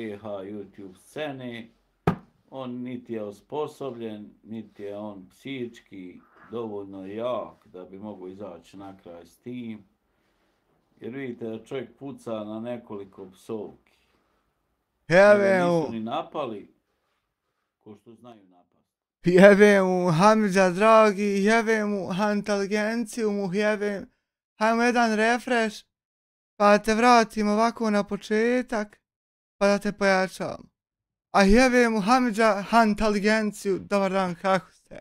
BiH YouTube scene. On niti je osposobljen, niti je on psihički dovoljno jak da bi mogao izaći na kraj s tim. Jer vidite da čovjek puca na nekoliko psovki. Nisu ni napali, ko što znaju napasti. Jebe mu Hamidža dragi, jebe mu inteligenciju mu jebe. Hajmo jedan refresh, pa da te vratim ovako na početak, pa da te pojačavam. A jebe mu Hamidža inteligenciju, dobar dan, kako ste?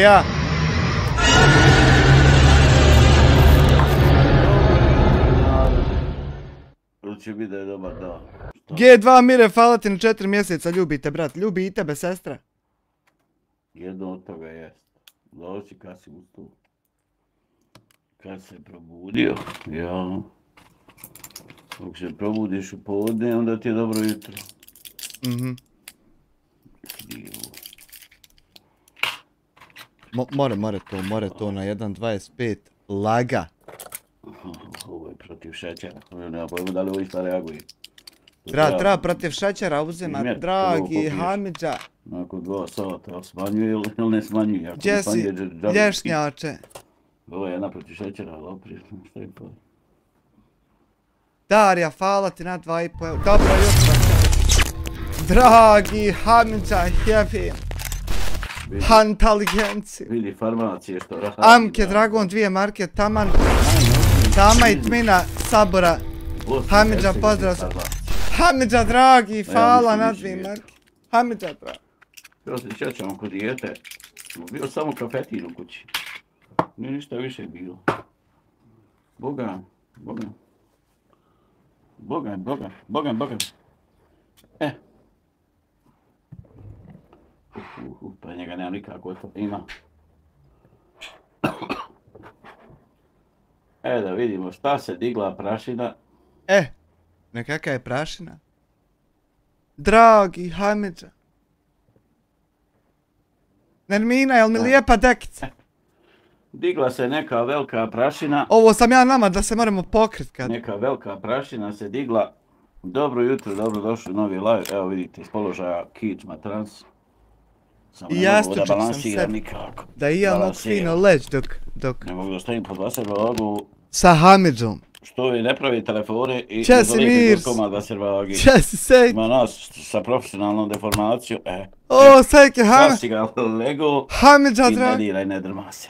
Ja. Će biti da je dobar dan. G2 Mire, hvala ti na 4 mjeseca, ljubite brat, ljubi i tebe sestra. Jedno od toga jest. Doći kad si ustao. Kad se probudio, ja. Dok se probudiš u podne, onda ti je dobro jutro. More to na 1.25 laga. Ovo je protiv šećera, nema pojma da li ovo išta reaguje. Treba protiv šećera uzima, dragi Hamidža. Nakon 2 sata, smanjuje ili ne smanjuje? Gdje si, lješnjače? Ovo je jedna protiv šećera, ali opet šta je pa? Darija, hvala ti na 2,5 eura. Dobro jutro. Dragi Hamidža, jebim. Inteligenciju. Vidi farmacije što radi. Amke, Dragon, 2 marke, taman. Tama i Tmina, Sabora. Hamidža, pozdrav se. Hamidža, dragi, hvala na 2 marke. Hamidža, dragi. Bio se sjećam kod dijete. Bio samo kafetin u kući. Nije ništa više bilo. Bogan. Pa njega nema nikako to ima. Da vidimo šta se digla prašina. Nekaka je prašina. Dragi Hamidža. Nermina, jel mi lijepa dekica? Digla se neka velika prašina. Ovo sam ja nama da se moramo pokrit kad. Neka velika prašina se digla. Dobro jutro, dobro došli u novi live. Evo vidite iz položaja kičma trans. I jastučak sam sebi. Da i ja mogu fino leć dok... Ne mogu da stavim pod vaservagu. Sa Hamidžom. Što i ne pravi telefone i ne zalijepi komad vaservagi. Česi sejk. Ima nas sa profesionalnom deformacijom. O, sejk je Hamidža. Kasi ga lego. Hamidža, drag. I ne diraj, ne drma se.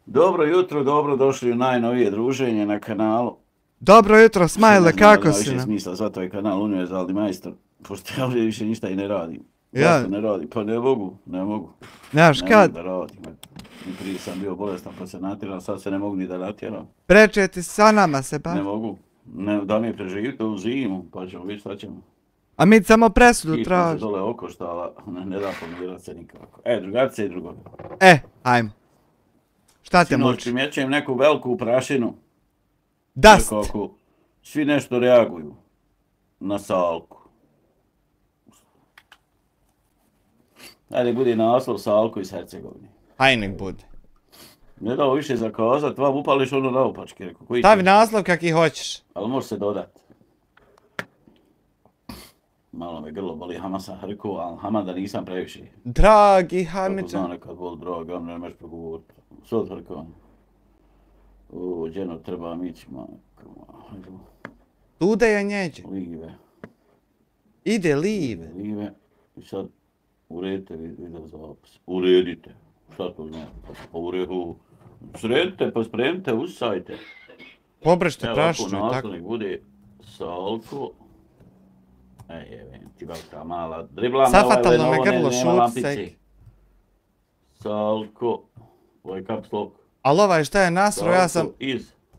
Dobro jutro, dobro došli u najnovije druženje na kanalu. Dobro jutro, Smajle, kako si nam? Više smisla, zato je kanal Univerzalni majstor. Pošto ja ovdje više ništa i ne radim. Ja. Ne radi, pa ne mogu. Znaš kad? Ne mogu da radim. I prije sam bio bolestan pa se natjeram, sad se ne mogu ni da natjeram. Preče ti sa nama se bavi. Ne mogu. Da mi preživite u zimu, pa ćemo vidjeti šta ćemo. A mi samo presudu traži. Kišno se dole okoštala, ne da pomirat se nikako. Drugarice i drugovi. Ajmo. Šta te muči? Primjećujem neku veliku prašinu. Dast. Svi nešto reaguju na Salku. Ajde, budi naslov Salku iz Hercegovine. Aj nek bude. Ne da ovo više zakazat, vam upališ ono naopačke, rekao. Stavi naslov kaki hoćeš. Ali može se dodat. Malo me grlo boli, Hama sam rekao, ali Hama da nisam previše. Dragi Hamidža. Kako zna nekad bol draga, ne meš pregovoriti. Sad rekao. Đeno treba ići, majko. Tude je njeđe. Live. Ide live. Live. I sad uredite video zapis. Uredite. Šta to znači? Sredite pa spremite, usajte. Pobršte prašinu, tako. Naslovnik bude Salko. Jevem ti velika mala dribla. Safatalno me grlo šut. Salko. Ovaj caps lock. Ali ovaj šta je nasro, ja sam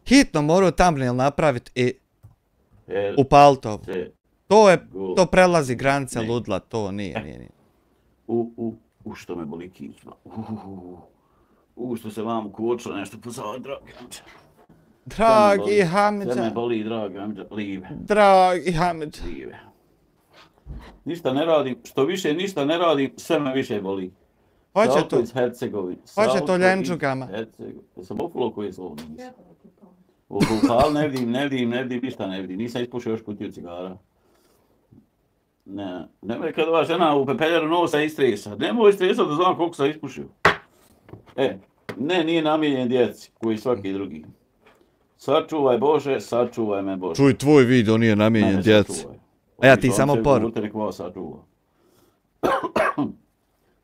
hitno morao thumbnail napraviti i upalit ovo. To prelazi granice ludla, to nije. Što me boli kičma. Što se vam ukočilo nešto pozad, dragi Hamidža. Dragi Hamidža. Sve me boli, dragi Hamidža, live. Dragi Hamidža. Live. Ništa ne radim, što više ništa ne radim, sve me više boli. Hoće Salko to. iz Hercegovine. Hoće to ljenčugama. Jesam ofulo koji je slovo? Ali ne vidim, ništa ne vidim. Nisam ispušio još kutiju cigara. Ne, nemoj kad ova žena u pepeljaru nosa istresa. Nemoj istresati da znam koliko sam ispušio. Ne, nije namijenjen djeci, koji svaki drugi. Sačuvaj Bože, sačuvaj me Bože. Čuj, tvoj video nije namijenjen djeci. A ja ti samo poru.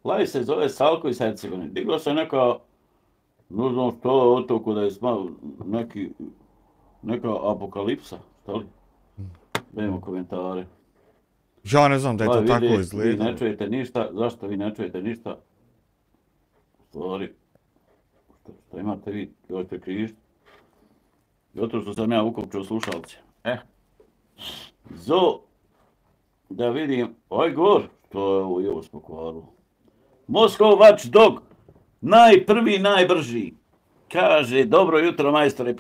Live se zove Salko iz Hercegovine. Digla se neka, ne znam što je od toko da je neka apokalipsa, šta li? Vidimo komentare. Ja ne znam da je to tako izgledalo. Vi ne čujete ništa, zašto vi ne čujete ništa? Stvari, što imate vi, još te križite. Zato što sam ja ukopčio slušalce. Da vidim, Gor, to je ovo još pokvarilo. Moscow Watchdog, najbrži. Kaže, dobro jutro majstore.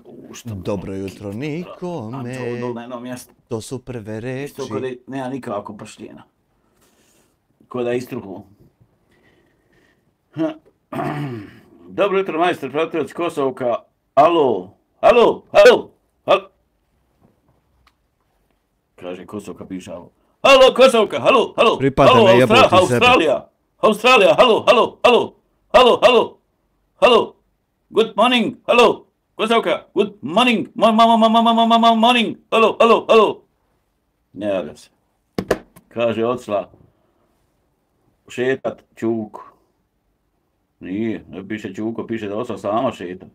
Dobro jutro nikome. To su prve reči. Isto kod je, nema nikako pršljena. Kod je istruhu. Dobro jutro majstor, pratilac Kosovka. Alo. Kaže, Kosovka piše alo. Halo, Kosovka, halo. Pripada me jeboti sebe. Australija, halo. Good morning, halo. Kosovka, good morning, morning, halo. Ne javlja se. Kaže, odsla šetat Čuko. Nije, ne piše Čuko, piše da odsla sama šetat.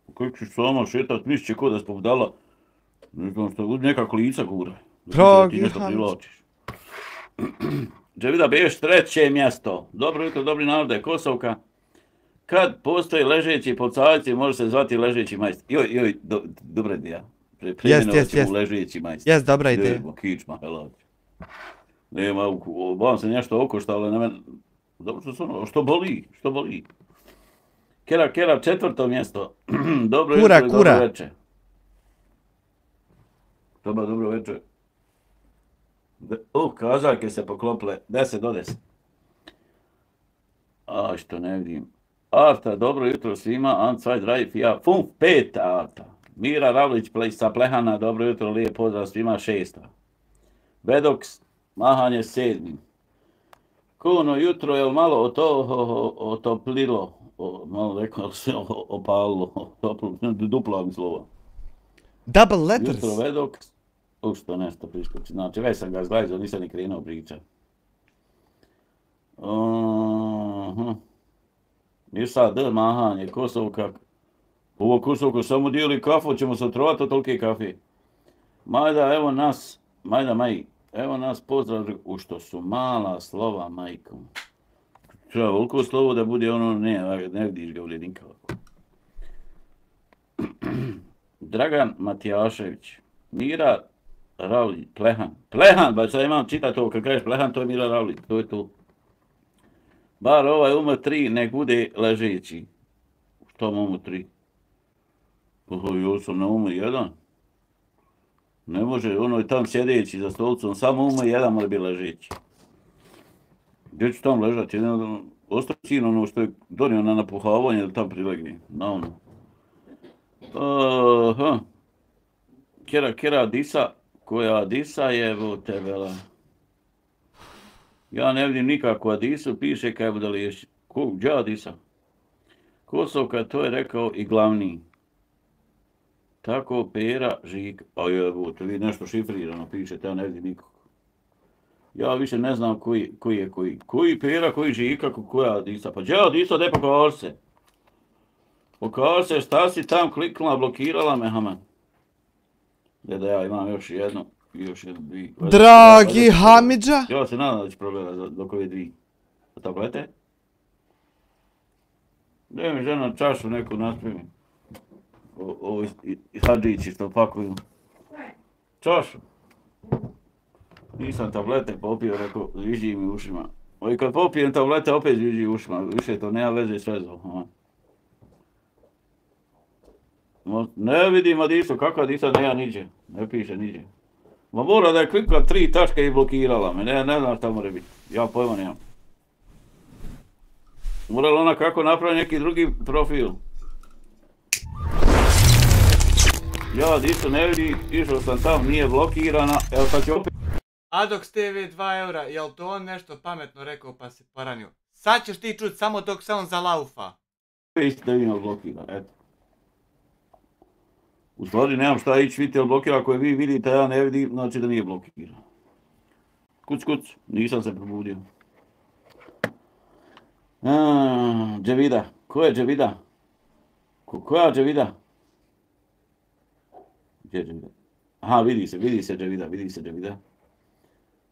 Kako ćeš sama šetat, misliće ko da spovedala, ne znam što, nekako lica gura. Dragi Hans. Dževida Beš, 3. mjesto. Dobro jutro, dobri narode, Kosovka. Kad postoji ležeći policajci, može se zvati ležeći majstor. Joj, dobra ideja. Preimenovat ćemo ležeći majstor. Jes, dobra ideja. Kičma, helać. Nema, obavam se nešto okošta, ali ne meni... Dobro što su ono, što boli. Kera, 4. mjesto. Dobro jutro i dobro večer. Dobro večer. Kazaljke se poklopile, 10 do 10. A što ne vidim. Arta, dobro jutro svima, Antsvaj, Drajf, ja, 5 Arta. Mira Ravlić sa Plehana, dobro jutro, lijep pozdrav svima, 6. Bedoks, mahanje 7. Kuno jutro, jel malo otoplilo, malo rekao se opalilo, duplo mi slova. Double letters. Jutro Bedoks. Što nešto priskoči. Znači, već sam ga zglajzao, nisam ni krenuo pričat. I sad, mahanje, Kosovka. Ovo Kosovka samo dijeli kafu, ćemo se otrovati od tolike kafe. Majda, evo nas, evo nas pozdrav, u što su mala slova, majko. Treba veliko slovo da bude ono, ne vidiš ga u ljedinka. Dragan Matijašević, Mira Ravlić, Plehan, ba sad imam čitati ovo, kad kažeš Plehan, to je Mira Ravlić, to je to. Bar ovaj umr 3 nek bude ležeći. Što mu umr 3? Ja sam na umr 1. Ne može, ono je tam sjedeći za stolicom, samo umr 1 mora biti ležeći. Gdje ću tam ležati? Ostao sin ono što je donio na napuhavanje da tam prilegne. Na ono. Kera Disa, koja Disa je evo tebela. Ja ne vidim nikakvu Adisu, piše kaj bude liješi. Gdje Adisa? Kosovka, to je rekao i glavni. Tako Pera Žika. A evo, to vi nešto šifrirano pišete, ja ne vidim nikog. Ja više ne znam koji je koji. Koji Pera, koji Žika, koja Adisa. Pa gdje Adisa, de pokaži se. Pokaži se šta si tam kliknula, blokirala me, haman. Da ja imam još jednu, dvije. Dragi Hamidža. Ja se nadam da ću probjerati dok ove dvije. Tablete? Daj mi žena čašu neku naspremi. Ovo hadžići što pakuju. Čašu. Nisam tablete popio, rekao, zviždi mi ušima. I kad popijem tablete, opet zviždi ušima. Više to nema veze s vezom. Ne vidim Adisu, kako Adisa nema niđe. Ne piše niđe. Ma mora da je klikla 3 tačke i blokirala me. Ne znam šta mora biti. Ja pojma nemam. Morala ona kako napravi neki drugi profil. Ja isto ne vidi, išao sam tamo, nije blokirana, evo sad ću opet... Adox TV 2 eura, jel to on nešto pametno rekao pa se poranio? Sad ćeš ti čut samo dok se on zalaufa. Isto da vidimo blokiran, eto. U stvari nemam šta ići vidjeti, ali blokira, ako je vi vidite, ja ne vidim, znači da nije blokiran. Kuc, nisam se probudio. Dževida, ko je Dževida? Koja Dževida? Gdje je Dževida? Aha, vidi se Dževida.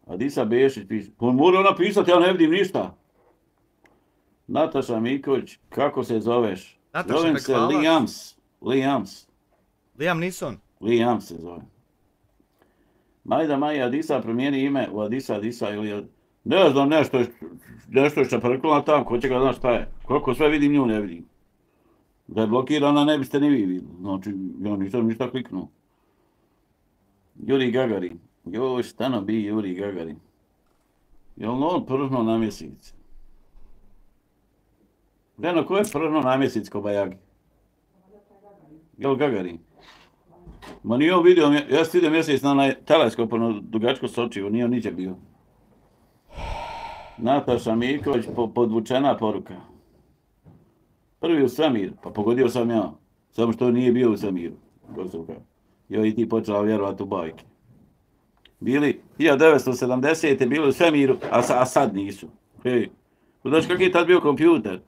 A Disa Bešić piše, pa mora ona pisati, ja ne vidim ništa. Nataša Miković, kako se zoveš? Zovem se Liams. Liam Neeson. Liam se zove. Majda Maja Adisa promijeni ime u Adisa ili... Ne znam, nešto je šaprkula tamo, ko će ga zna šta je. Koliko sve vidim, nju ne vidim. Da je blokirana, ne biste ni vi vidjeli. Znači, ja nisam ništa kliknuo. Juri Gagarin. Joj, stano bi Juri Gagarin. Jel on pržno na mjesec? Ženo, ko je pržno na mjesec ko Bajagi? Jel Gagarin? Ma nije on vidio, ja sam vidio mjesec na onaj teleskop, ono dugačko sočivo, nije on niđe bio. Nataša Miković, podvučena poruka. Prvi u svemir, pa pogodio sam ja. Samo što nije bio u svemiru. Joj, i ti počela vjerovati u bajke. Bili 1970. bili u svemiru, a sad nisu. Hej, znaš kak je tad bio kompjuter?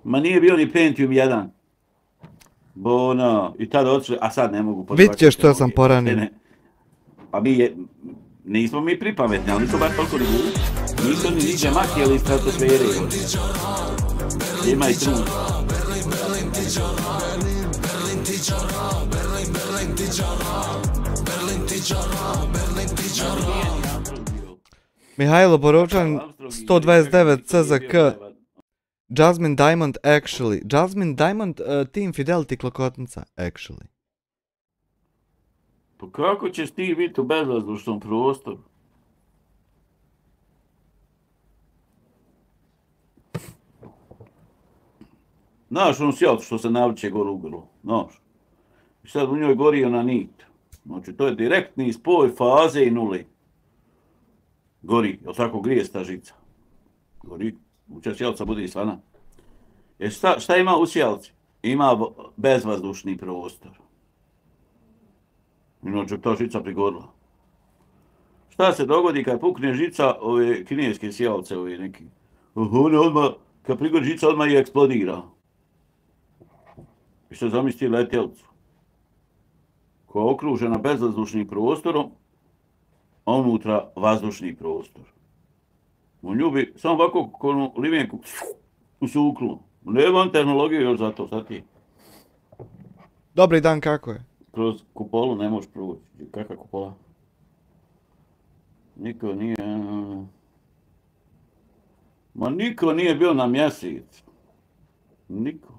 Ma nije bio ni Pentium 1. Bono, i tad odšli, a sad ne mogu... Vidit ćeš što sam poranio. Pa nismo mi pripametni, ali nisu baš toliko ni bili. Nisu ni niđe makijeli iz stratosfere. Ima i trud. Mihajlo Borovčan, 129 CZK. Jasmine Diamond, actually. Jasmine Diamond, Team Fidelity klokotnica, actually. Pa kako ćeš ti biti u bezvazdušnom prostoru? Znaš, on sjel što se navrće gore u grlo, znaš. I sad u njoj gori ona nit. Znači, to je direktni spoj faze i nule. Gori, jel tako grije sta žica? Gori, uče sjelca bude i svana. Jer šta ima u sjelci? Ima bezvazdušni prostor. Inače, ta žica prigorila. Šta se dogodi kad pukne žica ove kineske sjelce, ove neki? One odmah, kad prigori žica, odmah i eksplodira. I što zamisli letjelcu? Koja je okružena bezvazdušnim prostorom, a unutra vazdušni prostor. U nju bi samo ovako konu limenku usuklo. Nemam tehnologiju još za to, sad ti. Dobri dan, kako je? Kroz kupolu ne možeš proći. Kakva kupola? Niko nije... Ma niko nije bio na mjesec. Niko.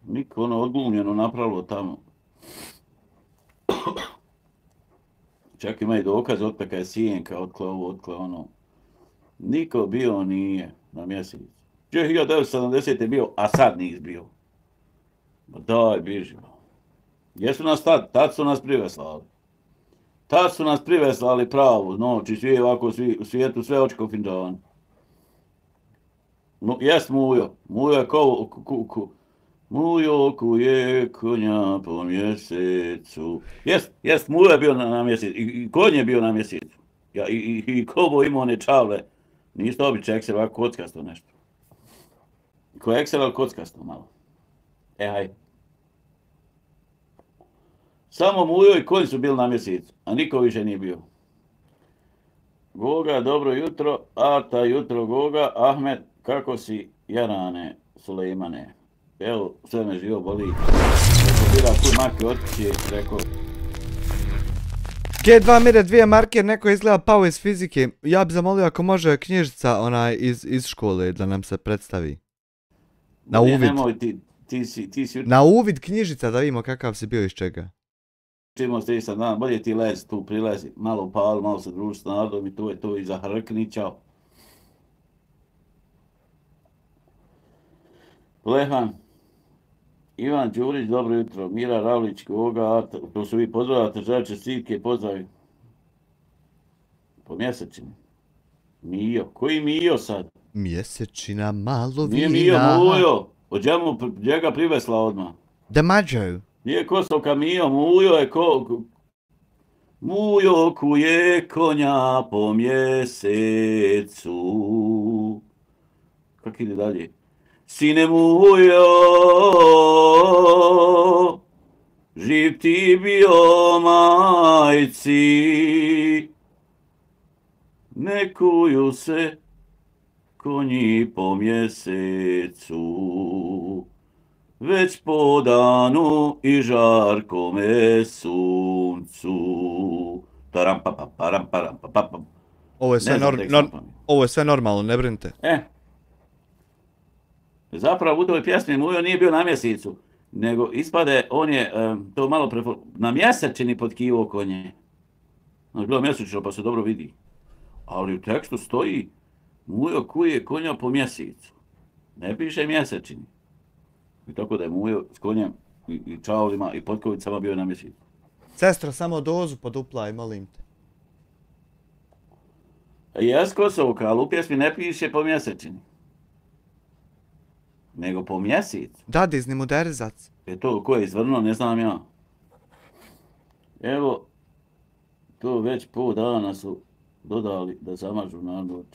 Niko ono odglumljeno napravilo tamo. Čak ima i dokaz otpeka je sijenka, otkle ovo, otkle ono. Niko bio nije na mjesec. 1970. je bio, a sad nis bio. Ma daj, bižimo. Gdje su nas tad? Tad su nas priveslali. Tad su nas priveslali pravo, noći, svi ovako, u svijetu, sve očko finđani. Jest Mujo. Mujo je Mujo kuje konja po mjesecu. Jest, Mujo je bio na mjesecu. I konj je bio na mjesecu. I Kobo imao one čavle. Nisu to običe Excel, ovako kockasto nešto. Ko je Excel, ali kockasto malo. Haj. Samo Mujo i konj su bili na mjesecu, a niko više nije bio. Goga, dobro jutro. Arta, jutro Goga. Ahmed, kako si, Jarane, Sulejmane? Evo, sve me živo boli. Rekao, bila tu maki otići, rekao. G2 mire 2 marke, neko izgleda pao iz fizike. Ja bi zamolio ako može knjižica iz škole da nam se predstavi. Na uvid. Nemoj, ti si... Na uvid knjižica da vidimo kakav si bio iz čega. Čimo ste i sad dan, bolje ti lezi tu, prilezi, malo upali, malo se druži s narodom i to je to i za hrkni, čao. Plehan, Ivan Đurić, dobro jutro, Mira Ravlić, koga, to su vi pozdravljate, želče Sivke, pozdravi. Po mjesečini. Mijo, koji Mijo sad? Mjesečina malo Nije vina. Mijo, Mujo, od njega privesla odmah. Da mađo. Nije Kosovka Mijo, Mujo je Mujo kuje konja po mjesecu. Kako ide dalje? Sine Mujo, živ ti bio majci, ne kuju se konji po mjesecu, već po danu i žarkome suncu. Taram pa pa param param pa pa. Ovo je sve normalno, ne brinite. Zapravo u toj pjesmi Mujo nije bio na mjesecu, nego ispade, on je to malo na mjesečini potkivo konje. Znači bilo mjesečno pa se dobro vidi. Ali u tekstu stoji Mujo kuje konja po mjesecu. Ne piše mjesečini. I tako da je Mujo s konjem i čavlima i potkovicama bio na mjesecu. Sestra, samo dozu poduplaj, molim te. Jes Kosovka, ali u pjesmi ne piše po mjesečini. Nego po mjesecu. Da, dizni mu derzac. To ko je izvrnuo, ne znam ja. Evo, to već pol dana su dodali da zamažu na noć.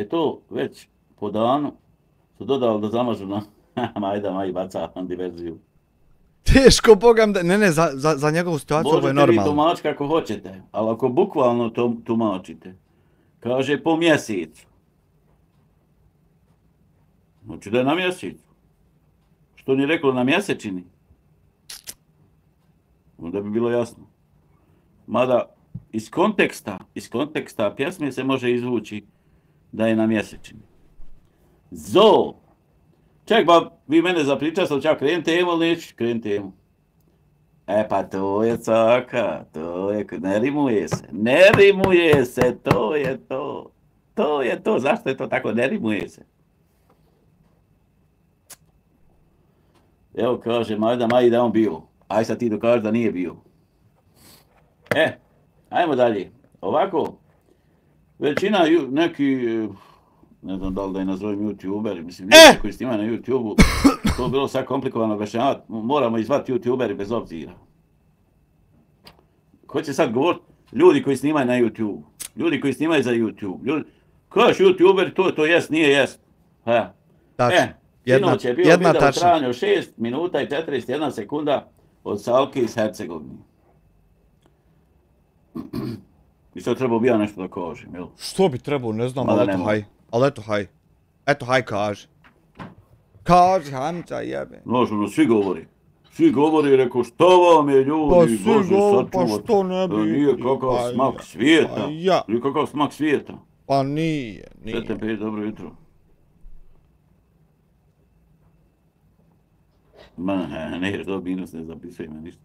To već po danu su dodali da zamažu na... Majda, maj, baca diverziju. Teško, bogam da... Ne, za njegovu situaciju ovo je normalno. Možete vi tumačiti kako hoćete, ali ako bukvalno to tumačite, kaže po mjesecu. Znači da je na mjesecu. Što nije reklo na mjesečini? Onda bi bilo jasno. Mada iz konteksta pjesme se može izvući da je na mjesečini. Zo! Ček, ba, vi mene zapričali, sam čak kren temu ili neću kren temu? Pa to je caka, to je, ne rimuje se, to je to. To je to, zašto je to tako, ne rimuje se? Evo kaže, Majda Maji da on bio. Aj sad ti dokaži da nije bio. Ajmo dalje. Ovako, većina neki, ne znam da li da je nazovem youtuberi, mislim, ljudi koji snimaju na YouTubeu, to je bilo sad komplikovano objašnjavati, moramo izvati youtuberi bez obzira. Ko će sad govoriti? Ljudi koji snimaju na YouTubeu, ljudi koji snimaju za YouTube, kažeš youtuberi, to jest, nije jest. Sinoć je bio video u trajanju 6 minuta i 41 sekunda od Salke iz Hercegovine. I što treba bija nešto da kažem, jel? Što bi trebao, ne znam, ali eto haj. Ali eto haj. Eto haj kaži. Kaži, Hamza jebe. Znaš, ono, svi govori, rekao, što vam je ljudi, Bože, sačuvat. Pa što ne bi? Nije kakav smak svijeta. Nije kakav smak svijeta. Pa nije. Sretan peć, dobro jutro. Ne, jer to minus ne zapisuje me ništa.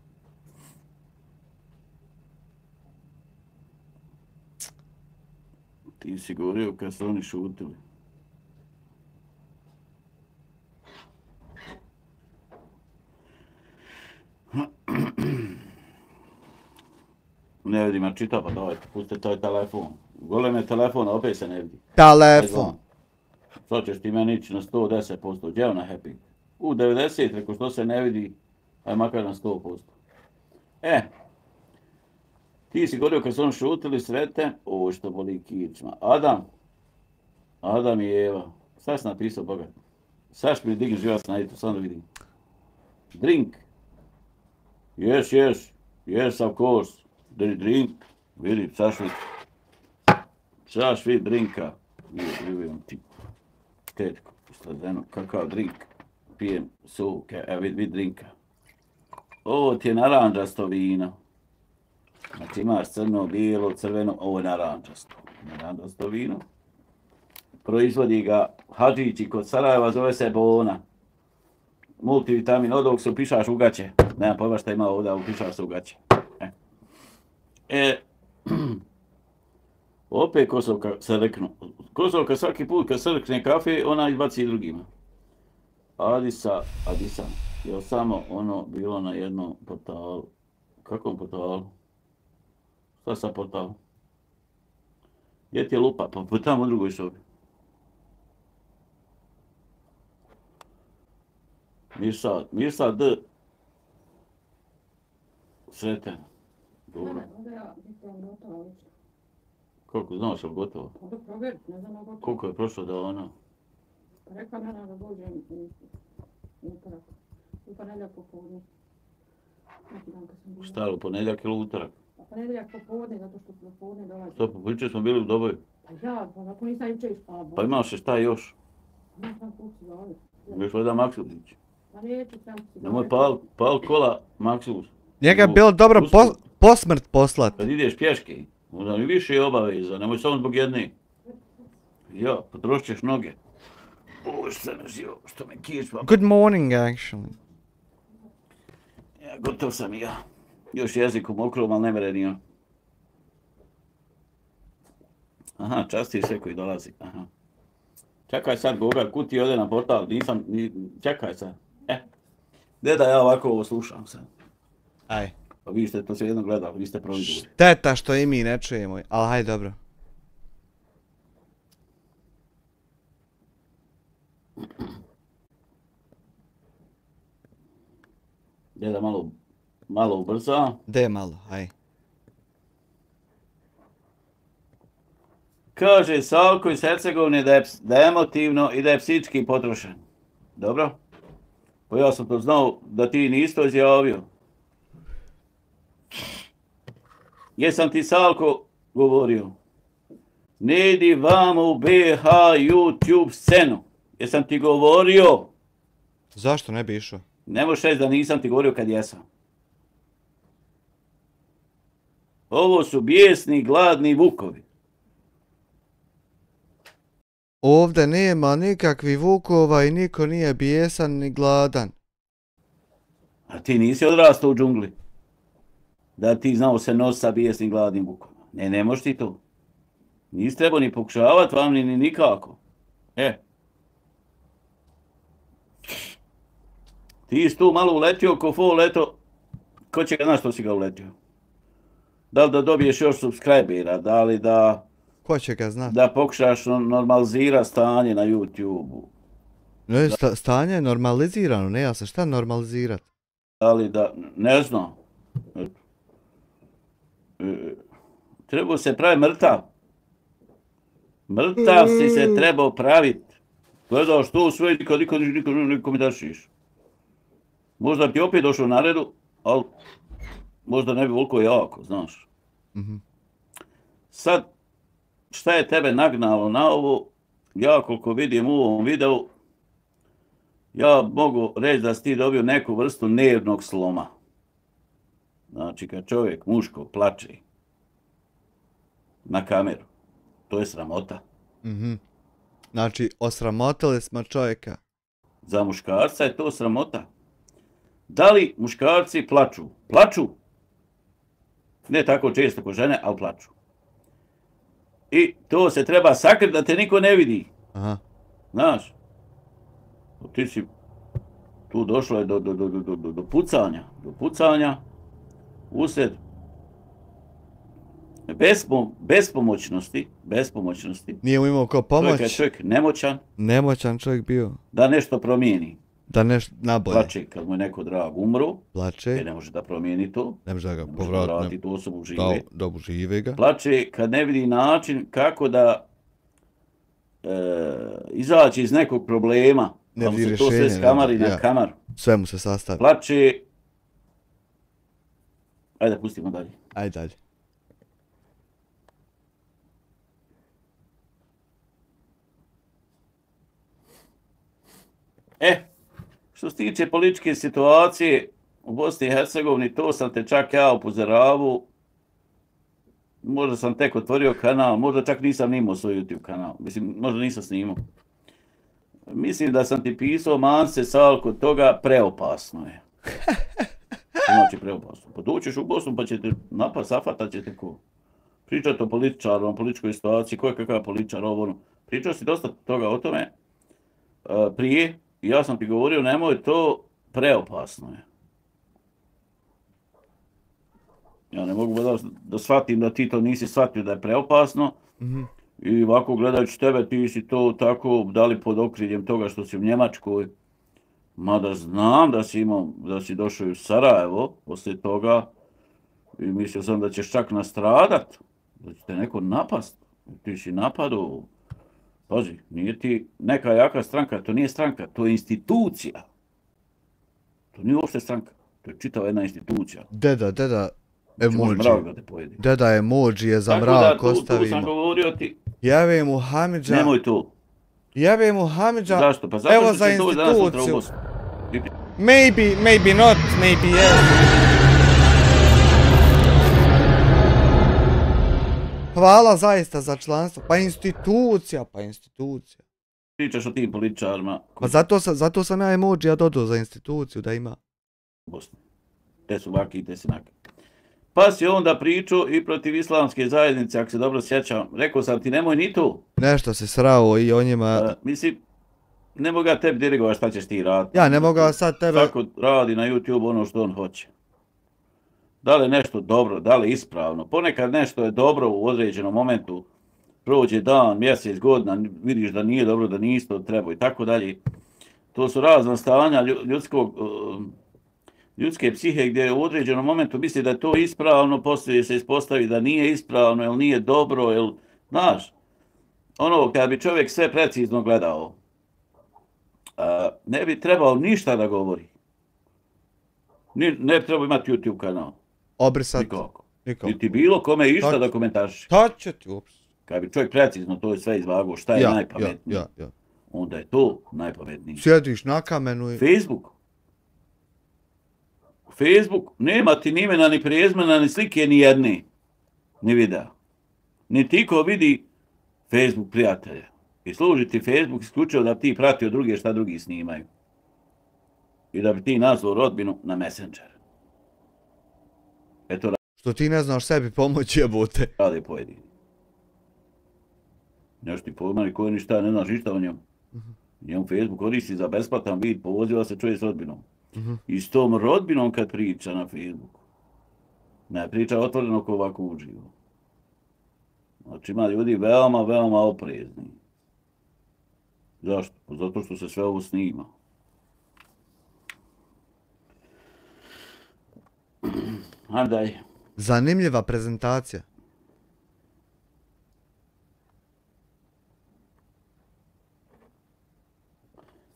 Ti si govorio kad su oni šutili. Ne vidim, a čita, pa dajte, pustite taj telefon. Golem je telefon, a opet se ne vidi. Telefon. Sad ćeš ti meni ići na 110%, djev na happy. U 90, reko što se ne vidi, aj makar na 100%. Ti si govorio kad su on šutili sreten, ovo što boli kičma. Adam i Eva. Sad si napisao bogat. Sad mi digni živac na YouTube, sam da vidim. Drink. Yes, of course. Drink. Vidi, saš vid drinka. Vidim ti. Tetko, sladeno, kakav drink. Pijem suke, vid drinka. Ovo ti je naranđasto vino. Znači imaš crno, bijelo, crveno, ovo je naranđasto vino. Proizvodi ga Hadžići kod Sarajeva, zove se Bona. Multivitamin, od ovog se upišaš u gaće. Nemam pojma šta ima ovdje, upišaš se u gaće. Opet Kosovka se reknu. Kosovka svaki put kad se rekne kafe, ona izbaci drugima. Adisa, je samo ono bilo na jednom portalu. Kakvom portalu? Šta sa portalu? Gdje ti je lupa? Pa tamo u drugoj sobi. Mirsa D. Sreten. Dobro. Koliko znaš, ali gotovo? Koliko je prošlo da ona? Rekla mi ona da dođem u utorak. U ponedjeljak popodne. Neki dan kad sam bila. Šta je u ponedjeljak ili utorak? A ponedjeljak popodne, zato što popodne dolazi. Što, jučer smo bili u Doboju. Pa ja, pa ako nisam jučer spavao. Pa imaš šta još? Ne znam koliko si zove. Još voda Maksimulić. Pa neću sam si zove. Nemoj pal kola Maksimus. Njega bi bilo dobro posmrt poslat. Kad ideš pješke, onda mi više obaveza, nemoj samo zbog jedne. Ja, potrošit ćeš noge. Ovo što se nazio, što me kičma. Good morning, actually. Ja, gotov sam i ja. Još jezikom okrom, ali ne mere ni on. Aha, časti sve koji dolazi. Aha. Čekaj sad, Goga, kud ti ode na portal? Čekaj sad. Gdje da ja ovako ovo slušam sad? Aj. Pa vi ste to sve jedno gledali, vi ste providili. Šteta što i mi ne čujemo, ali hajde dobro. Gdje da malo ubrza. De malo, aj. Kaže Salko iz Hercegovine da je emotivno i da je psički potrošen. Dobro? Pa ja sam to znao da ti nisi to izjavio. Jesam ti Salko govorio. Ne idi vamo u BH YouTube scenu. Jesam ti govorio. Zašto ne bi išao? Ne možeš reći da nisam ti govorio kad jesam. Ovo su bijesni, gladni vukovi. Ovdje nema nikakvih vukova i niko nije bijesan ni gladan. A ti nisi odrastao u džungli. Da ti znao se nositi sa bijesnim, gladnim vukovima. Ne možeš ti to. Nisi trebao ni pokušavati vam ni nikako. Ti si tu malo uletio ko fol leto. Ko će ga znaš što si ga uletio? Da li da dobiješ još subscribera, da li da... Ko će ga znat? Da pokušaš normalizirati stanje na YouTube-u. Ne, stanje je normalizirano, ne ja se šta normalizirat? Da li da... Ne znam. Trebao se pravi mrtav. Mrtav si se trebao praviti. Gledaš tu sve, niko mi dašiš. Možda ti opet došao na redu, ali možda ne bi voliko jako, znaš. Sad, šta je tebe nagnalo na ovo? Ja koliko vidim u ovom videu, ja mogu reći da si ti dobio neku vrstu nervnog sloma. Znači, kad čovjek muško plače na kameru, to je sramota. Znači, osramotili smo čovjeka. Za muškarca je to sramota. Da li muškarci plaču? Plaču. Ne tako često ko žene, ali plaču. I to se treba sakriti da te niko ne vidi. Aha. Znaš, ti si tu došlo je do pucanja. Do pucanja usred bespomoćnosti. Nije mu imao ko pomoć. Čovjek nemoćan. Nemoćan čovjek bio. Da nešto promijeni. Da nešto nabolje. Plače kad mu je neko drag umro. Plače. Jer ne može da promijeni to. Ne može da ga povrati tu osobu žive. Da žive ga. Plače kad ne vidi način kako da izaći iz nekog problema. Ne vidi rješenje. To sve skamari na kamar. Sve mu se sastavi. Plače. Ajde, pustimo dalje. Ajde dalje. Što se tiče političke situacije u Bosni i Hercegovini, to sam te čak ja upozoravao. Možda sam tek otvorio kanal, možda čak nisam imao svoj YouTube kanal. Mislim, možda nisam snimao. Mislim da sam ti pisao, Mance, Salko, toga preopasno je. Znači preopasno. Pa doćeš u Bosnu pa ćete napad, safatat ćete ko. Pričati o političaru, o političkoj situaciji, ko je kakav političar, ovo ono. Pričao si dosta toga o tome prije. Ja sam ti govorio, nemoj to, preopasno je. Ja ne mogu da shvatim da ti to nisi shvatio da je preopasno. I ovako gledajući tebe, ti si to tako dali pod okriljem toga što si u Njemačkoj. Mada znam da si došao u Sarajevo poslije toga i mislio sam da ćeš čak nastradat, da će te neko napast. Ti si napadao. Pazi, nije ti neka jaka stranka, to nije stranka, to je institucija. To nije uopšte stranka, to je čitava jedna institucija. Deda, emoji. Mrak da te pojedi. Deda, emoji je za mrak ostavimo. Tako da, tu sam govorio ti. Jave mu Hamidža. Nemoj to. Jave mu Hamidža. Zašto? Pa zato evo što za će to danas sutra u instituciju. Bosnu. Maybe not, maybe yes. Hvala zaista za članstvo. Pa institucija. Pričaš o tim političarima. Pa zato sam ja emoji dodao za instituciju da ima. U Bosni. Te su vaki i te su naki. Pa si onda pričao i protiv islamske zajednice, ako se dobro sjećam. Rekao sam ti nemoj ni to. Nešto se srao i o njima... Mislim, ne mogu ja tebi dirigovati šta ćeš ti raditi. Ja ne mogu sad tebe... Svako radi na YouTube ono što on hoće. Da li je nešto dobro, da li je ispravno. Ponekad nešto je dobro u određenom momentu. Prođe dan, mjesec, godina, vidiš da nije dobro, da nije isto treba i tako dalje. To su razna stanja ljudske psihe gdje u određenom momentu misli da je to ispravno, poslije se ispostavi da nije ispravno, ili nije dobro, ili, znaš, ono, kada bi čovjek sve precizno gledao, ne bi trebao ništa da govori. Ne bi trebao imati YouTube kanal. Obrisati. Nikako. Niti bilo kome išta da komentariš. Šta će ti uopšte? Kada bi čovjek precizno to sve izvagao, šta je najpametnije, onda je to najpametnije. Sjediš na kamenu i... Facebook, nema ti ni imena, ni prezimena, ni slike, ni jedne. Ni videa. Niti ko vidi Facebook prijatelja. I služi ti Facebook isključio da bi ti pratio druge šta drugi snimaju. I da bi ti nazvao rodbinu na Messenger. Eto što ti ne znaš sebi pomoći, jebote. Rade pojedini. Nešto ti pojmani koji ništa, ne znaš ništa o njemu. Njemu Facebook koristi za besplatan vid, poziva se čovjek s rodbinom. I s tom rodbinom kad priča na Facebooku, ne priča otvoreno ko ovako uživo. Znači ima ljudi veoma oprezni. Zašto? Pa zato što se sve ovo snima. Ajde daj. Zanimljiva prezentacija.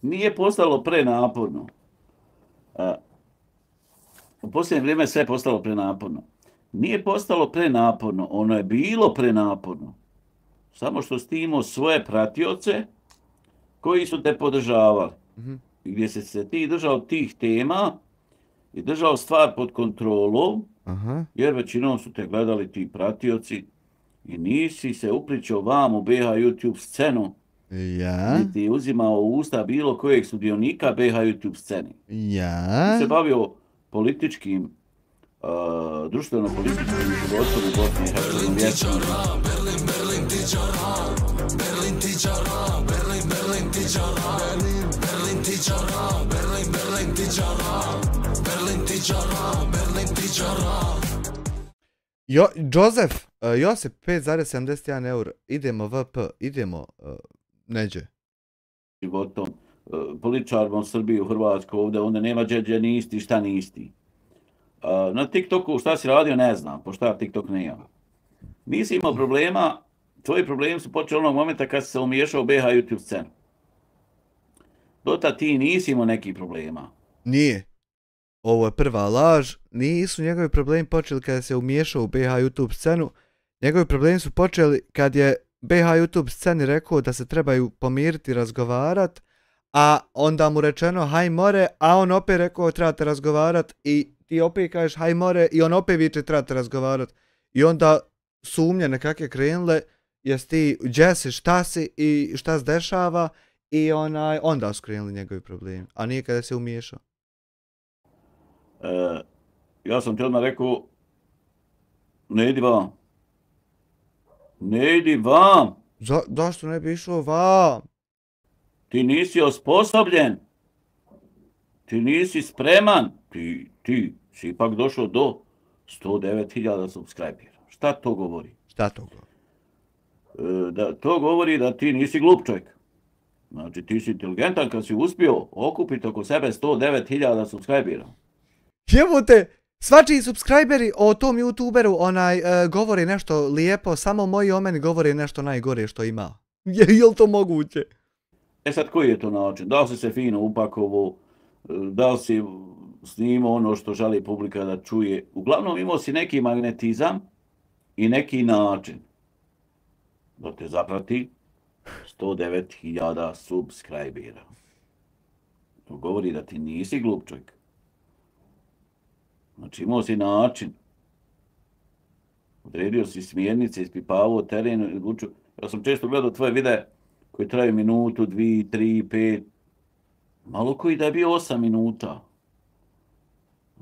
Nije postalo prenaporno. U posljednje vrijeme sve je postalo prenaporno. Nije postalo prenaporno, ono je bilo prenaporno. Samo što si imao svoje pratioce koji su te podržavali. I gdje si se ti držao tih tema i držao stvar pod kontrolom, jer većinom su te gledali ti pratioci i nisi se upličao vam u BH YouTube scenu, niti uzimao u usta bilo kojeg sudionika BH YouTube sceni. Ti se bavio političkim, društveno-političkim životom u Bosni i Hercegovini. Josef, Josip, 5,71 euro. Idemo VP, idemo neđe. Životom, političarima u Srbiji, u Hrvatskoj, ovdje, onda nema džeđe ni isti, šta ni isti. Na TikToku šta si radio, ne znam, pošto ja TikTok ne imam. Nisi imao problema, tvoji problemi su počeli onog momenta kad si se umiješao u BH YouTube scenu. Dota ti nisi imao nekih problema. Nije. Ovo je prva laž. Nisu njegovi problemi počeli kada se umiješao u BH YouTube scenu. Njegovi problemi su počeli kad je BH YouTube sceni rekao da se trebaju pomiriti, razgovarat, a onda mu rečeno haj more, a on opet rekao trebate razgovarat i ti opet kažeš haj more i on opet viče trebate razgovarat. I onda sumnje nekakve krenule, jesi ti gdje si, šta si i šta se dešava i onda su krenuli njegovi problemi, a nije kada se umiješao. Ja sam ti odmah rekao, ne idi vam. Ne idi vam. Zašto ne bi išao vam? Ti nisi osposobljen Ti nisi spreman. Ti si ipak došao do 109.000 subscribera. Šta to govori? Šta to govori? To govori da ti nisi glup čovjek. Znači, ti si inteligentan kad si uspio okupiti oko sebe 109.000 subscribera. Jebote, svačiji subscriberi o tom youtuberu govore nešto lijepo, samo moji o meni govore nešto najgore što ima. Jel to moguće? Sad, koji je to način? Da li si se fino upakovo, da li si snimao ono što želi publika da čuje? Uglavnom imao si neki magnetizam i neki način da te zaprati 109.000 subscribera. To govori da ti nisi glup čovjek. Znači imao si način. Odredio si smjernice, ispipavao teren. Ja sam često gledao tvoje videe koji traju minutu, 2, 3, 5. Malo koji da je bio 8 minuta.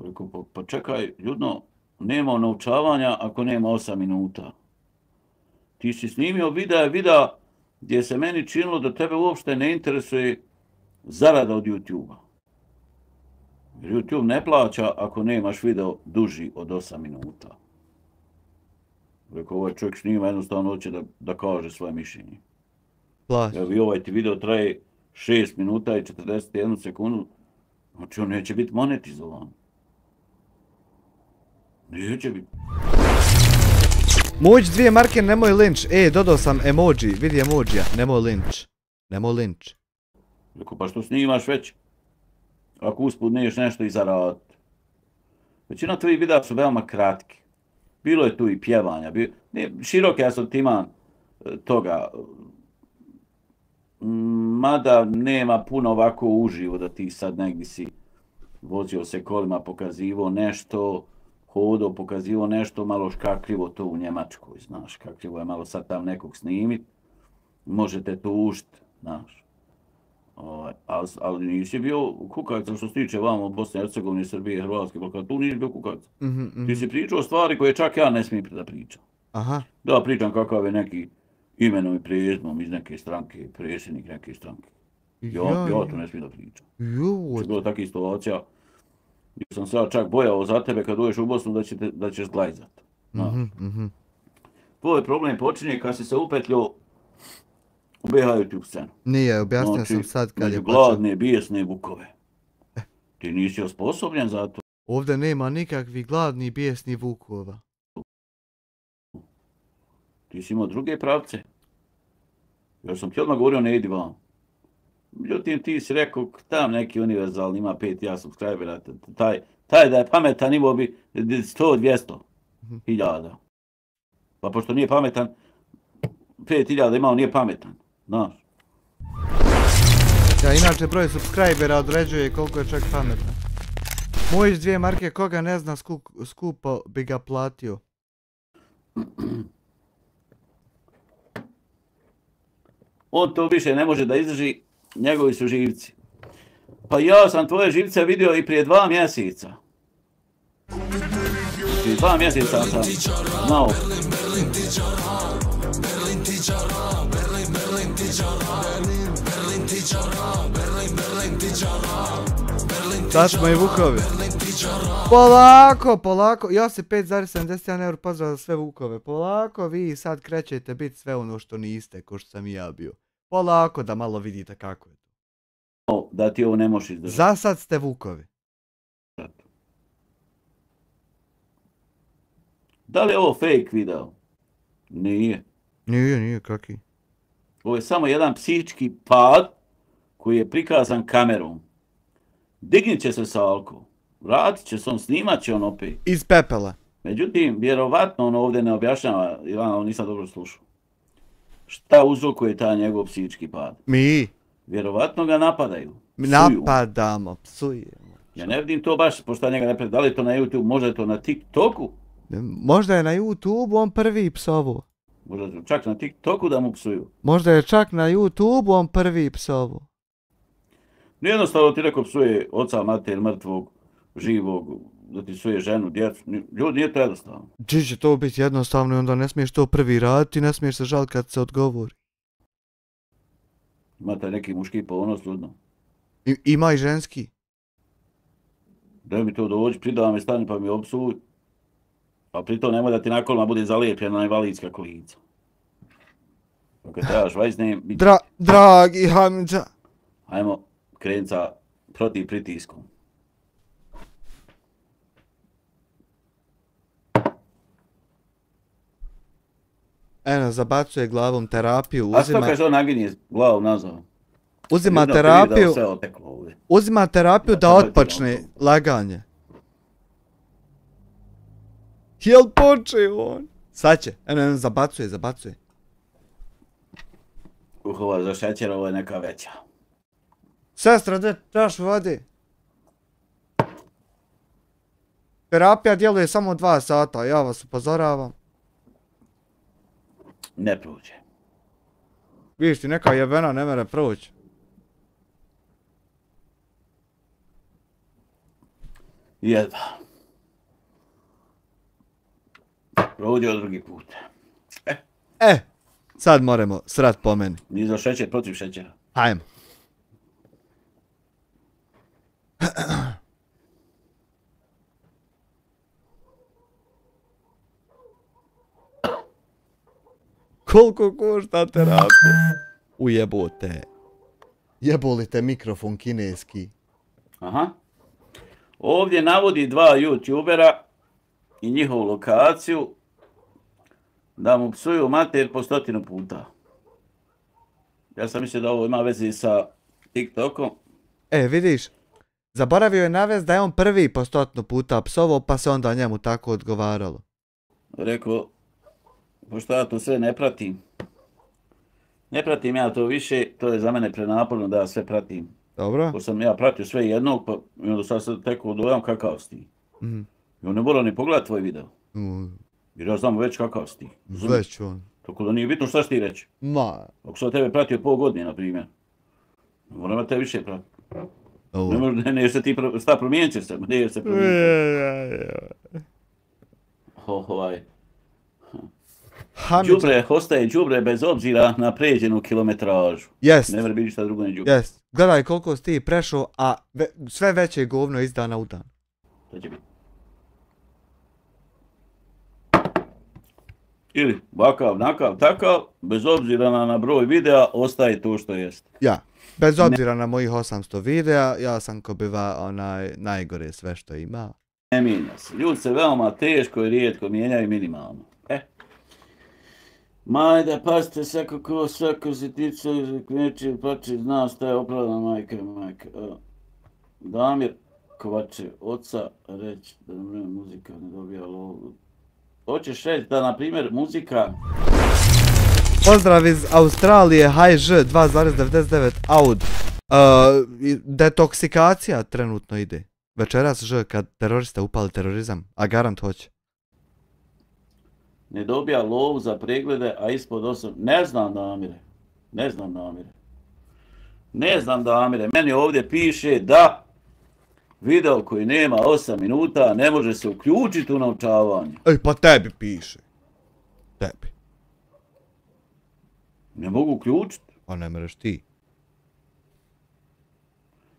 Rekao, pa čekaj, ljudno, nema naučavanja ako nema 8 minuta. Ti si snimio videa gdje se meni činilo da tebe uopšte ne interesuje zarada od YouTube-a. Jer YouTube ne plaća ako nemaš video duži od 8 minuta. Rekao, ovaj čovjek snima, jednostavno hoće da kaže svoje mišljenje. Plaća. Evo i ovaj ti video traje 6 minuta i 41 sekundu. Znači on neće biti monetizovan. Neće biti. Moć 2 marke, nemoj linč. Dodao sam emoji, vidi emojija, nemoj linč. Nemoj linč. Rekao, pa što snimaš već? Ako usput neš nešto i zaraditi. Većina tvojih videa su veoma kratki. Bilo je tu i pjevanja. Širok je asortiman toga. Mada nema puno ovako uživo da ti sad negdje si vozio se kolima, pokazivo nešto, hodao, pokazivo nešto, malo škakljivo to u Njemačkoj, znaš, škakljivo je malo sad tam nekog snimit, možete tužit, znaš. Ali nisi bio kukavica što se tiče vamo Bosne, Hercegovine, Srbije, Hrvatske, Balkana, tu nisi bio kukavica. Ti si pričao stvari koje čak ja ne smijem da pričam. Aha. Da pričam kakav je neki imenom i prezimom iz neke stranke, predsjednik neke stranke. Ja to ne smijem da pričam. Če bilo takvih situacija gdje sam sad čak bojao za tebe kad dođeš u Bosnu da ćeš zglajzat. Tvoj problem počinje kad si se upetljio u BH YouTube scenu. Nije, objasnio sam sad kad je počeo. Gladne, bijesne vukove. Ti nisi osposobljen za to. Ovdje nema nikakvih gladnih, bijesnih vukova. Ti si imao druge pravce. Ja sam ti odmah govorio ne idi vam. Međutim, ti si rekao tam neki univerzalni ima 5.000 subscribera. Taj da je pametan imao bi 100-200 hiljada. Pa pošto nije pametan, 5.000 imao nije pametan. Znaš. Ja, inače broj subscribera određuje koliko je čak pametan. Mojiš 2 marke, koga ne zna skupo bi ga platio. On to više ne može da izdrži, njegovi su živci. Pa ja sam tvoje živce vidio i prije 2 mjeseca. Prije 2 mjeseca sam znao. Sad smo i vukovi. Polako. Josip 5,71 euro, pozdrav za sve vukove. Polako, vi sad krećete biti sve ono što niste, ko što sam i ja bio. Polako da malo vidite kako je to. Da ti ovo ne možeš izdržati. Za sad ste vukovi. Da li je ovo fake video? Nije. Nije, kaki? Ovo je samo jedan psihički pad koji je prikazan kamerom. Dignit će se Salko, vratit će se on, snimat će on opet. Iz pepela. Međutim, vjerovatno on ovdje ne objašnjava, Ivan, nisam dobro slušao. Šta uzrokuje taj njegov psihički pad? Mi. Vjerovatno ga napadaju. Napadamo, psujemo. Ja ne vidim to baš, pošto njega ne da li je to na YouTube, možda je to na TikToku? Možda je na YouTube on prvi psovo. Možda čak na TikToku da mu psuju. Možda je čak na YouTube on prvi psovo. Jednostavno ti rekao psuje oca, mater, mrtvog, živog, da ti psuje ženu, djecu. Ljudi, nije to jednostavno. Či će to biti jednostavno i onda ne smiješ to prvi raditi, ne smiješ se žaliti kad se odgovori. Ima taj neki muški ponos, ljudno. Ima i ženski. Da mi to dođi, pridao me stani pa mi opsuj. A pritom nemoj da ti na kolima bude zalijepljena invalidska kolica. Ako trebaš vajznem, bit... Dragi Hamidža. Ajmo krenut sa protiv pritiskom. Eno, zabacuje glavom terapiju, A što kaže on naginje glavom nazad? uzima terapiju da otpočne laganje. Jel počeo on? Sad će, eno, zabacuje. Uhova za šećer, ovo je neka veća. Sestra, gdje trebaš vode? Terapija djeluje samo 2 sata, ja vas upozoravam. Ne prođe. Vidiš ti, neka jebena ne mere proći. Jedva. Prođe drugi put. Sad moramo srat po meni. Ni za šećer, protiv šećera. Hajmo. Koliko košta terapija? Ujebote. Jeboli te mikrofon kineski. Aha. Ovdje navodi 2 youtubera i njihovu lokaciju da mu psuju mater po 100 puta. Ja sam mislio da ovo ima veze sa TikTokom. Vidiš, zaboravio je navest da je on prvi po 100 puta psovao, pa se onda njemu tako odgovaralo. Rekao, pošto ja to sve ne pratim. Ne pratim ja to više, to je za mene prenaporno da ja sve pratim. Dobro. Pošto sam ja pratio sve jednog, pa i onda sad se tekao dojam kakav si ti. I on ne mora ni pogledati tvoj video. Jer ja znam već kakav si ti. Već on. Tako da nije bitno šta si ti reći. Ma. Ako sam tebe pratio pol godine, na primjer. Moram da te više pratiti. Ne jer se ti šta promijenit će se, ne jer se promijenit će. Đubre ostaje đubre bez obzira na pređenu kilometražu. Jest. Ne mora biti šta drugo ne đubre. Jest. Gledaj koliko si ti prešao, a sve veće govno iz dana u dan. To će biti. Ili vakav, nakav, takav, bez obzira na broj videa, ostaje to što jest. Ja. Bez obzira na mojih 800 videa, ja sam ko biva najgore sve što ima. Ne mijenja se. Ljudi se veoma teško i rijetko mijenjaju minimalno. Majde, pazite svako sitnicu, neće plaće, zna šta je opravdana majka. Damir Kovačev, oca, reći da muzika ne dobija lovu. Hoćeš reći da, na primjer, muzika... Pozdrav iz Australije, HiŽ 2,99 Aud. Detoksikacija trenutno ide. Večeras Ž kad terorista upali terorizam, a garant hoće. Ne dobija lovu za preglede, a ispod 8... Ne znam Damire. Meni ovdje piše da video koji nema 8 minuta ne može se uključiti u naučavanje. Pa tebi piše. Tebi. Ne mogu uključiti. Pa ne mereš ti.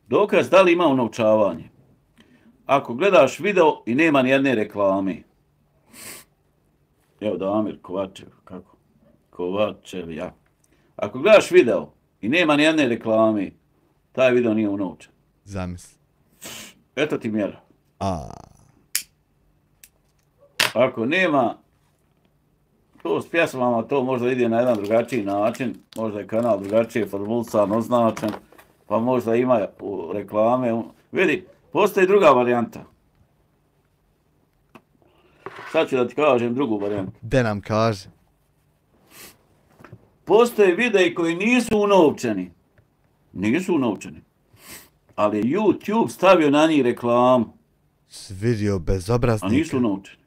Dokaz da li ima u naučavanje. Ako gledaš video i nema nijedne reklame. Evo Damir Kovačev, kako? Kovačev, ja. Ako gledaš video i nema nijedne reklame, taj video nije unovčen. Zamisli. Eto ti mjera. Ako nema, to s pjesmama to možda ide na jedan drugačiji način, možda je kanal drugačije formulisan, označen, pa možda ima reklame. Vidi, postoji druga varijanta. Sad ću da ti kažem drugu varijantu. De nam kaže. Postoje videi koji nisu unovčeni. Ali je YouTube stavio na njih reklamu. Vidio bezobraznika. A nisu unovčeni.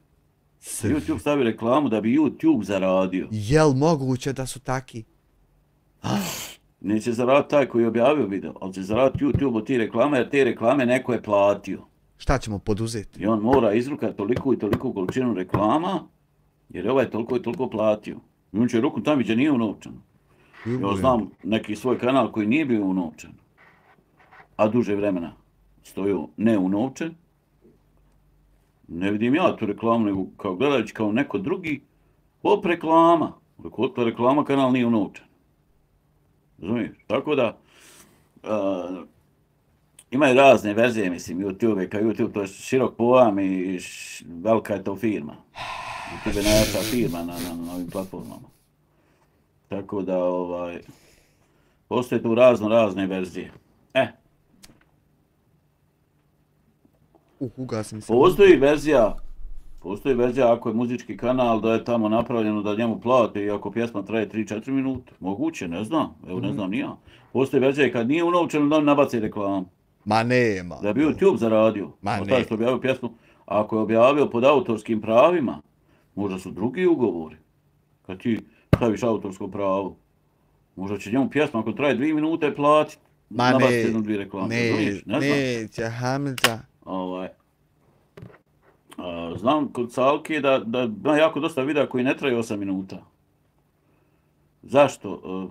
YouTube stavio reklamu da bi YouTube zaradio. Jel moguće da su taki? Neće zaraditi taj koji je objavio video, ali će zaraditi YouTube od ti reklame, jer te reklame neko je platio. Šta ćemo poduzeti? I on mora izrukati toliko i toliko količinu reklama, jer je ovaj toliko i toliko platio. I on će ruku tamo gdje nije unovčeno. Ja znam neki svoj kanal koji nije bio unovčen, a duže vremena stojio neunovčen, Ne vidim ja tu reklamu, nego kao gledajući kao neko drugi, op reklama. Rekao, reklama kanal nije unovčen. Razumiješ? Tako da, imaju razne verzije, mislim, YouTube, kao YouTube, to je širok pojam i velika je to firma. YouTube je najjača firma na ovim platformama. Tako da, postoje tu razne verzije. Ugasim se. Postoji verzija ako je muzički kanal da je tamo napravljeno da njemu plate i ako pjesma traje 3-4 minute. Moguće, ne znam. Evo, ne znam ni ja. Postoji verzija kad nije unovčeno da on nabaci reklamu. Ma nema. Da bi YouTube zaradio. Ma ne. Što objavio pjesmu. Ako je objavio pod autorskim pravima, možda su drugi ugovori. Kad ti staviš autorsko pravo, možda će njemu pjesma ako traje 2 minute platiti. Ma nabaciti 1-2 reklame. Neće, Hamza. Znam kod Salke da ima jako dosta videa koji ne traju 8 minuta. Zašto?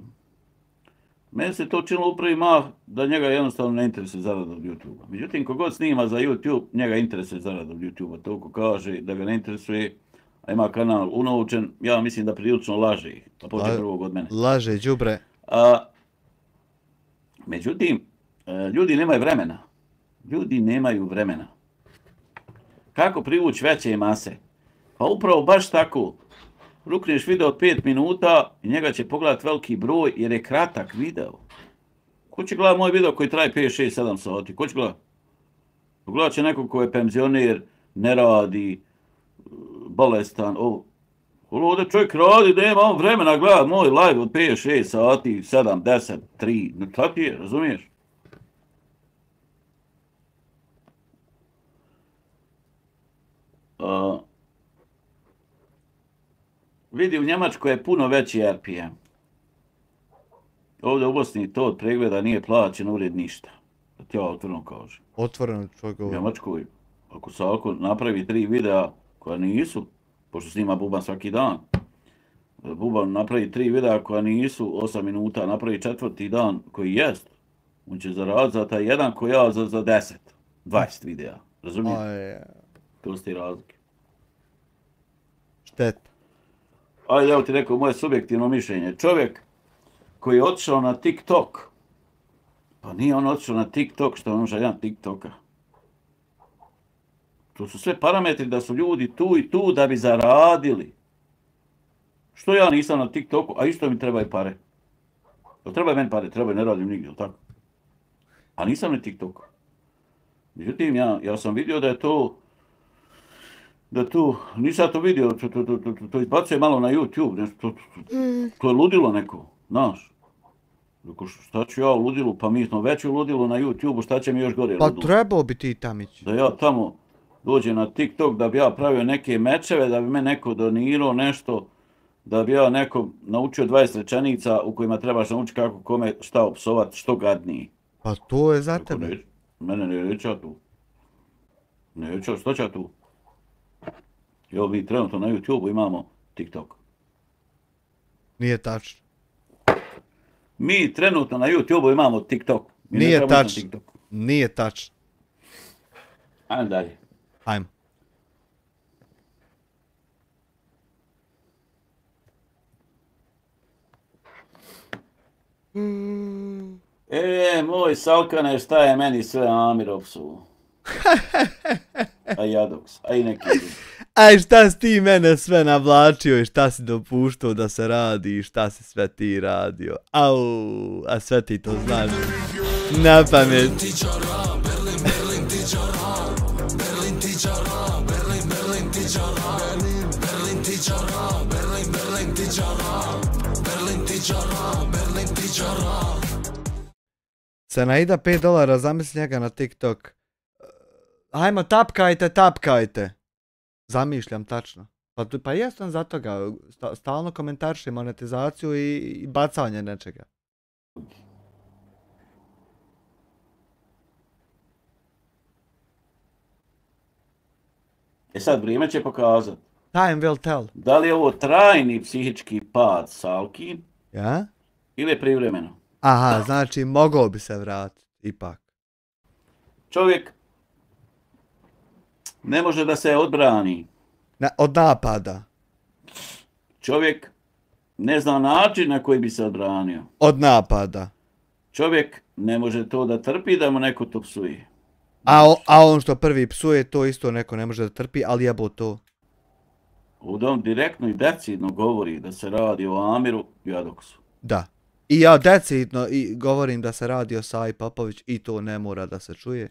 Meni se to činilo u prvi mah da njega jednostavno ne interesuje zarada od YouTube-a. Međutim, kogod snima za YouTube, njega interesuje zarada od YouTube-a. Toliko kaže da ga ne interesuje, a ima kanal unovčen, ja mislim da prilično laže ih. Pa počne prvog od mene. Laže, đubre. Međutim, ljudi nemaju vremena. Kako privući veće mase? Pa upravo baš tako. Rukneš video od 5 minuta i njega će pogledati veliki broj jer je kratak video. Ko će gledati moj video koji traje 5, 6, 7 sati? Ko će gledati? Gledat će nekog ko je penzioner, ne radi, bolestan. Ovdje čovjek radi, nema on vremena gledati moj live od 5, 6 sati, 7, 10, 3. Tako ti je, razumiješ? Vidi, u Njemačkoj je puno veći RPM. Ovdje u Bosni to od pregleda nije plaćen ured ništa. Da ti ja otvoreno kažem. Otvoreno čovjek govori. U Njemačkoj, ako Salko napravi 3 videa koja nisu, pošto snima Buban svaki dan, Buban napravi 3 videa koja nisu 8 minuta, napravi 4. dan koji jest, on će zaraditi za taj jedan koji ja za 10, 20 videa. Razumiješ? To su ti razlike. Šteta. Ajde, evo ti rekao moje subjektivno mišljenje. Čovjek koji je otišao na TikTok, pa nije on otišao na TikTok što on željan TikToka. To su sve parametri da su ljudi tu i tu da bi zaradili. Što ja nisam na TikToku, a isto mi trebaju pare. Trebaju meni pare, trebaju, ne radim nigdje, tako? A nisam na TikToku. Međutim, ja sam vidio da je to, nisam to vidio, to izbacuje malo na YouTube, to je ludilo neko, znaš. Rekao, šta ću ja u ludilu, pa mi smo već u ludilu na YouTube-u, šta će mi još gore ludilo? Pa trebao bi ti tamić. Da ja tamo dođem na TikTok, da bi ja pravio neke mečeve, da bi me neko donirao nešto, da bi ja neko naučio 20 rečenica u kojima trebaš naučiti kako kome šta opsovat, što gadniji. Pa to je za tebe. Mene ne reća tu. Neća, što će tu? Evo mi trenutno na YouTube-u imamo TikTok. Nije tačno. Mi trenutno na YouTube-u imamo TikTok. Nije tačno. Nije tačno. Ajmo dalje. Ajmo. Moj Salkane, šta je meni sve Amir opsuo? A Jadoks, a i neki. Aj, šta si ti mene sve navlačio i šta si dopuštao da se radi i šta si sve ti radio? Au, a sve ti to znaš. Na pamet. Senaida $5, zamisli njega na TikTok. Ajmo, tapkajte. Zamišljam tačno. Pa jesam za toga, stalno komentarišem monetizaciju i bacanje nečega. Sad vrijeme će pokazati. Time will tell. Da li je ovo trajni psihički pad Salki? Ja? Ili je privremeno? Aha, znači mogao bi se vratiti, ipak. Čovjek Ne može da se odbrani. Od napada. Čovjek ne zna način na koji bi se odbranio. Od napada. Čovjek ne može to da trpi da mu neko to psuje. A on što prvi psuje, to isto neko ne može da trpi, ali jebo to. Ovdje on direktno i decidno govori da se radi o Amiru i Adoksu. Da. I ja decidno i govorim da se radi o Saji Popović i to ne mora da se čuje.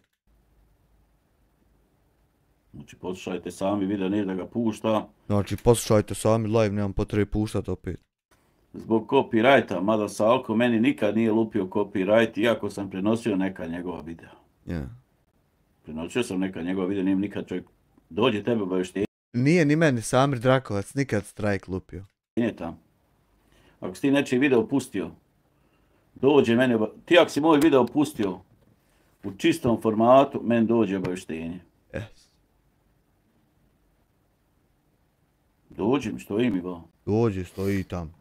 Znači, poslušajte sami video, nije da ga pušta. Znači, poslušajte sami live, nemam potrebe puštati opet. Zbog copyrighta, mada Salko meni nikad nije lupio copyright, iako sam prenosio neka njegova videa. Yeah. Prenosio sam neka njegova videa, nije nikad čovjek dođe tebe obavještenje Nije ni meni Samir Drakovac nikad strajk lupio. tam. Ako si ti nečiji video pustio, dođe meni, ti ako si moj video pustio u čistom formatu, meni dođe obavještenje. Yes. Dođem, što im ba. Dođi, stoji tam.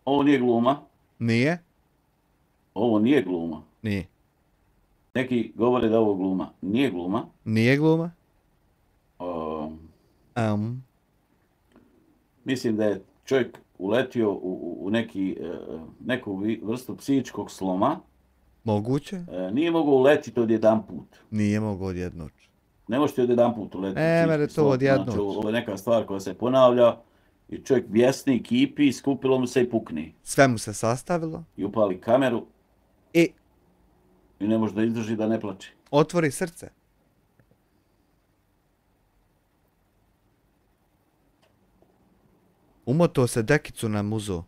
Ovo nije gluma. Nije? Ovo nije gluma. Nije. Neki govore da ovo gluma. Nije gluma. Nije gluma? Mislim da je čovjek uletio u neku vrstu psihičkog sloma. Moguće? Nije mogao uletiti od jedan put. Nije mogao od jednoć. Ne možete od jedan put uletiti. Mere to od jednoć. Znači, ovo je neka stvar koja se ponavlja i čovjek bjesni, kipi, skupilo mu se i pukni. Sve mu se sastavilo. I upali kameru. I ne može da izdrži da ne plače. otvori srce. Umoto se dekicu na muzo.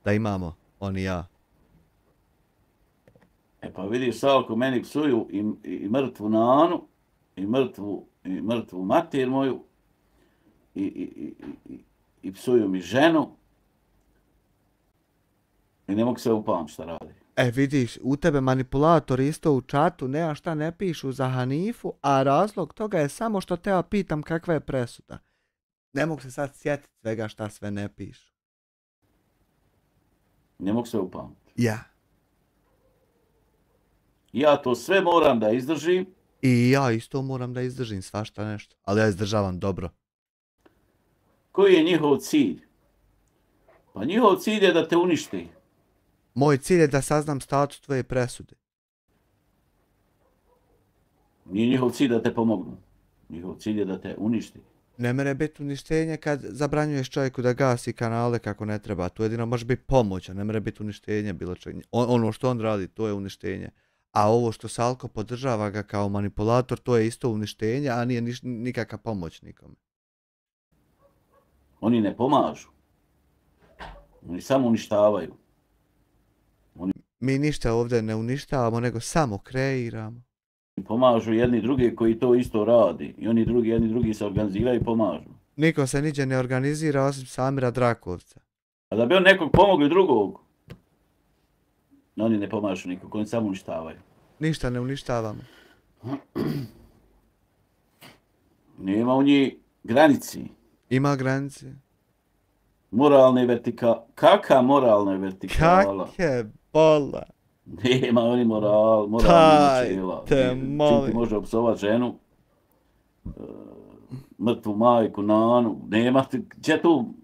Da imamo, on i ja. E pa vidiš, Salko, meni psuju i mrtvu Nanu, i mrtvu mater moju, i psuju mi ženu, i ne mogu se upamći šta radi. E vidiš, u tebe manipulatori isto u čatu nema šta ne pišu za Hanifu, a razlog toga je samo što te ja pitam kakva je presuda. Ne mogu se sad sjetiti svega šta sve ne pišu. Ne mogu se upamći. Ja. Ja to sve moram da izdržim. I ja isto moram da izdržim svašta nešto, ali ja izdržavam dobro. Koji je njihov cilj? Pa njihov cilj je da te uništi. Moj cilj je da saznam status tvoje presude. Nije njihov cilj da te pomognu. Njihov cilj je da te uništi. Ne mere biti uništenje kad zabranjuješ čovjeku da gasi kanale kako ne treba. To jedino može biti pomoć, a ne mere biti uništenje bilo čega. Ono što on radi, to je uništenje. A ovo što Salko podržava ga kao manipulator, to je isto uništenje, a nije nikakva pomoć nikome. Oni ne pomažu. Oni samo uništavaju. Mi ništa ovdje ne uništavamo, nego samo kreiramo. Pomažu jedni drugi koji to isto radi. I oni jedni drugi se organiziraju i pomažu. Niko se niđe ne organizira osim Samira Drakovca. A da bi on nekog pomogli drugog, oni ne pomažu nikog, oni samo uništavaju. Ništa ne uništavamo. Nema u njih granici. Ima granice. Moralne vertikala. Kaka moralna vertikala? Kakve bola. Nema oni moralni načela. Čim ti može opsovat ženu, mrtvu majku, Nanu, nema ti, gdje tu,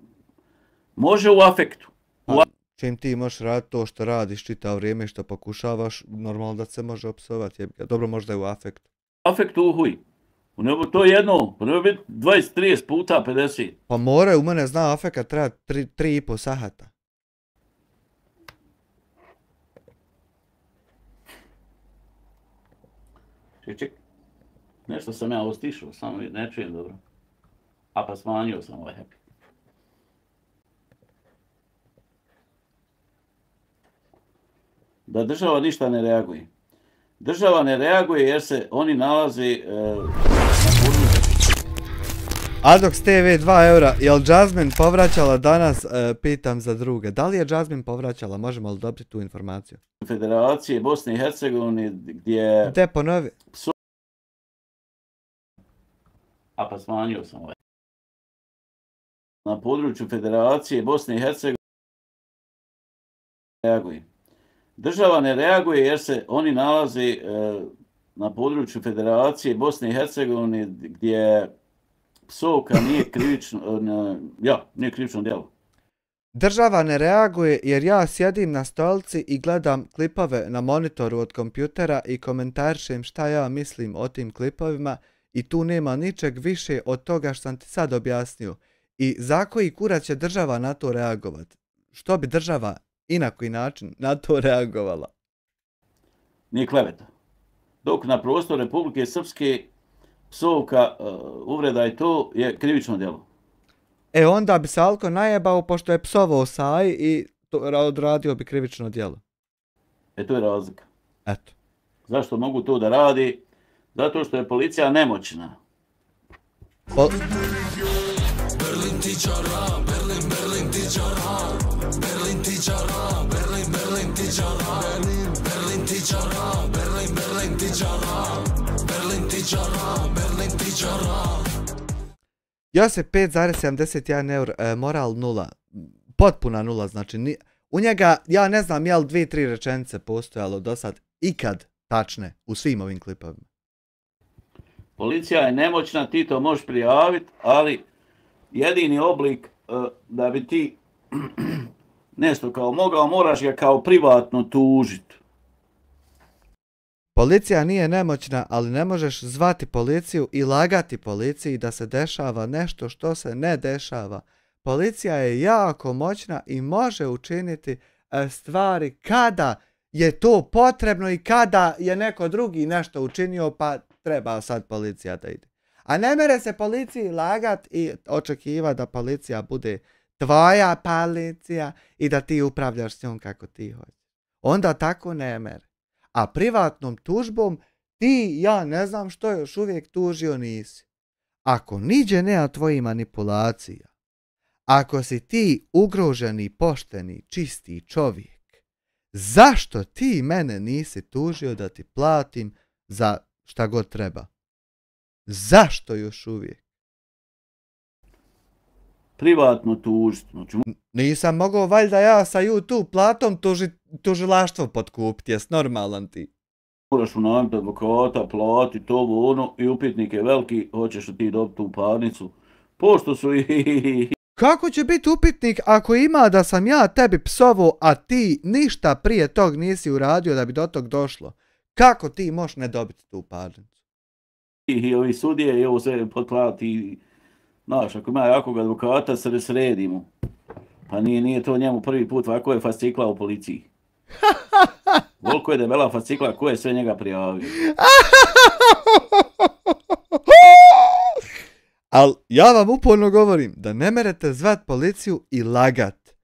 može u afektu. Čim ti možeš raditi to što radiš čitavo vrijeme što pokušavaš, normalno da se može opsovati. Dobro, možda je u afektu. Afekt uhuj. To je jedno, pa ne biti 20, 30 puta 50. Pa more, u mene zna afekat treba 3,5 sahata. Ček. Nešto sam ja ostišao, samo ne čujem dobro. A pa smanjio sam ovaj happy. Da država ništa ne reaguje. Država ne reaguje jer se oni nalaze na području. Adox TV 2 eura, je li Jasmine povraćala danas, pitam za druge. Da li je Jasmine povraćala, možemo li dobiti tu informaciju? Federacije Bosne i Hercegovine gdje... Gdje ponovi? A pa smanjio sam ovaj. Na području Federacije Bosne i Hercegovine reaguje. Država ne reaguje jer se oni nalaze na području Federacije Bosne i Hercegovine gdje psovka nije nije krivično djelo. Država ne reaguje jer ja sjedim na stolici i gledam klipove na monitoru od kompjutera i komentarišem šta ja mislim o tim klipovima i tu nema ničeg više od toga što sam ti sad objasnio. I za koji kurac će država na to reagovat? Što bi država i na koji način na to reagovala? Nije kleveta. Dok na prostoru Republike Srpske psovka, uvreda i to je krivično djelo. E onda bi se Alko najebao pošto je psovao Saj i odradio bi krivično djelo. E to je razlika. Eto. Zašto mogu to da radi? Zato što je policija nemoćna. Berlin tičara, Berlin tičara, Berlin tičara, Berlin tičara, Berlin tičara, Berlin tičara, Berlin tičara, Berlin tičara. Josip 5,71 eur, moral 0. Potpuna 0, znači u njega, ja ne znam je li 2-3 rečenice postojalo do sad ikad tačne u svim ovim klipovima. Policija je nemoćna, ti to možeš prijaviti, ali jedini oblik da bi ti nešto kao mogao, moraš ga kao privatno tužiti. Policija nije nemoćna, ali ne možeš zvati policiju i lagati policiji da se dešava nešto što se ne dešava. Policija je jako moćna i može učiniti stvari kada je to potrebno i kada je neko drugi nešto učinio pa treba sad policija da ide. A ne mere se policiji lagat i očekiva da policija bude tvoja policija i da ti upravljaš s njom kako ti hoćeš. Onda tako ne mere. A privatnom tužbom ti, ja ne znam što još uvijek tužio nisi. Ako niđe nema tvojih manipulacija, ako si ti ugroženi, pošteni, čisti čovjek, zašto ti mene nisi tužio da ti platim za šta god treba? Zašto još uvijek? Privatno tužiti. Znači, nisam mogao valjda ja sa YouTube platom tužilaštvo potkupiti, jes normalan ti? moraš unajmiti advokata, plati to, ono, i upitnik je veliki, hoćeš li ti dobiti tu parnicu. Pošto su i... Kako će biti upitnik ako ima da sam ja tebi psovo, a ti ništa prije tog nisi uradio da bi do tog došlo? Kako ti možeš ne dobiti tu parnicu? I ovi sudije i ovo sve potplati. Znaš, ako ima jakog advokata, se sredi mu. Pa nije to njemu prvi put, ovako je fascikla u policiji. Koliko je debela fascikla, ko je sve njega prijavio? Al ja vam uporno govorim da ne merete zvat policiju i lagat.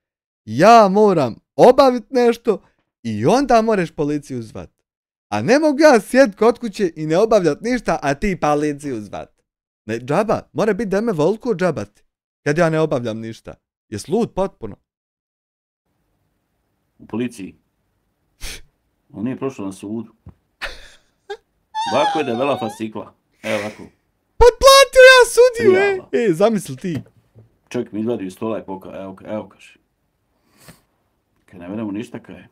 Ja moram obaviti nešto i onda moraš policiju zvat. A ne mogu ja sjediti kod kuće i ne obavljati ništa, a ti policiju zvat. Ne, džaba, mora biti da me volku džabati, kad ja ne obavljam ništa. Jes lud potpuno? U policiji. On nije prošao na sudu. Ovako je debela fascikla. Evo ovako. Potplatio ja sudiju, zamisli ti. Čovjek mi izvadi iz stola i poka, evo kaže. Kaj ne veremo ništa kaj je.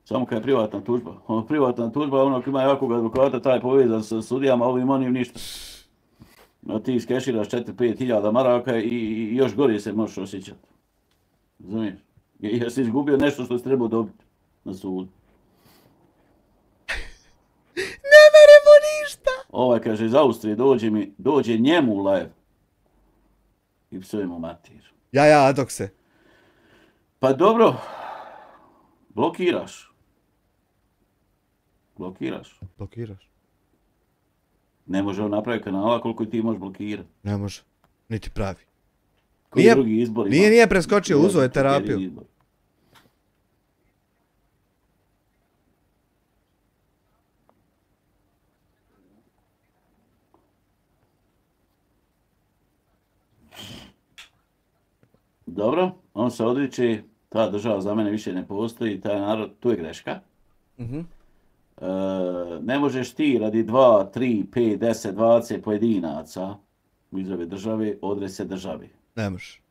Samo kaj je privatna tužba. Privatna tužba, ono ko ima jakog advokata, taj povezan sa sudijama, ovim onim ništa. No ti iskeširaš 4-5 hiljada maraka i još gore se možeš osjećati. Razumiješ? Jer si izgubio nešto što si trebao dobiti na sudu. Ne meremo ništa! Ovaj kaže iz Austrije, dođe njemu u live. I psuje mu matir. Ja, dok se. Pa dobro, blokiraš. Blokiraš. Ne može on napraviti kanala koliko ti možeš blokirati. Ne može, niti pravi. Koji drugi izbor ima? Nije preskočio, uzo je terapiju. Dobro, on se odriče, ta država za mene više ne postoji, taj narod, tu je greška. Ne možeš ti radi 2, 3, 5, 10, 20 pojedinaca iz ove države odreći se državi. Ne možeš.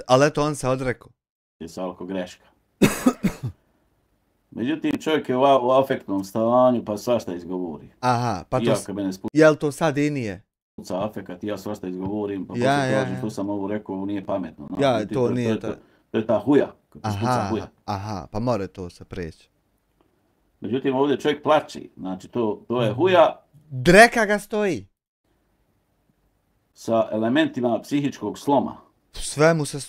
Ali eto, on se odrekao. Je salko greška. Međutim, čovjek je u afektnom stanju, pa svašta izgovori. Aha, pa to... Ja kad mene Jel to sad i nije? spuca afekat, ja svašta izgovorim, pa Ja, poslije kažem ja. što sam ovo rekao, ovo nije pametno. No, Ja, to nije to. To je ta huja, kad ti spuca huja. Aha, pa mora to se preći. Međutim, ovdje čovjek plači, znači to je huja Dreka ga stoji. sa elementima psihičkog sloma. Sve mu se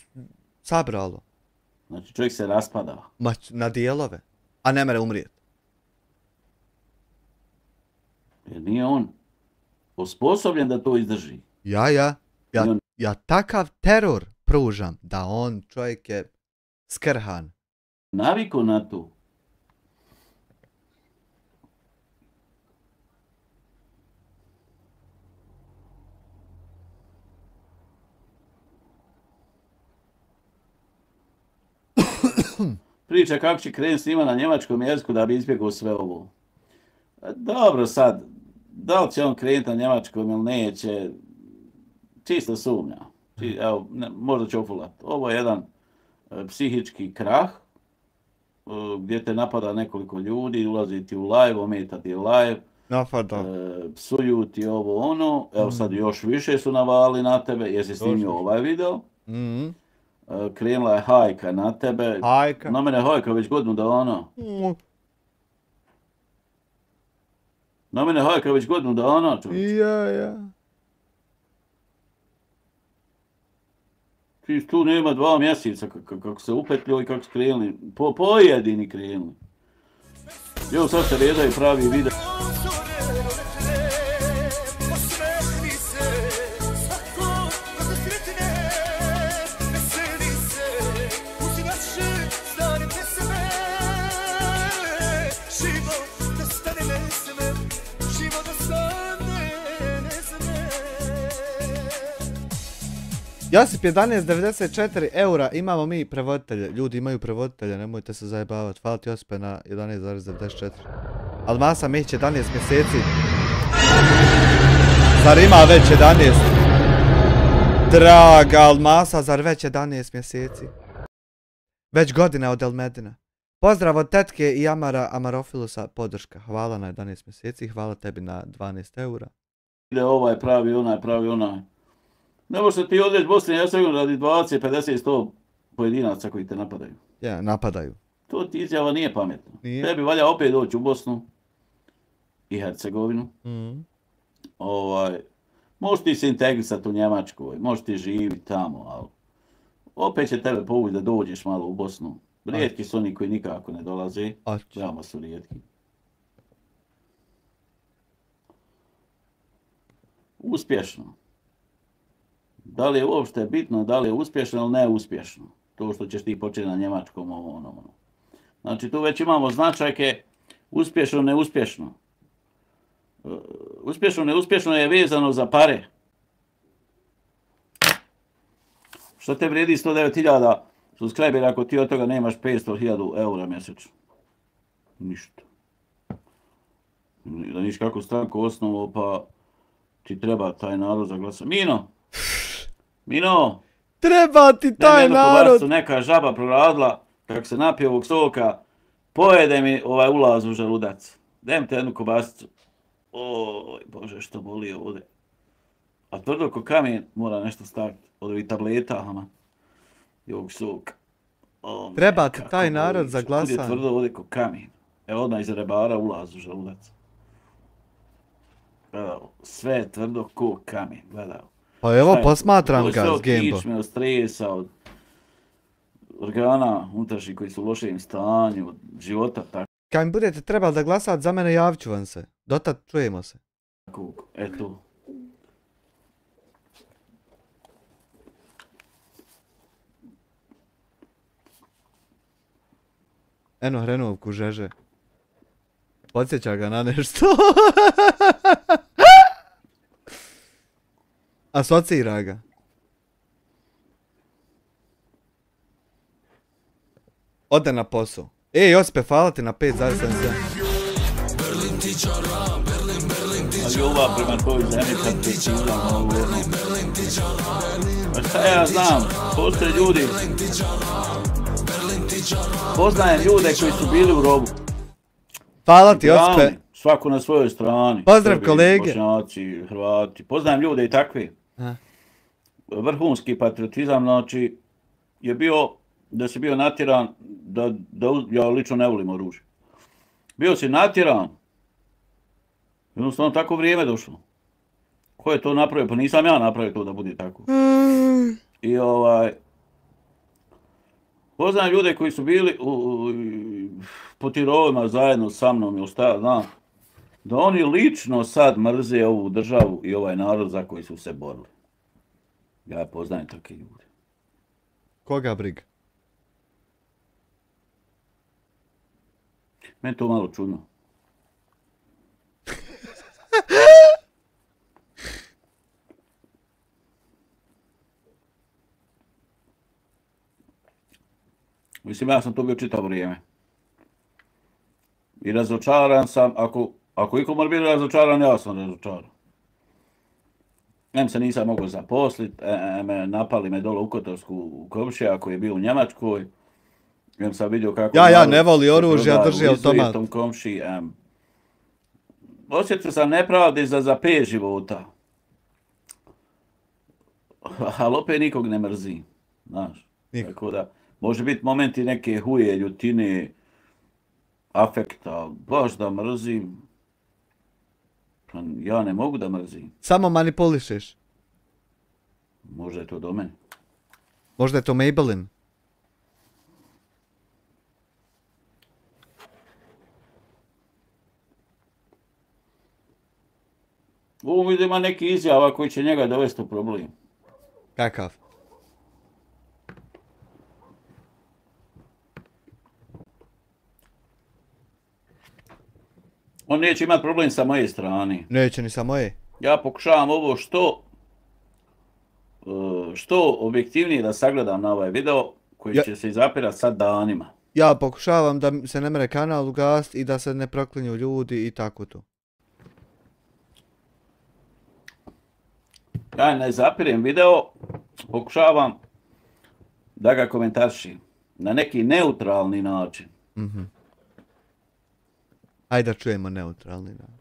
sabralo. Znači, čovjek se raspada. Na dijelove. A ne mere umrijeti. Jer nije on osposobljen da to izdrži. Ja takav teror pružam da on, čovjek je skrhan. Naviku na to. Priča kako će krenuti s njima na njemačkom jeziku da bi izbjegao sve ovo. Dobro sad, da li će on krenuti na njemačkom ili neće, čisto sumnja. Evo, možda će ofulat. Ovo je jedan psihički krah, gdje te napada nekoliko ljudi, ulazi ti u live, ometa ti live, psuju ti ovo ono, evo sad još više su navali na tebe, jesi snimio ovaj video. Krenula je hajka na tebe. Hajka? Na mene hajka već godinu dana. Na mene hajka već godinu dana, čovječ. Ja. Ti tu nema 2 mjeseca kako se upetljio i kako su krenuli. Pojedini krenuli. Evo sad se redaju pravi video. Josip 11,94 eura, imamo mi prevoditelje. Ljudi imaju prevoditelje, nemojte se zajebavati. Hvala ti Josipe na 11,94. Almasa Mihić 11 mjeseci. Zar ima već 11? Draga Almasa, zar već 11 mjeseci? Već godina od Elmedina. Pozdrav od tetke i Amarofilusa, podrška. Hvala na 11 mjeseci, hvala tebi na 12 eura. Ide ovaj pravi onaj. Ne možete ti odreći Bosni i Hercegovini radi 20, 50, 100 pojedinaca koji te napadaju. Ja, napadaju. To ti izjava nije pametno. Nije. Tebi valja opet doći u Bosnu i Hercegovinu. Možeš ti se integrisati u Njemačkoj, možeš ti živjeti tamo, ali opet će tebe povući da dođeš malo u Bosnu. Rijetki su oni koji nikako ne dolaze. Veoma su rijetki. Uspješno. Da li je uopšte bitno, da li je uspješno ili neuspješno? To što ćeš ti početi na njemačkom, ono. Znači tu već imamo značajke uspješno, neuspješno. Uspješno, neuspješno je vezano za pare. Što te vrijedi 109.000 subscribera ako ti od toga nemaš 500.000 eura mjesečno? Ništa. Da niš kako stranku osnovu, pa ti treba taj narod za glasa. Mino! Treba ti taj narod! Neka žaba proradila, kako se napije ovog soka, pojede mi ovaj ulaz u želudac. Dajem te jednu kobasicu. Oj, Bože, što boli ovdje. A tvrdo ko kamen mora nešto staviti od ovih tableta, i ovog soka. Treba ti taj narod za glasanje. Ovdje tvrdo ovdje ko kamen. Evo odmah iz rebara ulaz u želudac. Gledao, sve je tvrdo ko kamen, gledao. Pa evo, posmatram ga s Gamebo. Kičme, od stresa, od organa unutrašnjih koji su u lošem stanju, od života, tako. Kad mi budete trebali da glasati za mene, javit ću vam se. Dotad čujemo se. Eto. Eno hrenovku žeže. Podsjeća ga na nešto. Asocira ga. Ode na posao. Josipe, hvala ti na 5,77. Ali ova prema tvojoj zemlji kad te činjamo ovo Pa šta ja znam, postoje ljudi, poznajem ljude koji su bili u robu. Hvala ti, Josipe. Hrvani, svako na svojoj strani. Pozdrav, Srbi, kolege. Bošnjaci, Hrvati. Poznajem ljude i takve. Aha. Vrhunski patriotizam, znači, je bio, da si bio natjeran, ja lično ne volim oružje. Bio si natjeran, jednostavno tako vrijeme došlo. Ko je to napravio? Pa nisam ja napravio to da bude tako. I poznajem ljude koji su bili po tirovima zajedno sa mnom ili šta, znam, da oni lično sad mrze ovu državu i ovaj narod za koji su se borili. Ja poznajem takve ljude. Koga briga? Meni to malo čudno. Mislim, ja sam to bio čitavo vrijeme. I razočaran sam, ako iko mora biti razočaran, ja sam razočaran. Se nisam mogao zaposliti, napali me dole u Kotorsku komšija koji je bio u Njemačkoj. Sam vidio kako... Ja ne voli oružje, ja drži automat. Komši, osjetio sam nepravde za 5 života. Ali opet nikog ne mrzim, znaš. Tako da, može biti momenti neke huje, ljutine, afekta, baš da mrzim. Ja ne mogu da mrzim. Samo manipulišeš. Možda je to do mene. Možda je to Maybelline. Ovo ima neki izjava koji će njega dovesti u problem. Kakav? On neće imati problem sa moje strane. Neće ni sa moje. Ja pokušavam ovo što objektivnije da sagledam na ovaj video koji će se izapirati sad danima. Ja pokušavam da se ne mere kanal ugasiti i da se ne proklinju ljudi i tako to. Ja ne zapirem video, pokušavam da ga komentaršim na neki neutralni način. Ajde da čujemo neutralni način.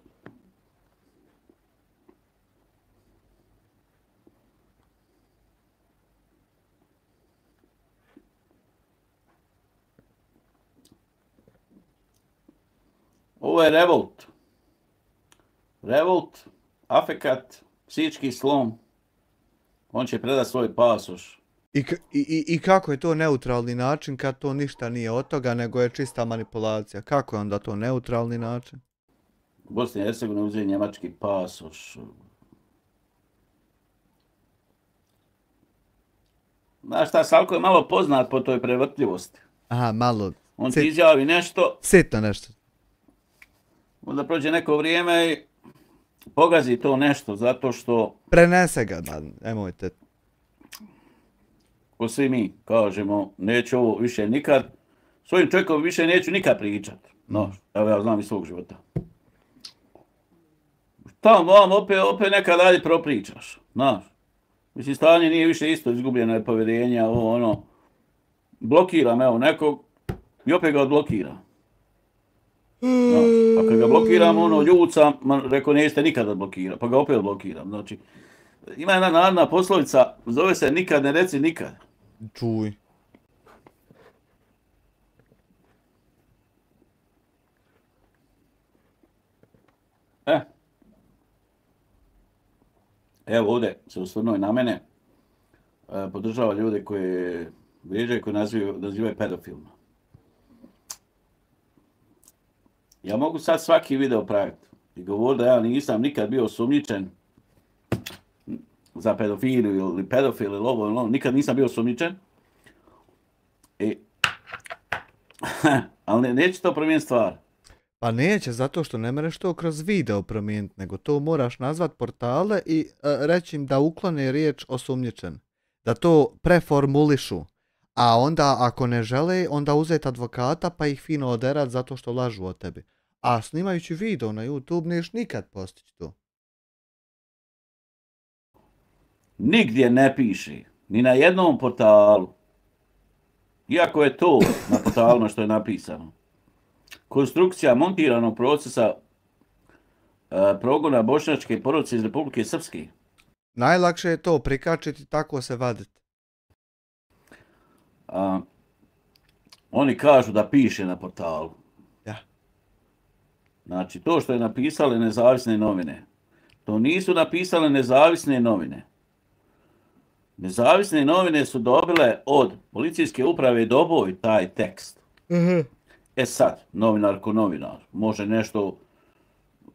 Ovo je revolt. Revolt, afekat, psihički slom. On će predati svoj pasoš. I kako je to neutralni način kad to ništa nije od toga, nego je čista manipulacija? Kako je onda to neutralni način? U Bosni i Hercegovini uzeli njemački pasoš. Znaš šta, Salko je malo poznat po toj prevrtljivosti. Aha, malo. On ti izjavi nešto. Sitno nešto. Onda prođe neko vrijeme i pogazi to nešto zato što... Prenese ga, da, nemojte. Ko svi mi kažemo, neću ovo više nikad, svojim čovjekom više neću nikad pričat. No, evo ja znam iz svog života. Tamo vam opet nekad dalje propričaš, znaš. Mislim, stanje nije više isto, izgubljeno je povjerenje, ovo ono. Blokiram evo nekog i opet ga odblokiram. A kad ga blokiram, ono, ljud sam, rekao, nećete nikad odblokirati, pa ga opet odblokiram. Znači, ima jedna narodna poslovica, zove se nikad ne reci nikad. Čuj. Evo ovdje se osvrnuo na mene, podržava ljude koje vrijeđaju, koje nazivaju pedofilima. Ja mogu sad svaki video praviti i govoriti da ja nisam nikad bio osumnjičen za pedofiliju ili pedofil ili ovo ili ono, nikad nisam bio osumnjičen. Ali neće to promijeniti stvar. Pa neće, zato što ne mereš to kroz video promijeniti, nego to moraš nazvat portale i reći im da uklone riječ osumnjičen. Da to preformulišu. A onda ako ne žele, onda uzeti advokata pa ih fino oderat zato što lažu o tebi. A snimajući video na YouTube neš nikad postići to. nigdje ne piše, ni na jednom portalu, iako je to na portalima što je napisano, konstrukcija montiranog procesa progona bošnjačke porodice iz Republike Srpske. Najlakše je to prikačiti, tako se vaditi. Oni kažu da piše na portalu. Ja. Znači, to što je napisale nezavisne novine, to nisu napisale nezavisne novine. Nezavisne novine su dobile od policijske uprave Doboj taj tekst. E sad, novinar ko novinar, može nešto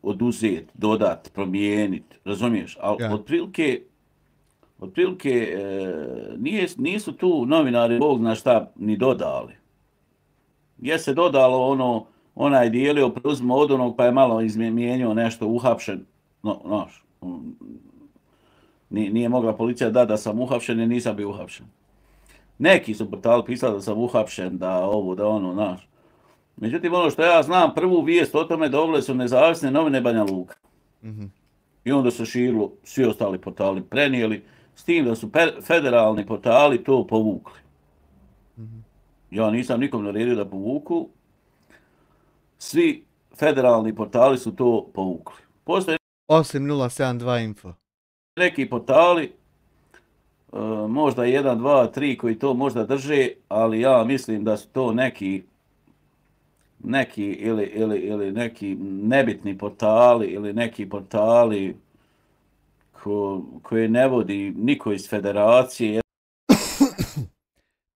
oduzeti, dodati, promijeniti, razumiješ? Ali otprilike nisu tu novinari, Bog zna šta, ni dodali. Je se dodalo onaj dijelio, preuzimo od onog, pa je malo izmijenio nešto, uhapšen. Nije mogla policija da sam uhapšen, jer nisam bio uhapšen. Neki su portali pisali da sam uhapšen, da ovo, da ono, znaš. Međutim, ono što ja znam, prvu vijest o tome dobile su nezavisne novine Banja Luka. I onda se širilo, svi ostali portali prenijeli, s tim da su federalni portali to povukli. Ja nisam nikom naredio da povuku. Svi federalni portali su to povukli. Postoje osim 072 info. Neki portali, možda 1, 2, 3 koji to možda drže, ali ja mislim da su to neki ili neki nebitni portali ili neki portali koje ne vodi niko iz federacije.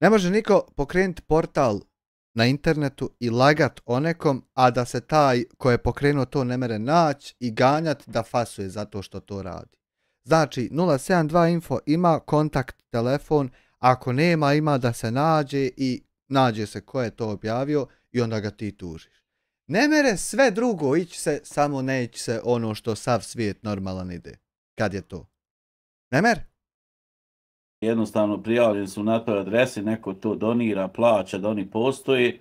Ne može niko pokrenuti portal na internetu i lagat o nekom, a da se taj ko je pokrenuo to ne mere naći i ganjati da fasuje zato što to radi. Znači, 072 info ima kontakt telefon, ako nema, ima da se nađe i nađe se ko je to objavio i onda ga ti tužiš. Ne mere sve drugo ići se, samo ne ići se ono što sav svijet normalan ide. Kad je to? Ne mere? Jednostavno prijavljeni su na toj adresi, neko to donira, plaća da oni postoji,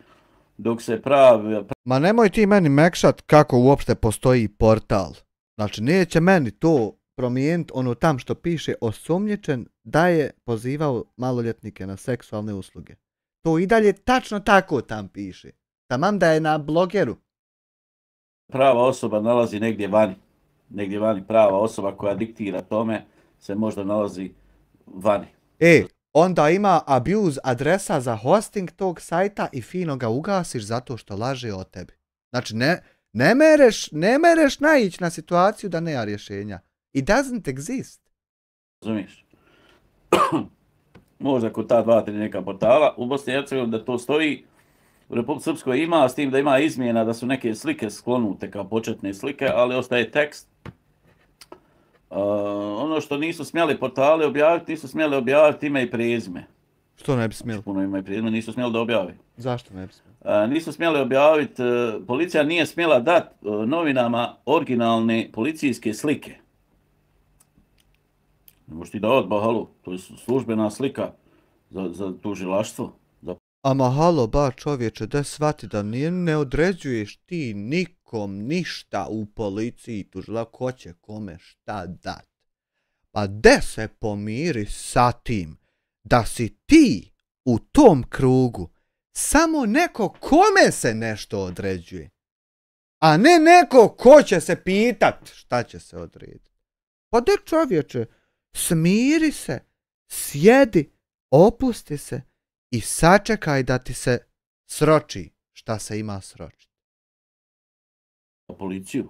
dok se pravi... Ma nemoj ti meni mekšat kako uopšte postoji portal. Znači, neće meni to promijeniti ono tam što piše osumnjičen da je pozivao maloljetnike na seksualne usluge. To i dalje tačno tako tam piše. Tamam da je na blogeru. Prava osoba nalazi negdje vani. Negdje vani prava osoba koja diktira tome se možda nalazi vani. Onda ima abuse adresa za hosting tog sajta i fino ga ugasiš zato što laže o tebi. Znači ne mereš naići na situaciju da nema rješenja. It doesn't exist. Razumiješ? Možda kod ta 2-3 neka portala u Bosni i Hercegovini da to stoji. U Republici Srpskoj ima, s tim da ima izmjena da su neke slike sklonute kao početne slike, ali ostaje tekst. Ono što nisu smjeli portali objaviti, nisu smjeli objaviti ime i prezime. Što ne bi smjeli? Puno ime i prezime nisu smjeli da objavi. Zašto ne bi smjeli? Nisu smjeli objaviti, policija nije smjela dati novinama originalne policijske slike. Ne možeš ti davati, halo, to je službena slika za tužilaštvo. Ama halo, ba čovječe, da shvati da ne određuješ ti nikom ništa u policiji, tužila ko će kome šta dat. Pa de se pomiri sa tim da si ti u tom krugu samo neko kome se nešto određuje, a ne neko ko će se pitat šta će se odrediti. Pa de čovječe, smiri se, sjedi, opusti se i sačekaj da ti se sroči šta se ima sročiti. Policiju.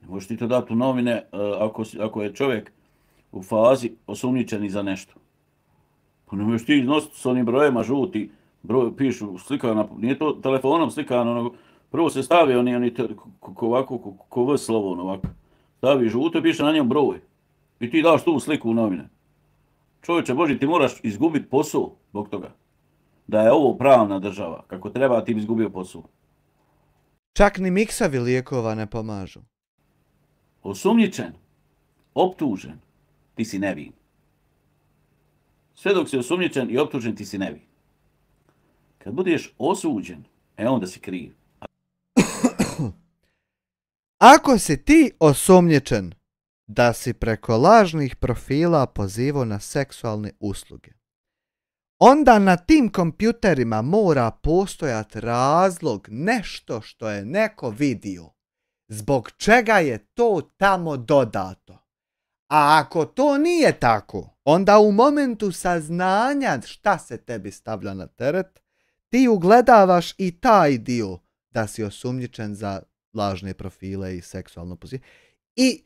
Ne možeš ti to dati u novine ako je čovjek u fazi osumnjičeni za nešto. Pa ne možeš ti nositi s onim brojema žuti, pišu slikano, nije to telefonom slikano, prvo se stavi oni ovako, ko V slovo, ovako. Stavi žuto i piše na njem broj. I ti daš tu sliku u novine. Čovječe Boži, ti moraš izgubiti posao zbog toga. Da je ovo pravna država. Kako treba, ti bi izgubio posao. Čak ni miksavi lijekova ne pomažu. Osumnjičen, optužen, ti si nevin. Sve dok si osumnjičen i optužen, ti si nevin. Kad budeš osuđen, onda si kriv. Ako si ti osumnjičen da si preko lažnih profila pozivao na seksualne usluge, onda na tim kompjuterima mora postojati razlog, nešto što je neko vidio, zbog čega je to tamo dodato. A ako to nije tako, onda u momentu saznanja šta se tebi stavlja na teret, ti ugledavaš i taj dio da si osumnjičen za lažne profile i seksualno pozivanje. I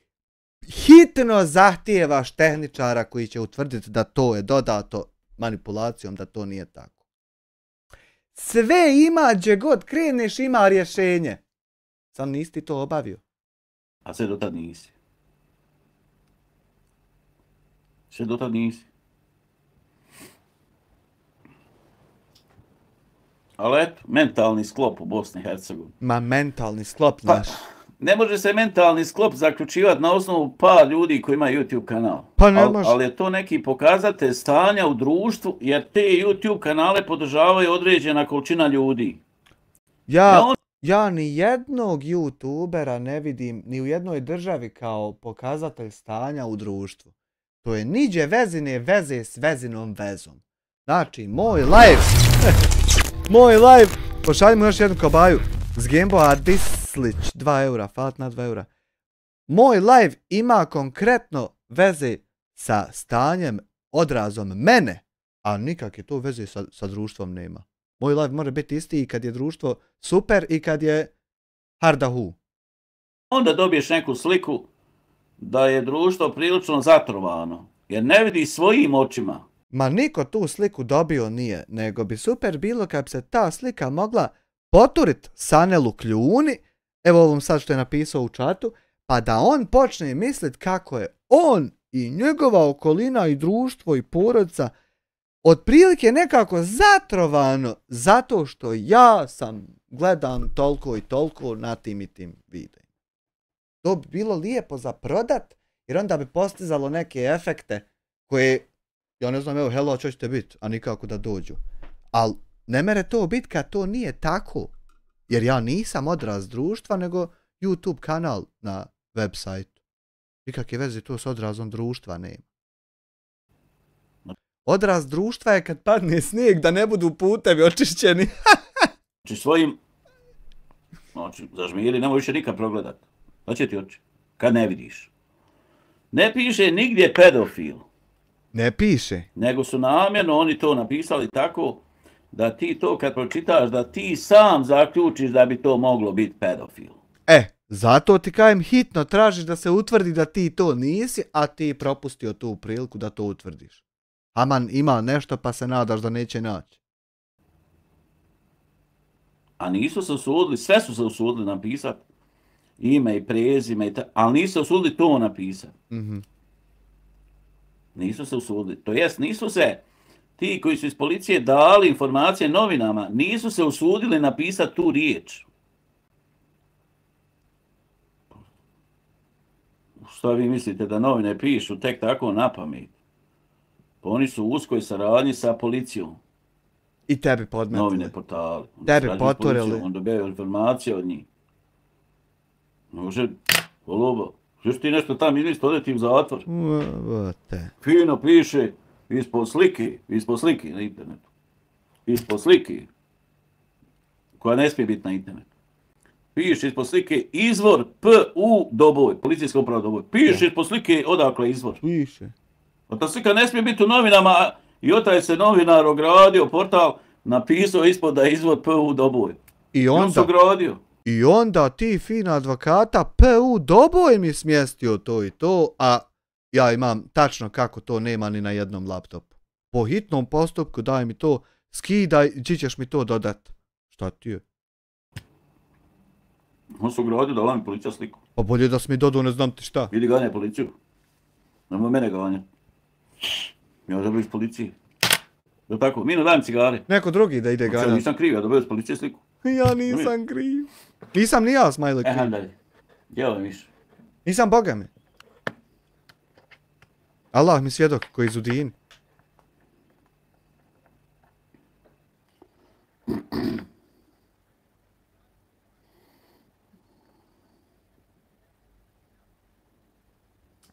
hitno zahtijevaš tehničara koji će utvrditi da to je dodato manipulacijom, da to nije tako. Sve ima, gdje god kreneš ima rješenje. Sam nisi ti to obavio. A sve do tad nisi. Sve do tad nisi. Ali eto, mentalni sklop u Bosni i Hercegovini. Ma mentalni sklop Pa, naš. ne može se mentalni sklop zaključivati na osnovu par ljudi koji imaju YouTube kanal. Pa ne može. Ali je to neki pokazatelj stanja u društvu, jer te YouTube kanale podržavaju određena količina ljudi. Ja ni jednog YouTubera ne vidim ni u jednoj državi kao pokazatelj stanja u društvu. To je niđe vezine veze s vezinom vezom. Znači, moj live, pošaljimo još jednu kobaju s Gameboya Dislić, 2 eura, fat na 2 eura. Moj live ima konkretno veze sa stanjem, odrazom mene, a nikakve to veze sa društvom nema. Moj live može biti isti i kad je društvo super i kad je hardahu. Onda dobiješ neku sliku da je društvo prilično zatrovano, jer ne vidi svojim očima. Ma niko tu sliku dobio nije, nego bi super bilo kad bi se ta slika mogla poturit Sanelu Kljuni, evo ovom sad što je napisao u čatu, pa da on počne mislit kako je on i njegova okolina i društvo i porodica otprilike nekako zatrovano zato što ja sam gledan toliko i toliko na tim i tim videima. To bi bilo lijepo za prodat, jer onda bi postizalo neke efekte koje, ja ne znam, evo, hello, čo ćete biti, a nikako da dođu. Ali ne mere to biti kad to nije tako, jer ja nisam odraz društva, nego YouTube kanal na web sajtu. Nikakve veze to s odrazom društva nema. Odraz društva je kad padne snijeg da ne budu putevi očišćeni. Znači svojim, znači zažmiri, nemoj više nikad progledat. Da će ti oči, kad ne vidiš. Ne piše nigdje pedofil. Ne piše. Nego su namjerno oni to napisali tako da ti to kad pročitaš, da ti sam zaključiš da bi to moglo biti pedofil. Zato ti kajem hitno tražiš da se utvrdi da ti to nisi, a ti propustio tu priliku da to utvrdiš. Aman ima nešto pa se nadaš da neće naći. A nisu se usudili, sve su se usudili napisati. Ime i prezime, ali nisu se usudili to napisati. Nisu se usudili. To jest, nisu se ti koji su iz policije dali informacije novinama, nisu se usudili napisati tu riječ. Šta vi mislite da novine pišu tek tako na pamet? Pa oni su u uskoj saradnji sa policijom. I tebi podmetili. Novine portali. Tebi poturili. On dobijaju informacije od njih. Može, holoba, što ti nešto tam izmisliti, ode ti u zatvor. Fino piše, ispod slike na internetu. Ispod slike, koja ne smije biti na internetu. Piše ispod slike izvor P.U. Doboj, policijska uprava Doboj. Piše ispod slike odakle izvor. Piše. A ta slika ne smije biti u novinama i otaj se novinar ogradio, portal napisao ispod da je izvor P.U. Doboj. I onda se ogradio. I onda ti fina advokata P.U. Doboj mi smjestio to i to, a ja imam tačno kako to nema ni na jednom laptopu. Po hitnom postupku daj mi to, skidaj, gdje ćeš mi to dodat. Šta ti je? On se ogradio da mi policija sliku. Pa bolje da si mi dodao, ne znam ti šta. Idi ganja policiju. Nemoj mene ganja. Ja dobro iz policije. Je tako? Mino, daj mi cigare. Neko drugi da ide ganja. Ja nisam kriv, ja dobio iz policije sliku. Ja nisam kriv. Nisam ni ja, Smajle, kriv. Dalje. Djelo mi više. Nisam Boga mi. Allah mi svjedok koji zudini.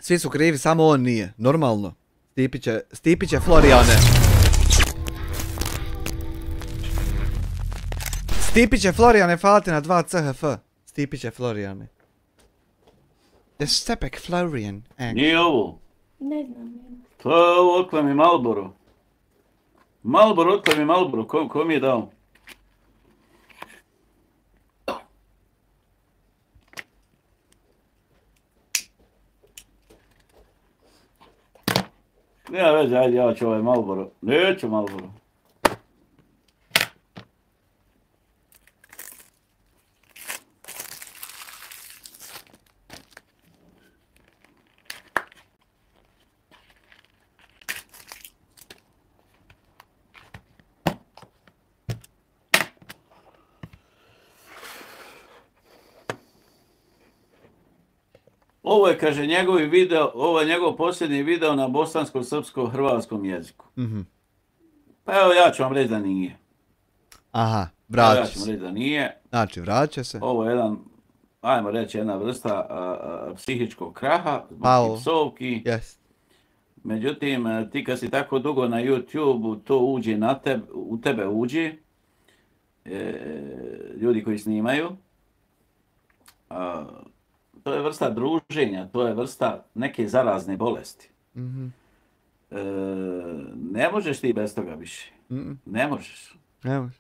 Svi su krivi, samo on nije. Normalno. Stipiće Florijane. Stipiće Florijane, hvala ti na 2 CHF. Stipiće Florijane. The Stepek Florian. Nije ovo. Ne znam. To je ovo otkle mi Marlboro. Marlboro, otkle mi Marlboro. Ko mi je dao? Nema veze, ajde ja ću ovaj Marlboro. Neću Marlboro. Ovo je, kaže, njegovi video, ovo je njegov posljednji video na bosanskom, srpskom, hrvatskom jeziku. Pa evo, ja ću vam reći da nije. Aha, Ja vraća ću vam se. reći da nije. Znači, vraća se. Ovo je jedan, ajmo reći, jedna vrsta psihičkog kraha, zbog tih psovki. Yes. Međutim, ti kad si tako dugo na YouTube, to uđe u tebe uđe. Ljudi koji snimaju. To je vrsta druženja, to je vrsta neke zarazne bolesti. Ne možeš ti bez toga više. Ne možeš. Ne može.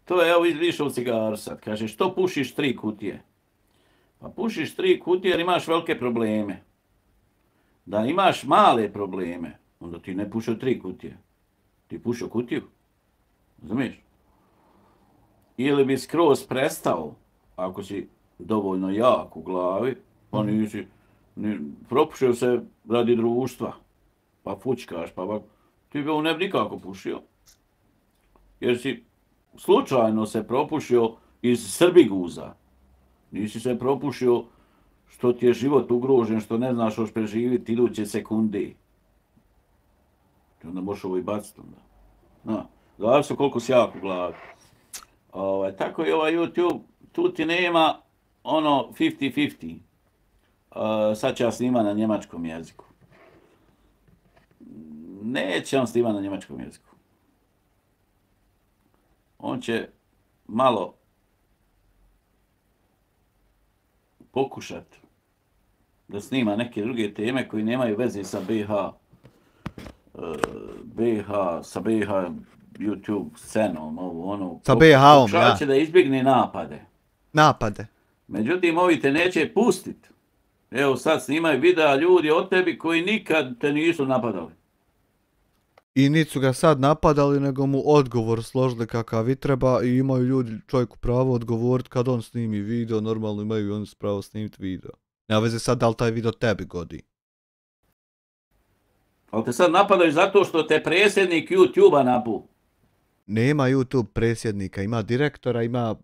To je, evo, vidiš u cigaru sad. Kaže, što pušiš 3 kutije? Pa pušiš 3 kutije jer imaš velike probleme. Da imaš male probleme, onda ti ne pušao 3 kutije. Ti pušao kutiju. Razumiješ? Ili bi skroz prestao, ako si dovoljno jak u glavi, pa nisi, propušio se radi društva, pa fučkaš, pa ti bi ovo ne bi nikako pušio. Jer si slučajno se propušio iz Srbiguza. Nisi se propušio što ti je život ugrožen, što ne znaš još preživjeti iduće sekunde. Ti onda možeš ovo i baciti onda. Zavisi koliko si jak u glavi. Tako je ovaj YouTube, tu ti nema ono 50-50. Sad će ja snima na njemačkom jeziku. Neće on snima na njemačkom jeziku. On će malo pokušat da snima neke druge teme koji nemaju veze sa BiH. Sa BiH YouTube scenom, ovo ono. Sa BiH-om, ja. Pokušat će da izbjegne napade. Međutim, ovi te neće pustit. Evo sad snimaju videa ljudi od tebi koji nikad te nisu napadali. I niti su ga sad napadali, nego mu odgovor složili kakav i treba i imaju ljudi čovjeku pravo odgovoriti kad on snimi video, normalno imaju oni pravo snimiti video. Nema veze sad da li taj video tebi godi. Ali te sad napadaju zato što te predsjednik YouTube-a napu. Nema YouTube predsjednika, ima direktora, ima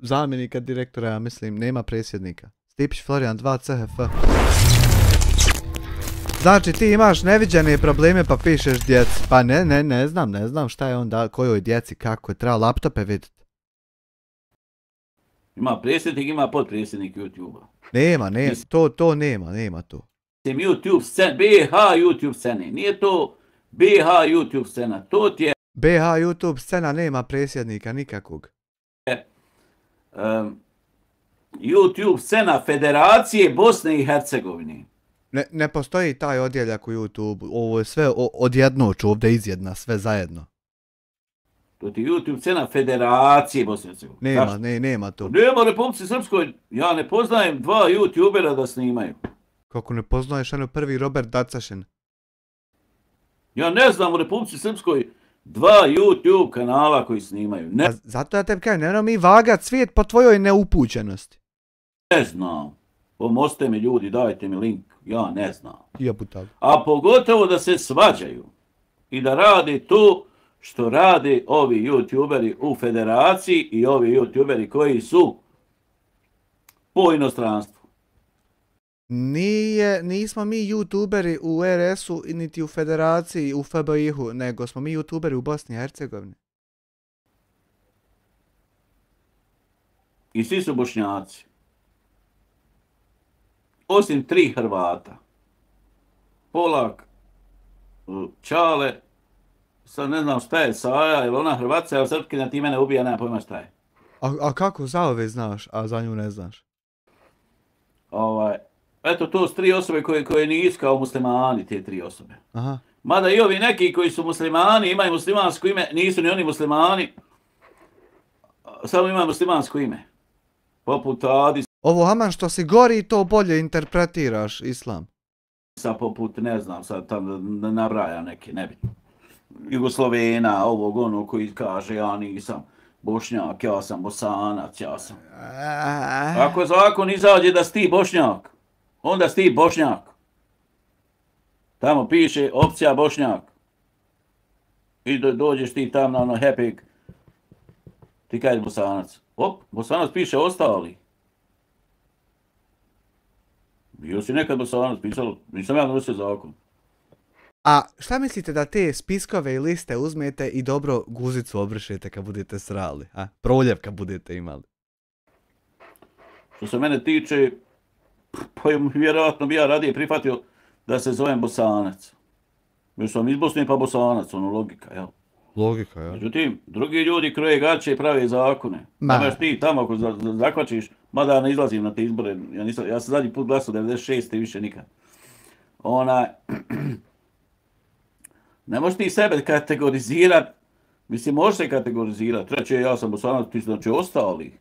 zamjenika direktora, ja mislim, nema predsjednika. Stipić Florian 2 CHF. Znači ti imaš neviđene probleme pa pišeš djeci. Pa ne znam šta je onda, kojoj djeci, kako je, treba laptope vidjeti. Ima predsjednik, ima potpredsjednik YouTube-a. Nema, to nema to. YouTube scena, BiH YouTube scene, nije to BiH YouTube scena, to ti je BiH YouTube scena nema predsjednika nikakvog. YouTube scena Federacije Bosne i Hercegovine. Ne postoji taj odjeljak u YouTube, ovo je sve odjedno ću ovdje izjedna, sve zajedno. To ti je YouTube scena Federacije Bosne i Hercegovine. Nema to. Nema u Republici Srpskoj, ja ne poznajem 2 YouTubera da snimaju. Kako ne poznaješ ono prvi Robert Dacašin? Ja ne znam u Republici Srpskoj 2 YouTube kanala koji snimaju. Ne, Zato ja tebi kažem, nemoj mi vagat svijet po tvojoj neupućenosti. ne znam. Pomozite mi ljudi, dajte mi link. Ja ne znam. Jebutav. A pogotovo da se svađaju i da rade to što rade ovi YouTuberi u federaciji i ovi YouTuberi koji su po inostranstvu. Nismo mi YouTuberi u RS-u niti u federaciji u FBIH-u, nego smo mi YouTuberi u Bosni i Hercegovini. I svi su Bošnjaci. Osim 3 Hrvata. Polak, Čale, sad ne znam šta je Saja, ili ona Hrvatica, ali Srpkinja ti mene ubija, nema pojma šta je. A kako za ove znaš, a za nju ne znaš? Eto, to su 3 osobe koje nisu kao muslimani, te 3 osobe. Aha. Mada i ovi neki koji su muslimani, imaju muslimansko ime, nisu ni oni muslimani, samo imaju muslimansko ime. Poput Adisa, Ovo Haman što si gori, to bolje interpretiraš islam. poput, ne znam, sad tam da nabraja neke, nebitno. Jugoslovena, ovog ono koji kaže ja nisam Bošnjak, ja sam Bosanac, ja sam... Ako zakon izađe da si ti Bošnjak, onda si ti Bošnjak. Tamo piše opcija Bošnjak. I dođeš ti tamo na ono Hepik, ti kaj je Bosanac. Bosanac piše ostali. Bio si nekad Bosanac, pisalo, nisam ja nosio zakon. A šta mislite da te spiskove i liste uzmete i dobro guzicu obrišete kad budete srali? A? Proljev kad budete imali? Što se mene tiče, pa vjerojatno bi ja radije prihvatio da se zovem Bosanac. Jer sam iz Bosne pa Bosanac, ono logika, jel? Logika, ja. Međutim, drugi ljudi kroje gaće i prave zakone. Nemaš ti tamo ako zakvačiš, mada ja ne izlazim na te izbore, ja sam zadnji put glasao 96. i više nikad. Ne možeš ti sebe kategorizirati, mislim možeš se kategorizirati, reći ja sam Bosanac, ti znači ostali.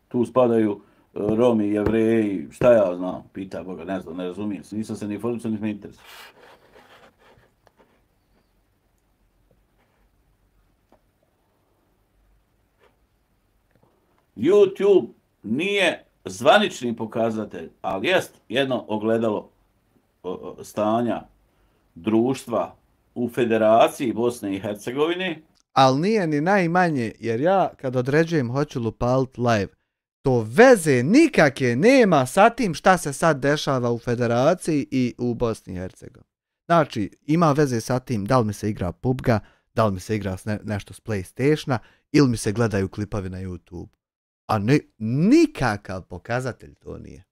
Tu spadaju Romi, Jevreji, šta ja znam, pita Boga, ne znam, ne razumijem se, nisam se ni informisao, ni me interesuje. YouTube nije zvanični pokazatelj, ali jest jedno ogledalo stanja društva u Federaciji Bosne i Hercegovine. Ali nije ni najmanje, jer ja kad određujem hoću li upalit live, to veze nikakve nema sa tim šta se sad dešava u Federaciji i u Bosni i Hercegovini. Znači, ima veze sa tim da li mi se igra PUBG-a, da li mi se igra nešto s PlayStationa ili mi se gledaju klipovi na YouTube. A nikakav pokazatelj to nije.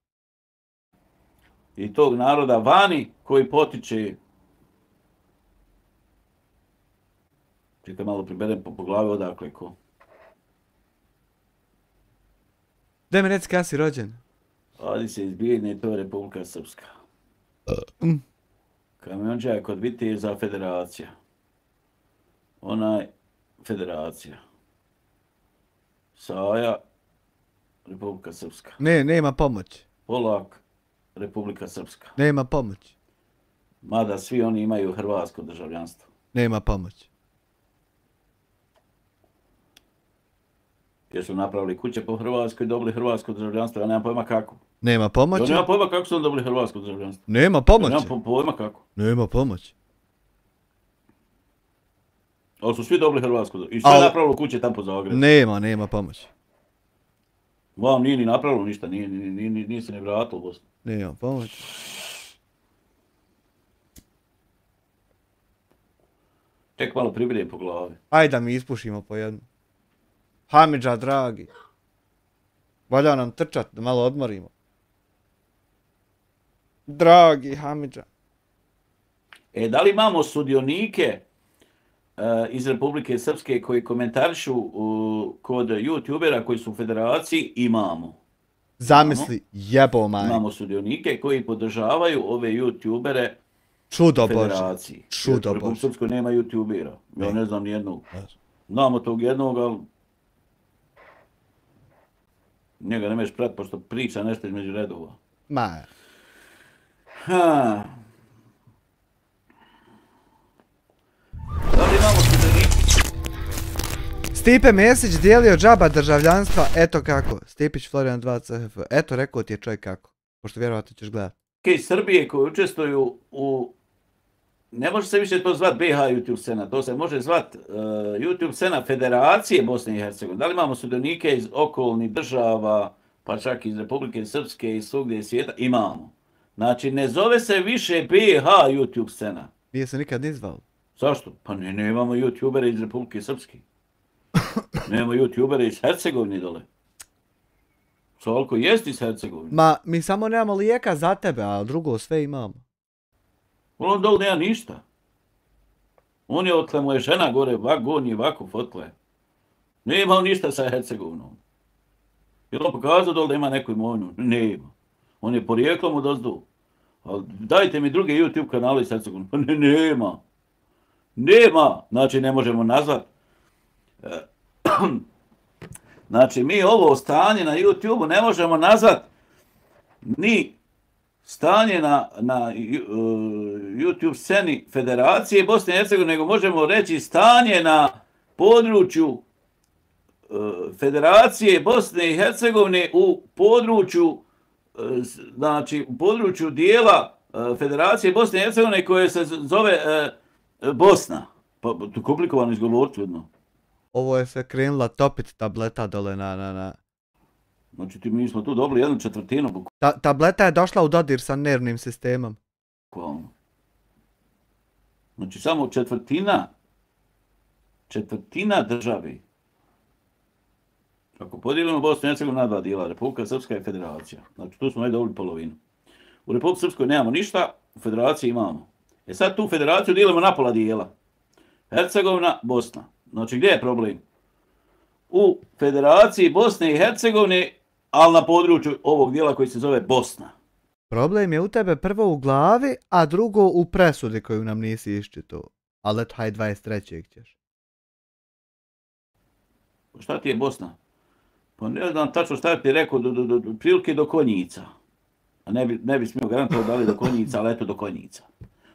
I tog naroda vani koji potiče... Čekaj malo priberem po glavi odakle ko. Daj mi reci kada si rođen? Adi se iz Bijeljne, to je Republika Srpska. Kamionđa je kod Viteza Federacija. Federacija. Saja, Republika Srpska. Nema pomoći. Polak, Republika Srpska. Nema pomoći. Mada svi oni imaju hrvatsko državljanstvo. Nema pomoći. Jer su napravili kuće po Hrvatskoj i dobili hrvatsko državljanstvo, ja nemam pojma kako. Nema pomoći. Ja nemam pojma kako su oni dobili hrvatsko državljanstvo. Nema pomoći. Ja nemam pojma kako. Nema pomoći. Ali su svi dobili hrvatsko državljanstvo. I sve napravilo kuće tam po Zagrebu. Nema pomoći. Vam nije ni napravilo ništa, nije se ne vratilo u Bosnu. Nema pomoći. Tek malo pribire po glavi. Ajde da mi ispušimo po jednu. Hamidža, dragi. Valja nam trčat da malo odmorimo. Dragi Hamidža. Da li imamo sudionike iz Republike Srpske koji komentarišu kod YouTubera koji su u Federaciji? Imamo. Zamisli, jebo maj. Imamo sudionike koji podržavaju ove YouTubere Čudo Federaciji. Bože. Čudo U Republike Srpskoj nema YouTubera. Ja ne znam nijednog. Znamo tog jednog, ali njega ne možeš pratiti pošto priča nešto između redova. Ma. Da li imamo sudionike? Stipe Mesić dijelio džaba državljanstva, eto kako. Stipić Florian 2 CHF. Eto, rekao ti je čovjek kako. Pošto vjerovatno ćeš gledati. Iz Srbije koji učestvuju u... Ne može se više to zvat BH YouTube scena, to se može zvat YouTube scena Federacije Bosne i Hercegovine. Da li imamo sudionike iz okolnih država, pa čak iz Republike Srpske i svugdje svijeta? Imamo. Znači, ne zove se više BH YouTube scena. Nije se nikad izvao. Zašto? Pa nemamo YouTubere iz Republike Srpske. Nemamo YouTubere iz Hercegovine dole. Solko jest iz Hercegovine. Ma, mi samo nemamo lijeka za tebe, a drugo sve imamo. On dole nema ništa. On je otkle mu je žena gore, on je ovako fotle. Nema on ništa sa Hercegovinom. Je li on pokazao dole da ima neku imovinu? Nema. On je porijeklom odozdu. Ali dajte mi druge YouTube kanale iz Hercegovine. Nema. Nema. Znači ne možemo nazvat. Znači mi ovo stanje na YouTube ne možemo nazvat ni stanje na YouTube sceni Federacije Bosne i Hercegovine, nego možemo reći stanje na području Federacije Bosne i Hercegovine u području, znači u području dijela Federacije Bosne i Hercegovine koje se zove Bosna. Pa to komplikovano izgovoriti jedno. Ovo je se krenula topit tableta dole na... Znači mi smo tu dobili 1/4. Tableta je došla u dodir sa nervnim sistemom. Bukvalno. Znači samo četvrtina države. Ako podijelimo Bosnu i Hercegovinu na dva dijela, Republika Srpska i Federacija. Znači tu smo već dobili polovinu. U Republike Srpskoj nemamo ništa, u Federaciji imamo. Sad tu Federaciju dijelimo na pola dijela. Hercegovina, Bosna. Znači gdje je problem? U Federaciji Bosne i Hercegovine, ali na području ovog dijela koji se zove Bosna. Problem je u tebe prvo u glavi, a drugo u presudi koju nam nisi iščitao. Ali eto, haj 23. ćeš. Šta ti je Bosna? Pa ne znam tačno šta ti je rekao, prilike do Konjica. A ne bi smio garantovati da li do Konjica, ali eto do Konjica.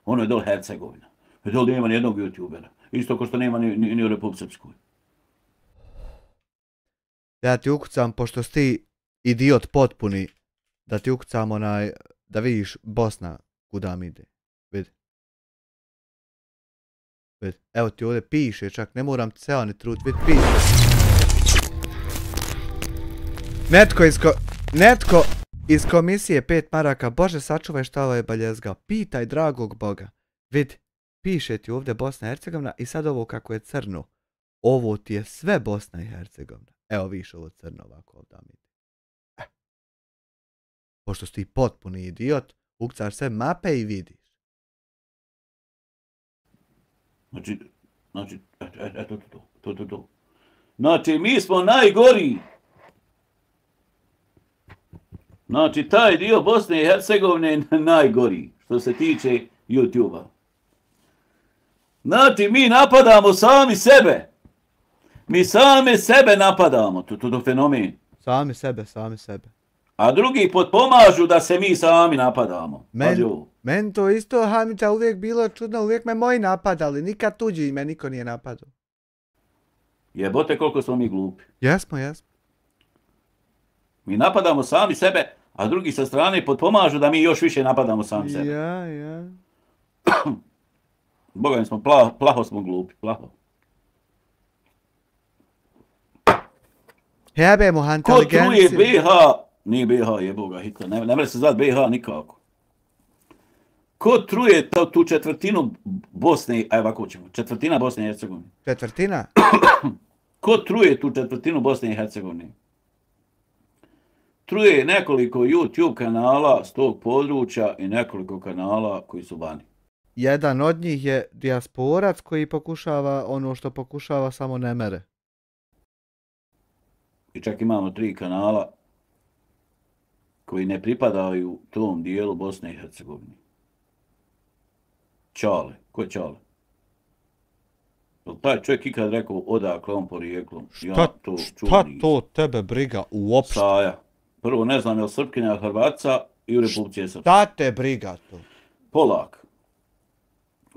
Ono je dole Hercegovina. Dole nema ni jednog youtubera. Isto kao što nema ni u Republike Srpskoj. Ja ti ukucam, pošto si ti idiot potpuni, da ti ukucam da vidiš Bosna kuda mi ide. Vidi. Evo ti ovdje piše, čak ne moram ceo ni trud, vidi piše. Netko iz komisije 5 maraka, Bože sačuvaj šta ovo je baljezga, pitaj dragog Boga. Vidi, piše ti ovdje Bosna i Hercegovina i sad ovo kako je crno. Ovo ti je sve Bosna i Hercegovina. Evo viš ovo crno ovako ovdje mi ide. Pošto si ti potpuni idiot, ukcaš sve mape i vidiš. Znači, eto to. Znači, mi smo najgori. Znači, taj dio Bosne i Hercegovine je najgori, što se tiče YouTube-a. Znači, mi napadamo sami sebe. Mi same sebe napadamo, to je fenomen. Sami sebe. A drugi potpomažu da se mi sami napadamo. Men to isto, Hamita, uvijek bilo čudno, uvijek me moji napadali, nikad tuđi me niko nije napadao. Jebote koliko smo mi glupi. Jesmo. Mi napadamo sami sebe, a drugi sa strane potpomažu da mi još više napadamo sami sebe. Ja. Boga mi smo, plaho smo glupi, plaho. Jebemo inteligenciju. Ko truje BiH? Nije BiH, jeboga Hitler, ne mre se zvati BiH nikako. Ko truje tu četvrtinu Bosne, ovako ćemo, četvrtina Bosne i Hercegovine? Četvrtina? Ko truje tu četvrtinu Bosne i Hercegovine? Truje nekoliko YouTube kanala s tog područja i nekoliko kanala koji su vani. Jedan od njih je dijasporac koji pokušava ono što pokušava, samo ne mere. I čak imamo 3 kanala koji ne pripadaju tom dijelu Bosne i Hercegovine. Čale. Ko je Čale? Taj čovjek ikad rekao odakle on porijeklom? Šta to tebe briga uopšte? Saja. Prvo ne znam je li Srpkinja, Hrvatska i u Republici Srpskoj. Šta te briga to? Polak.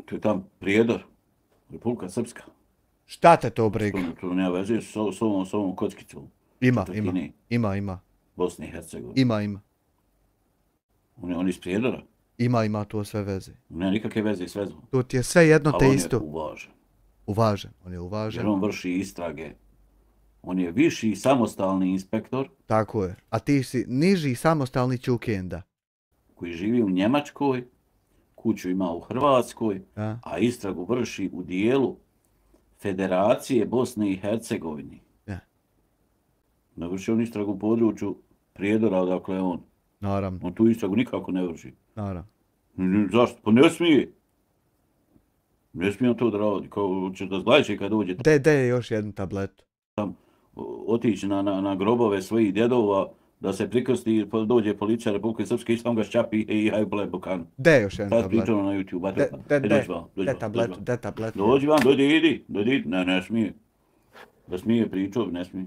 To je tam Prijedor. Republika Srpska. Šta te to briga? To nema veze s ovom kockicom. Ima. Bosne i Hercegovine. Ima. On je iz Prijedora. Ima to sve veze. Nema nikakve veze s vezom. To ti je sve jedno te isto. Ali on je uvažen. On je uvažen. Jer on vrši istrage. On je viši samostalni inspektor. Tako je. A ti si niži samostalni Čukenda. Koji živi u Njemačkoj, kuću ima u Hrvatskoj, a istragu vrši u dijelu Federacije Bosne i Hercegovine. Ne vrši on istragu u području Prijedora, odakle on. Naravno. On tu istragu nikako ne vrši. Naravno. Zašto? Pa ne smije. Ne smije on to da radi. Kao ćeš da zglajče kad dođe De još jednu tabletu. otići na grobove svojih djedova, da se prikrsti, pa dođe policija Republike Srpske i sam ga ščapi i haju bole bokanu. De još jednu Sad tabletu. pričano na YouTube, a De tabletu, de tabletu. Dođi vam, idi. Ne smije. Da smije pričao, ne smije.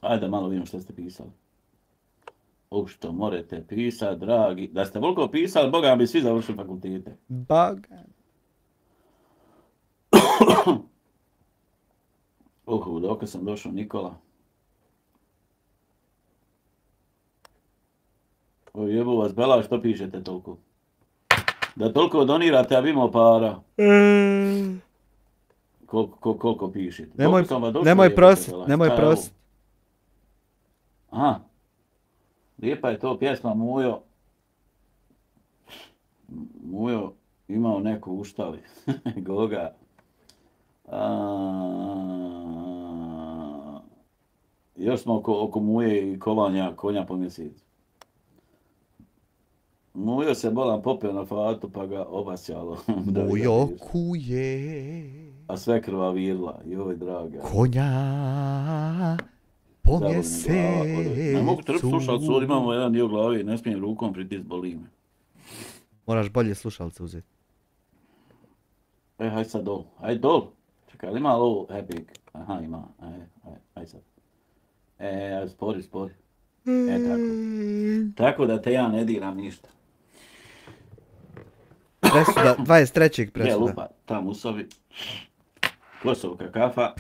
Ajde malo vidimo što ste pisali. Što morate pisati, dragi. Da ste voliko pisali, Boga bi svi završili fakultete. Boga. Dok sam došao, Nikola. Jebu vas Bela, što pišete toliko? Da toliko donirate, a bi imao para. Koliko pišete? Nemoj prosit. Aha. Lijepa je to pjesma Mujo. Mujo imao neku uštali. Goga. Još smo oko Muje i kovanja konja po mjesecu. Mujo se bolan popeo na fatu pa ga obasjalo. Mujo kuje. A sve krva virla. Joj, draga. Konja po mjesecu. Ne mogu trpiti slušalcu, imamo jedan dio glave i ne smijem rukom pritisniti, boli me. Moraš bolje slušalce uzeti. Hajde sad dol. Hajde dol. Čekaj, ali ima ovo epic? Aha, ima. Hajde sad. Spori. Tako. Tako da te ja ne diram ništa. Presuda, 23. presuda. Lupa, tam usovi. Kosovka kafa.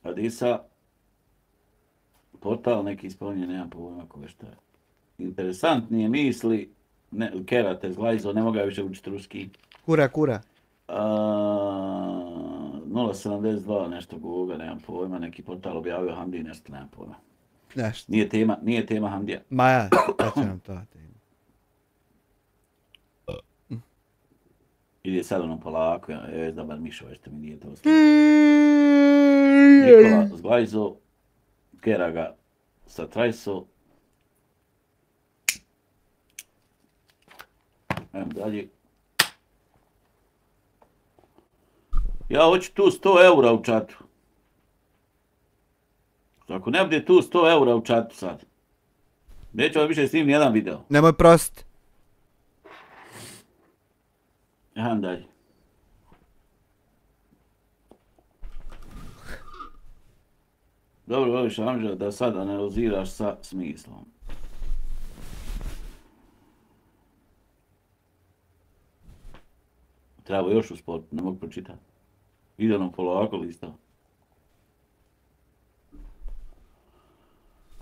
Adisa. Portal neki spominje, nemam pojma koje šta je. Interesantnije misli. Kerate zglajzo, ne mogu više učiti ruski. Kura. 072 nešto Google, nemam pojma, neki portal objavio Hamdi nešto, nemam pojma. Nešto. Nije tema Hamdija. Maja, da će nam to tema. Ide sad ono polako, da bar Mišo, što mi nije to ostavio. Nikola zglajzo, Keraga sa trajso. Evo dalje. Ja hoću tu 100 eura u čatu. Ako ne bude tu 100 eura u čatu sad, neću vam više snimiti nijedan video. Nemoj prosit. Ajmo dalje. Dobro, voliš Amža da sad analiziraš sa smislom. Treba još u sportu, ne mogu pročitati. Ide nam polako lista.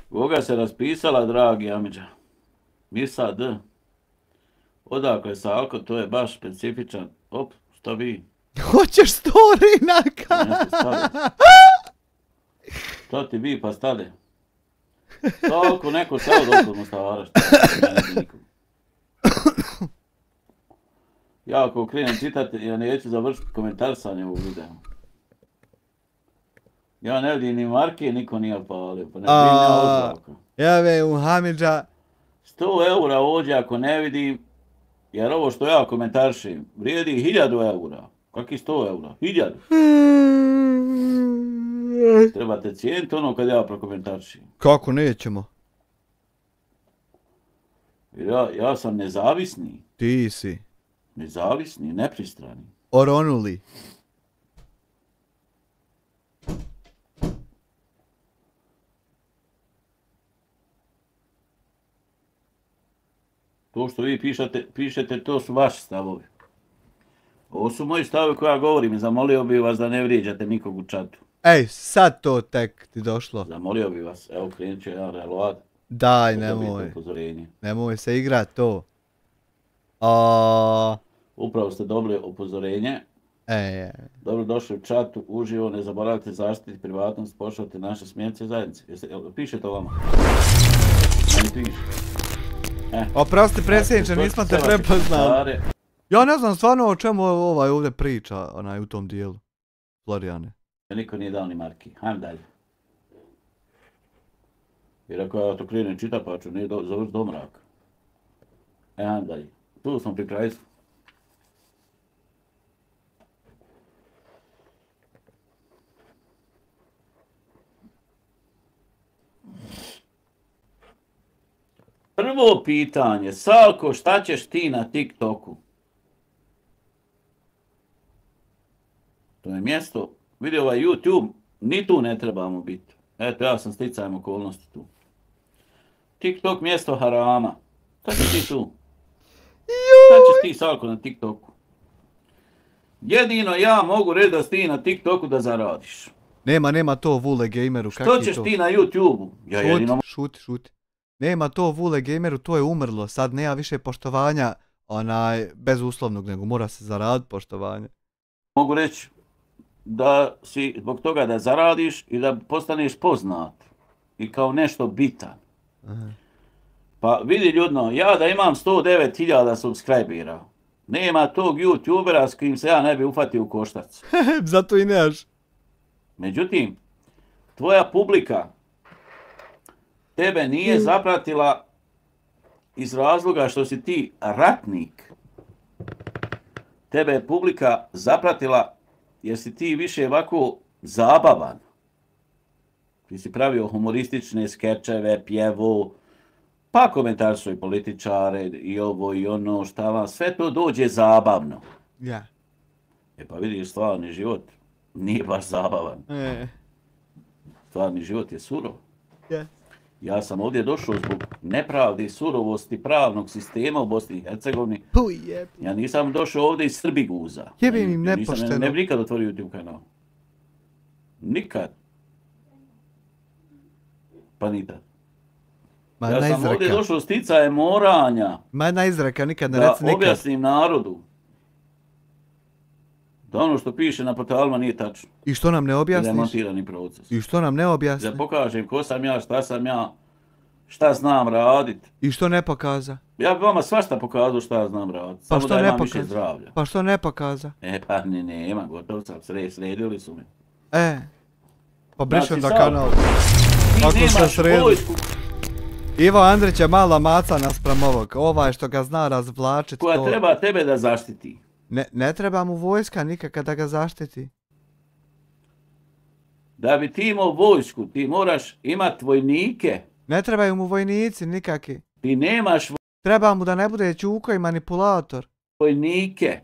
Koga se raspisala, dragi Amidža? Misa D. Odakle Salko, to je baš specifičan. Op, šta vi? Hoćeš story naka? Šta ti vi pa stade? Salko, neko se od okolo stavara. Ja ako krenem čitati, ja neću završiti komentarsanje ovog videa. Ja ne vidim ni marke, niko nije opalio, pa ne vidim ja oznaka. Ja ve u Hamidža. 100 eura ovdje ako ne vidim, jer ovo što ja komentaršim vrijedi 1000 eura. Kakvi 100 eura? 1000. Trebate cijeniti ono kad ja prokomentaršim. Kako nećemo? Ja sam nezavisni. Ti si. Nezavisni, nepristrani. Oronuli. To što vi pišete, to su vaši stavovi. Ovo su moji stavovi koje ja govorim i zamolio bih vas da ne vrijeđate nikog u čatu. Ej, sad to tek ti došlo. Zamolio bih vas, evo krenut će jedan reload. Daj, nemoj. Nemoj se igrat to. Upravo ste dobili upozorenje. Dobro došli u čatu, uživo, ne zaboravite zaštiti privatnost, poštovati naše smjerce zajednice. Piše to vama? Ne piše. Oprosti predsjedniče, nismo te prepoznali. Ja ne znam stvarno o čemu ovaj ovdje priča, u tom dijelu. Florijane. Niko nije dao ni marki. Hajmo dalje. I rekao, ja to krenem čita, pa ću nije završi do mraka. Andaj, tu smo pri kraju. Prvo pitanje, Salko, šta ćeš ti na TikToku? To je mjesto, vidi ovaj YouTube, ni tu ne trebamo biti. Eto, ja sam sticajem okolnosti tu. TikTok mjesto harama. Šta ćeš ti tu? Šta ćeš ti, Salko, na TikToku? Jedino ja mogu reći da si ti na TikToku da zaradiš. Nema to Vule Gameru, kak je to? Što ćeš ti na YouTubeu? Ja jedino... Šuti. Nema to Vule Gameru, to je umrlo. Sad nema više poštovanja, bezuslovnog, nego mora se zaraditi poštovanje. Mogu reći da si zbog toga da zaradiš i da postaneš poznat. I kao nešto bitan. Aha. Pa vidi ljudno, ja da imam 109.000 subscribera, nema tog YouTubera s kojim se ja ne bi ufatio u koštac. Zato i nemaš. Međutim, tvoja publika tebe nije zapratila iz razloga što si ti ratnik. Tebe je publika zapratila jer si ti više ovako zabavan. Ti si pravio humoristične skečeve, pjevu, pa komentarsu i političare i ovo i ono, šta vam, sve to dođe zabavno. Ja. E pa vidiš, stvarni život nije baš zabavan. Stvarni život je surov. Ja. Ja sam ovdje došao zbog nepravde i surovosti pravnog sistema u Bosni i Hercegovini. Ja nisam došao ovdje iz Srbiguza. Jebim im nepošteno. Ne bi nikad otvorio YouTube kanal. Nikad. Pa nikad. Ja sam ovdje došao sticajem moranja. Ma jedna izreka, nikad ne reci nikad. Da objasnim narodu. Da ono što piše na portalima nije tačno. I što nam ne objasniš? Demontirani proces. I što nam ne objasniš? Da pokažem ko sam ja, šta znam radit. I što ne pokaza? Ja bi vama svašta pokazao šta znam radit. Samo da imam više zdravlja. Pa što ne pokaza? Pa nema, gotovo sam, sredili su me. Pa briš onda kanal. Ako se sredi. Ivo Andrić je mala maca naspram ovog. Ovaj što ga zna razvlačit. Koja treba tebe da zaštiti. Ne treba mu vojska nikaka da ga zaštiti. Da bi ti imao vojsku, ti moraš imat vojnike. Ne trebaju mu vojnici nikaki. Ti nemaš treba mu da ne bude ćuko i manipulator. Vojnike.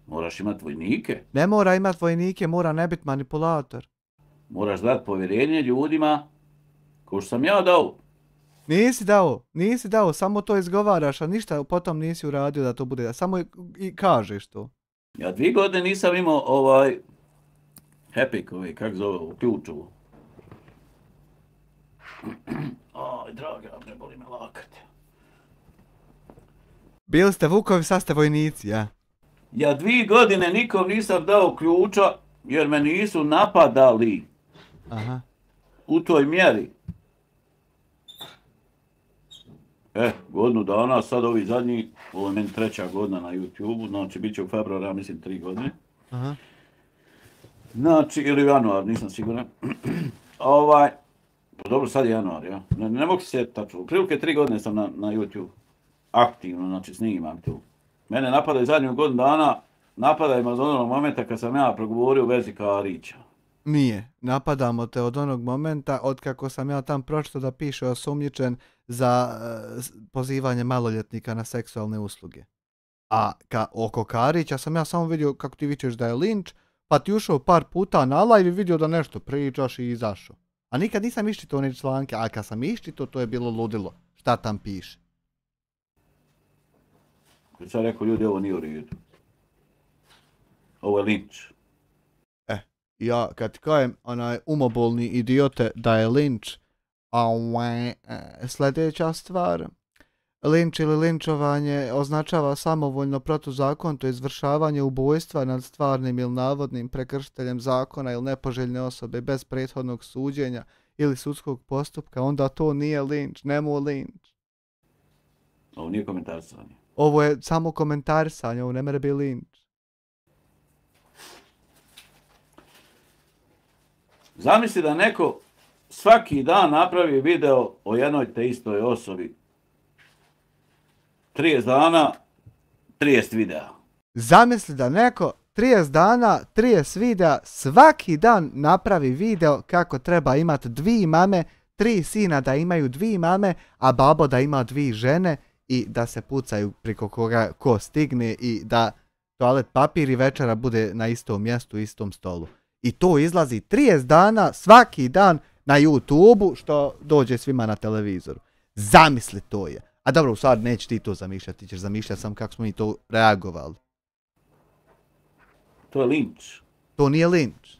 Moraš imat vojnike. Ne mora imat vojnike, mora ne bit manipulator. Moraš dati povjerenje ljudima ko što sam ja dao. Nisi dao, samo to izgovaraš, a ništa potom nisi uradio da to bude, samo i kažeš to. Ja 2 godine nisam imao Epic, kak zove ovo, ključovo. Aj, draga, ne boli me lakat. Bili ste Vukovi, sad ste vojnici, ja? Ja 2 godine nikom nisam dao ključa jer me nisu napadali. Aha. U toj mjeri. Godinu dana, sad ovi zadnji, ovo je meni 3. godina na YouTube-u, znači bit će u februaru, ja mislim 3 godine. Aha. Znači, ili u januar, nisam siguran. Dobro, sad je januar, ja. Ne mogu se sjetiti tačno. U prilike 3 godine sam na YouTube. Aktivno, znači snimam tu. Mene napadaju zadnju godinu dana, napadaju me od onog momenta kad sam ja progovorio u vezi Karića. Nije, napadamo te od onog momenta od kako sam ja tam pročitao da piše osumnjičen za pozivanje maloljetnika na seksualne usluge. A oko Karića sam ja samo vidio kako ti vičeš da je linč, pa ti ušao par puta na live i vidio da nešto pričaš i izašao. A nikad nisam iščitao one članke, a kad sam iščitao to je bilo ludilo. Šta tam piše? Kad sam rekao ljudi ovo nije u redu. Ovo je linč. Ja kad kajem umobolni idiote da je linč, sljedeća stvar. Linč ili linčovanje označava samovoljno protuzakonito izvršavanje ubojstva nad stvarnim ili navodnim prekršiteljem zakona ili nepoželjne osobe bez prethodnog suđenja ili sudskog postupka, onda to nije linč, nemo linč. Ovo nije komentarisanje. Ovo je samo komentarisanje, ovo ne mere bi linč. Zamisli da neko svaki dan napravi video o jednoj te istoj osobi. 30 dana, 30 videa. Zamisli da neko 30 dana, 30 videa, svaki dan napravi video kako treba imati 2 mame, 3 sina da imaju 2 mame, a babo da ima 2 žene i da se pucaju priko koga ko stigne i da toalet papir i večera bude na istom mjestu, istom stolu. I to izlazi 30 dana, svaki dan na YouTube-u što dođe svima na televizoru. Zamisli to je. A dobro, u stvari neće ti to zamišljati, ti ćeš zamišljati sam kako smo mi to reagovali. To je linč. To nije linč.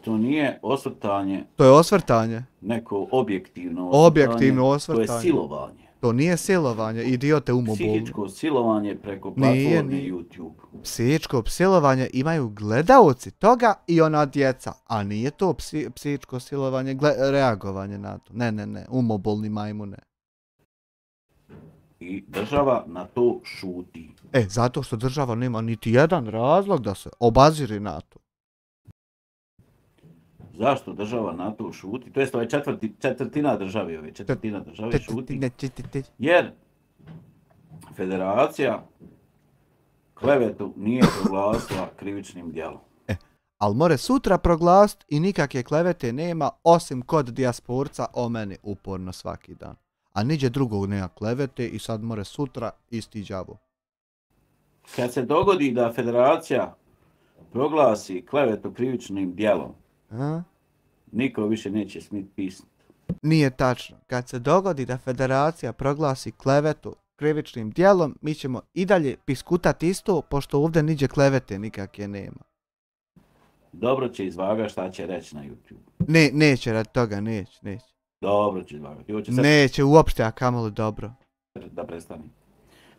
To nije osvrtanje. To je osvrtanje. Neko objektivno osvrtanje. Objektivno osvrtanje. To je silovanje. To nije silovanje, idiote umobolni. Psihičko silovanje preko platforme YouTube. Psihičko silovanje imaju gledaoci toga i ona djeca. A nije to psihičko silovanje, reagovanje na to. Ne, umobolni majmune. I država na to šuti. Zato što država nema niti jedan razlog da se obaziri na to. Zašto država na to šuti? To jest ovaj četvrtina države šuti. Jer federacija klevetu nije proglasila krivičnim djelom. Ali more sutra proglasiti i nikakve klevete nema osim kod dijasporca o meni uporno svaki dan. A niđe drugog nema klevete i sad more sutra isti đavo. Kad se dogodi da federacija proglasi klevetu krivičnim djelom, niko više neće smjeti pisati. Nije tačno. Kad se dogodi da federacija proglasi klevetu krivičnim djelom, mi ćemo i dalje piskutati isto, pošto ovdje niđe klevete nikakve nema. Dobro će izvagati šta će reći na YouTube. Neće radi toga, neće. Dobro će izvagati. Neće uopšte, a kamoli dobro. Da prestani.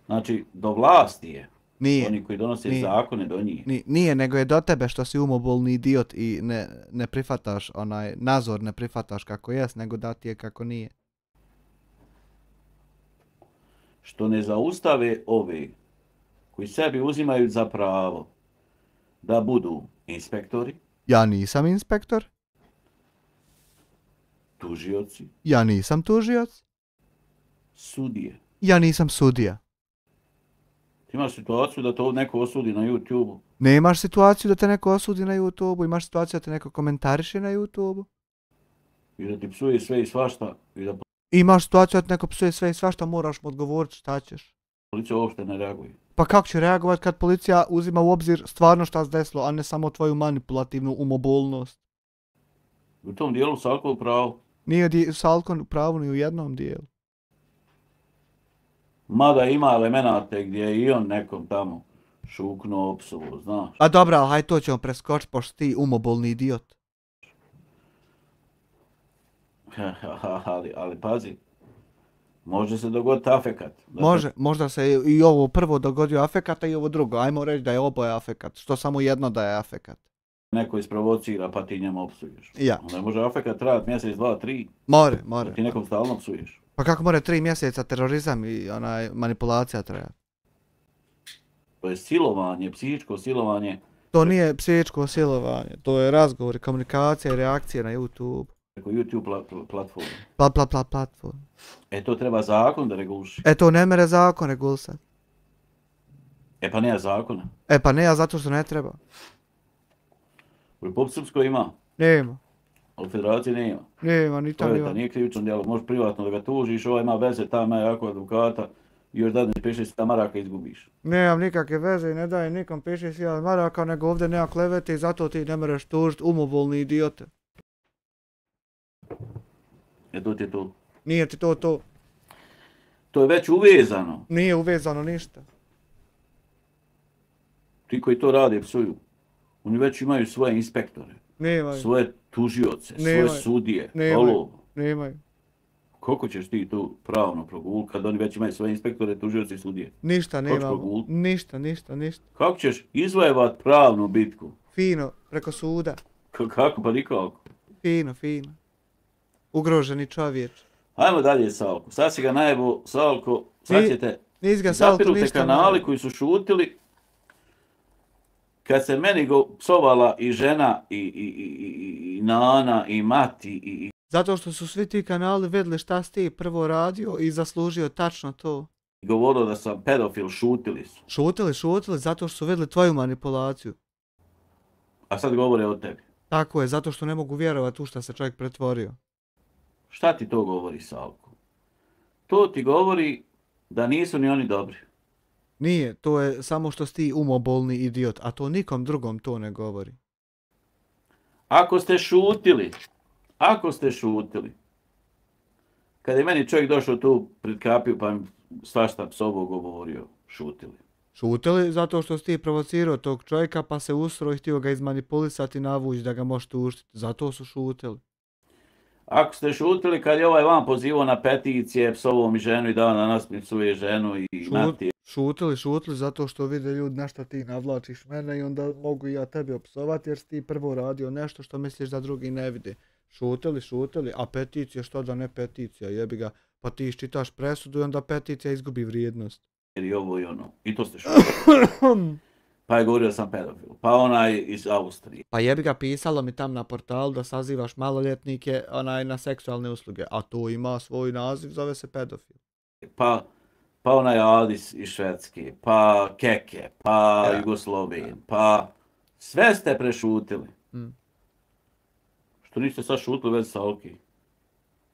Znači, do vlasti je. Nije. Oni koji donose zakone do njih. Nije, nego je do tebe što si umobolni idiot i ne prihvataš onaj nazor, ne prihvataš kako jest, nego da ti je kako nije. Što ne zaustave ove koji sebi uzimaju za pravo da budu inspektori. Ja nisam inspektor. Tužioci. Ja nisam tužioc. Sudije. Ja nisam sudija. Ti imaš situaciju da to neko osudi na YouTube-u. Nemaš situaciju da te neko osudi na YouTube-u, imaš situaciju da te neko komentariše na YouTube-u. I da ti psuje sve i svašta. Imaš situaciju da te neko psuje sve i svašta, moraš mu odgovoriti šta ćeš. Policija uopšte ne reaguje. Pa kako će reagovati kad policija uzima u obzir stvarno šta se desilo, a ne samo tvoju manipulativnu umobolnost? U tom dijelu Salko u pravu. Nije Salko u pravu ni u jednom dijelu. Mada ima elemenate gdje je i on nekom tamo šuknuo opsovo, znaš. A dobra, ali haj to ćemo preskočiti pošto ti umobolni idiot. ali pazi, može se dogoditi afekat. Možda se i ovo prvo dogodio afekat, a i ovo drugo. Ajmo reći da je oboje afekat, što samo jedno da je afekat. Neko isprovocira pa ti njemu opsuješ. Ja. Onda može afekat trajati mjesec, 2, 3. More. Da ti nekom stalno psuješ. Pa kako more 3 mjeseca terorizam i manipulacija traja? To je silovanje, psihičko silovanje. To nije psihičko silovanje, to je razgovor, komunikacija i reakcija na YouTube. Preko YouTube platforme. Platform. To treba zakon da reguliši. To ne mere zakon regulisati. Pa nema zakona. Pa ne, a zato što ne treba. U Republike Srpskoj ima. Nema. Ali u Federaciji nema. Nema, ni tamo nema. Nije krivično djelo, možeš privatno da ga tužiš, ovaj ima veze, tamo ima jako advokata i još dadneš 5-6 maraka izgubiš. Nemam nikakve veze i ne dajem nikom 5-6 maraka, nego ovdje nema klevete i zato ti ne mereš tužiti umobolni idiote. To ti je to. Nije ti to. To je već uvezano. Nije uvezano ništa. Ti koji to rade psuju. Oni već imaju svoje inspektore. Nemaju. Svoje tužioce, svoje sudije. Nemaju. Koliko ćeš ti tu pravno proguliti kad oni već imaju svoje inspektore, tužioce i sudije? Ništa nemamo. Ništa. Kako ćeš izvojevat pravnu bitku? Fino, preko suda. Kako? Pa nikako. Fino. Ugroženi čovječ. Ajmo dalje, Salko. Sad si ga najebo, Salko. Sad ćete... Nis ga Salko ništa. Zapirute kanali koji su šutili. kad se meni psovala i žena, i nana, i mati, i... Zato što su svi ti kanali vedli šta si ti prvo radio i zaslužio tačno to. govorilo da sam pedofil, šutili su. Šutili, zato što su vidjeli tvoju manipulaciju. A sad govore o tebi. Tako je, zato što ne mogu vjerovati u šta se čovjek pretvorio. Šta ti to govori, Salko? To ti govori da nisu ni oni dobri. Nije, to je samo što si ti umobolni idiot, a to nikom drugom to ne govori. Ako ste šutili, kad je meni čovjek došao tu pred kapiju pa mi svašta psovo govorio, šutili. Šutili zato što si ti provocirao tog čovjeka pa se usro i htio ga izmanipulisati i navući da ga možeš tuštiti. Zato su šutili. Ako ste šutili kad je ovaj vam pozivao na peticije, psovo mi ženu i dao na nas mi psuje ženu i mati. Šutili zato što vide ljudi nešto ti navlačiš mene i onda mogu i ja tebi opsovati jer si ti prvo radio nešto što misliš da drugi ne vide. Šutili, a peticija što da ne peticija, jebi ga, pa ti iščitaš presudu i onda peticija izgubi vrijednost. I ovo i ono, i to ste šutili. Pa je govorio da sam pedofil, pa onaj iz Austrije. Pa jebi ga, pisalo mi tam na portalu da sazivaš maloljetnike na seksualne usluge, a to ima svoj naziv, zove se pedofil. Pa onaj Adis iz Švedske, pa Keke, pa Jugosloven, pa sve ste prešutili. Što niste sad šutili već sa Alki?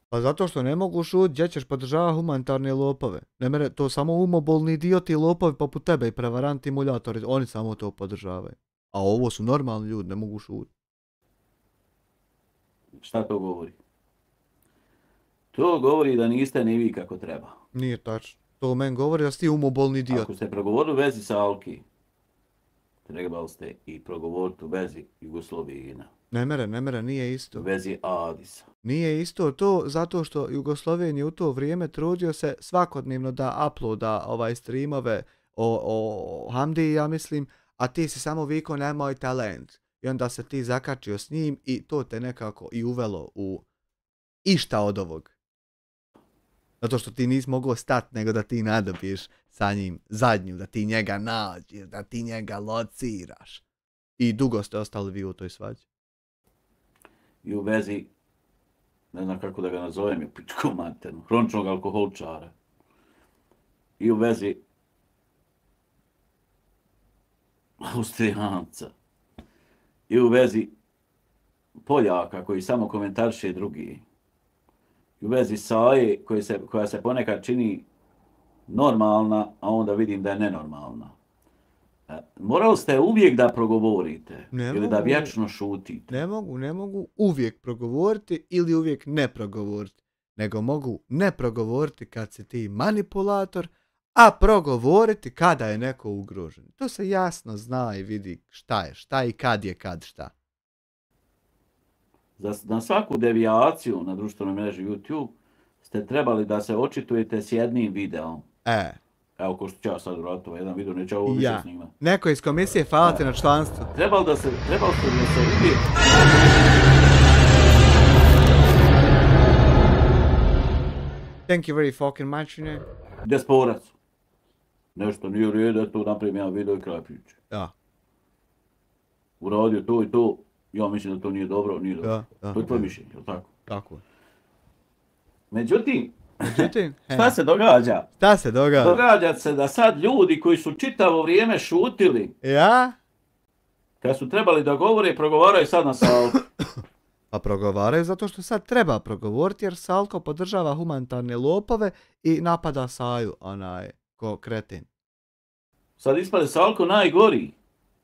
Pa zato što ne mogu šutiti, gdje ćeš podržavati humanitarne lopove. Ne mere, to samo umobolni idioti i lopovi poput tebe i prevaranti i muljatori, oni samo to podržavaju. A ovo su normalni ljudi, ne mogu šutiti. Šta to govori? To govori da niste ni vi kako treba. Nije tačno. To meni govori da si ti umobolni idiot. Ako ste progovorili u vezi sa Alki, trebali ste i progovoriti u vezi Jugoslovina. Ne mere, nije isto. U vezi Adisa. Nije isto to zato što Jugosloven je u to vrijeme trudio se svakodnevno da uploada streamove o Hamdi, ja mislim, a ti si samo vikao nemoj talent. I onda se ti zakačio s njim i to te nekako i uvelo u išta od ovog. Zato što ti nisi mogao stati nego da ti nadobiješ sa njim zadnju, da ti njega nađeš, da ti njega lociraš. I dugo ste ostali vi u toj svađi. I u vezi, ne znam kako da ga nazovem, je pičko materno, hroničnog alkoholčara. I u vezi Austrijanca. I u vezi Poljaka koji samo komentariše drugi. I u vezi Saje koja se ponekad čini normalna, a onda vidim da je nenormalna. Morali ste uvijek da progovorite ili da vječno šutite. Ne mogu uvijek progovoriti ili uvijek ne progovoriti. Nego mogu ne progovoriti kad si ti manipulator, a progovoriti kada je neko ugrožen. To se jasno zna i vidi šta je šta i kad je kad šta. Na svaku devijaciju na društvenoj mreži YouTube ste trebali da se očitujete s jednim videom. Evo ko što ću ja sad vratiti jedan video, neće ovo više snimati. Neko iz komisije, hvala ti na članstvu. Trebalo ste da se uvijek... Thank you very fucking much, ne? Desporac. Nešto nije u redu, to napravim jedan video i kraj priče. Ja. Uradio to i to, ja mislim da to nije dobro, nije dobro. To je tvoje mišljenje, jel tako? Tako je. Međutim, šta se događa? Šta se događa? Događa se da sad ljudi koji su čitavo vrijeme šutili, kad su trebali da govore, progovaraju sad na Salku. Pa progovaraju zato što sad treba progovoriti jer Salko podržava humanitarne lopove i napada Saju, ko kretin. Sad ispade Salko najgori.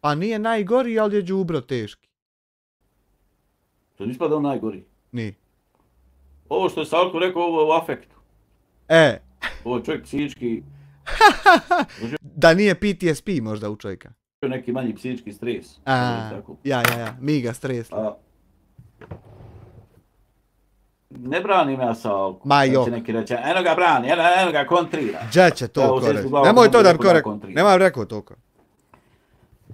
Pa nije najgori, ali je đubro teški. Sad ispada on najgori. Nije. Ovo što je Salko rekao, ovo je u afektu. Ovo je čovjek psihički... Da nije PTSP možda u čovjeka. Neki manji psihički stres. Miga stres. Ne brani me Salko. Ma jo. Će neki reći, eno ga brani, eno ga kontrira. Gdje će to koreti? Nemoj to da koreti. Nemoj rekao toliko.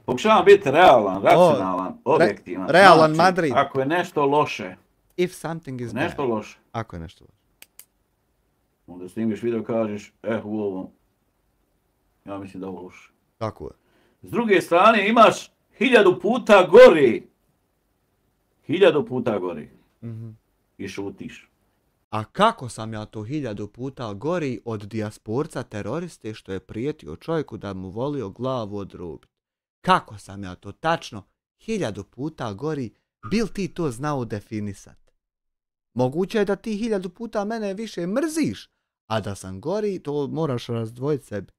Pokušavam biti realan, racionalan, objektivan. Realan Madrid. Ako je nešto loše. If something is nešto bad. Loše. Ako je nešto loše. Onda snimiš video i kažeš, u ovom, ja mislim da ovo loše. Tako je. S druge strane imaš 1000 puta gori. 1000 puta gori. Mhm. I šutiš. A kako sam ja to 1000 puta gori od dijasporca teroriste što je prijetio čovjeku da mu volio glavu odrubiti? Kako sam ja to tačno 1000 puta gori, bil ti to znao definisat? Moguće je da ti 1000 puta mene više mrziš, a da sam gori, to moraš razdvojiti sebi.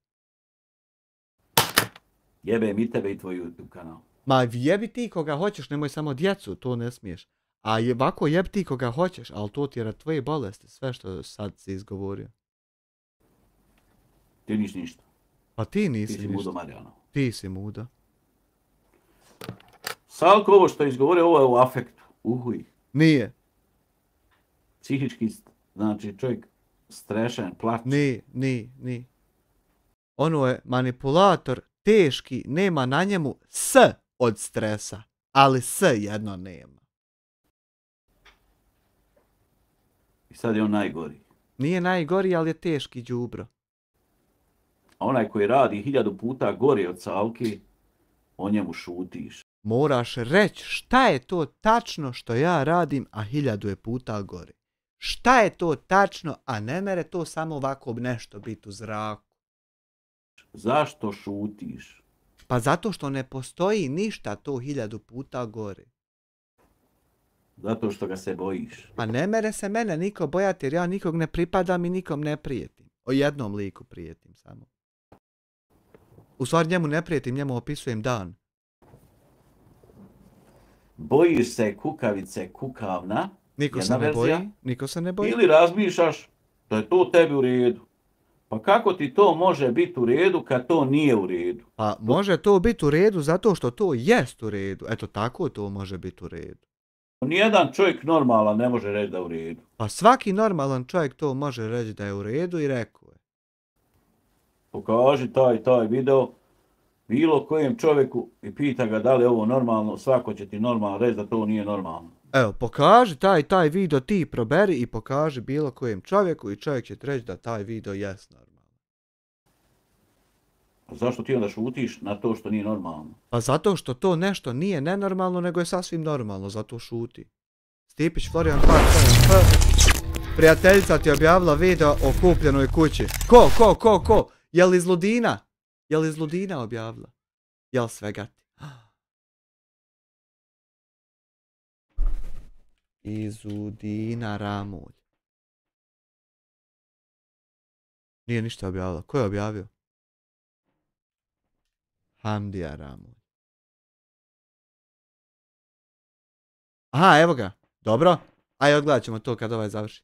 Jebem i tebe i tvoj YouTube kanal. Ma jebi ti koga hoćeš, nemoj samo djecu, to ne smiješ. A ovako jebi ti koga hoćeš, ali to ti je rad tvoje bolesti, sve što sad si izgovorio. Ti niš ništa. Pa ti nisi Ti si ništa. mudo Marijano. Ti si muda. Salko, ovo što je izgovorio, ovo je u afektu. Uhuj. Nije, Psihički, znači čovjek strešen, plače. ni. Ono je manipulator, teški, nema na njemu s od stresa, ali s jedno nema. I sad je on najgori. Nije najgori, ali je teški đubro. A onaj koji radi 1000 puta gori od Salki, o njemu šutiš. Moraš reći šta je to tačno što ja radim, a 1000 je puta gori. Šta je to tačno, a ne mere to samo ovako nešto biti u zraku. Zašto šutiš? Pa zato što ne postoji ništa to 1000 puta gori. Zato što ga se bojiš. Pa ne mere se mene niko bojati jer ja nikog ne pripadam i nikom ne prijetim. O jednom liku prijetim samo. U stvari njemu ne prijetim, njemu opisujem dan. Bojiš se kukavice kukavna. Niko Jedna se ne verzija. boji, niko se ne boji. Ili razmišljaš da je to tebi u redu. Pa kako ti to može biti u redu kad to nije u redu? Pa može to biti u redu zato što to jest u redu. Eto tako to može biti u redu. Nijedan čovjek normalan ne može reći da je u redu. Pa svaki normalan čovjek to može reći da je u redu i rekao je. Pokaži taj video bilo kojem čovjeku i pita ga da li je ovo normalno, svako će ti normalno reći da to nije normalno. Evo, pokaži taj video, ti proberi i pokaži bilo kojem čovjeku i čovjek će ti reći da taj video jest normalno. A zašto ti onda šutiš na to što nije normalno? Pa zato što to nešto nije nenormalno, nego je sasvim normalno, zato šuti. Stipić Florian 2 prijateljica ti je objavila video o kupljenoj kući. Ko? Jel iz Ludina? Jel iz Ludina objavila? Jel svega ti? Iz Udina Ramulj. Nije ništa objavila. Ko je objavio? Hamdija Ramulj. Aha, evo ga. Dobro. Ajde, odgledat ćemo to kad ovaj završi.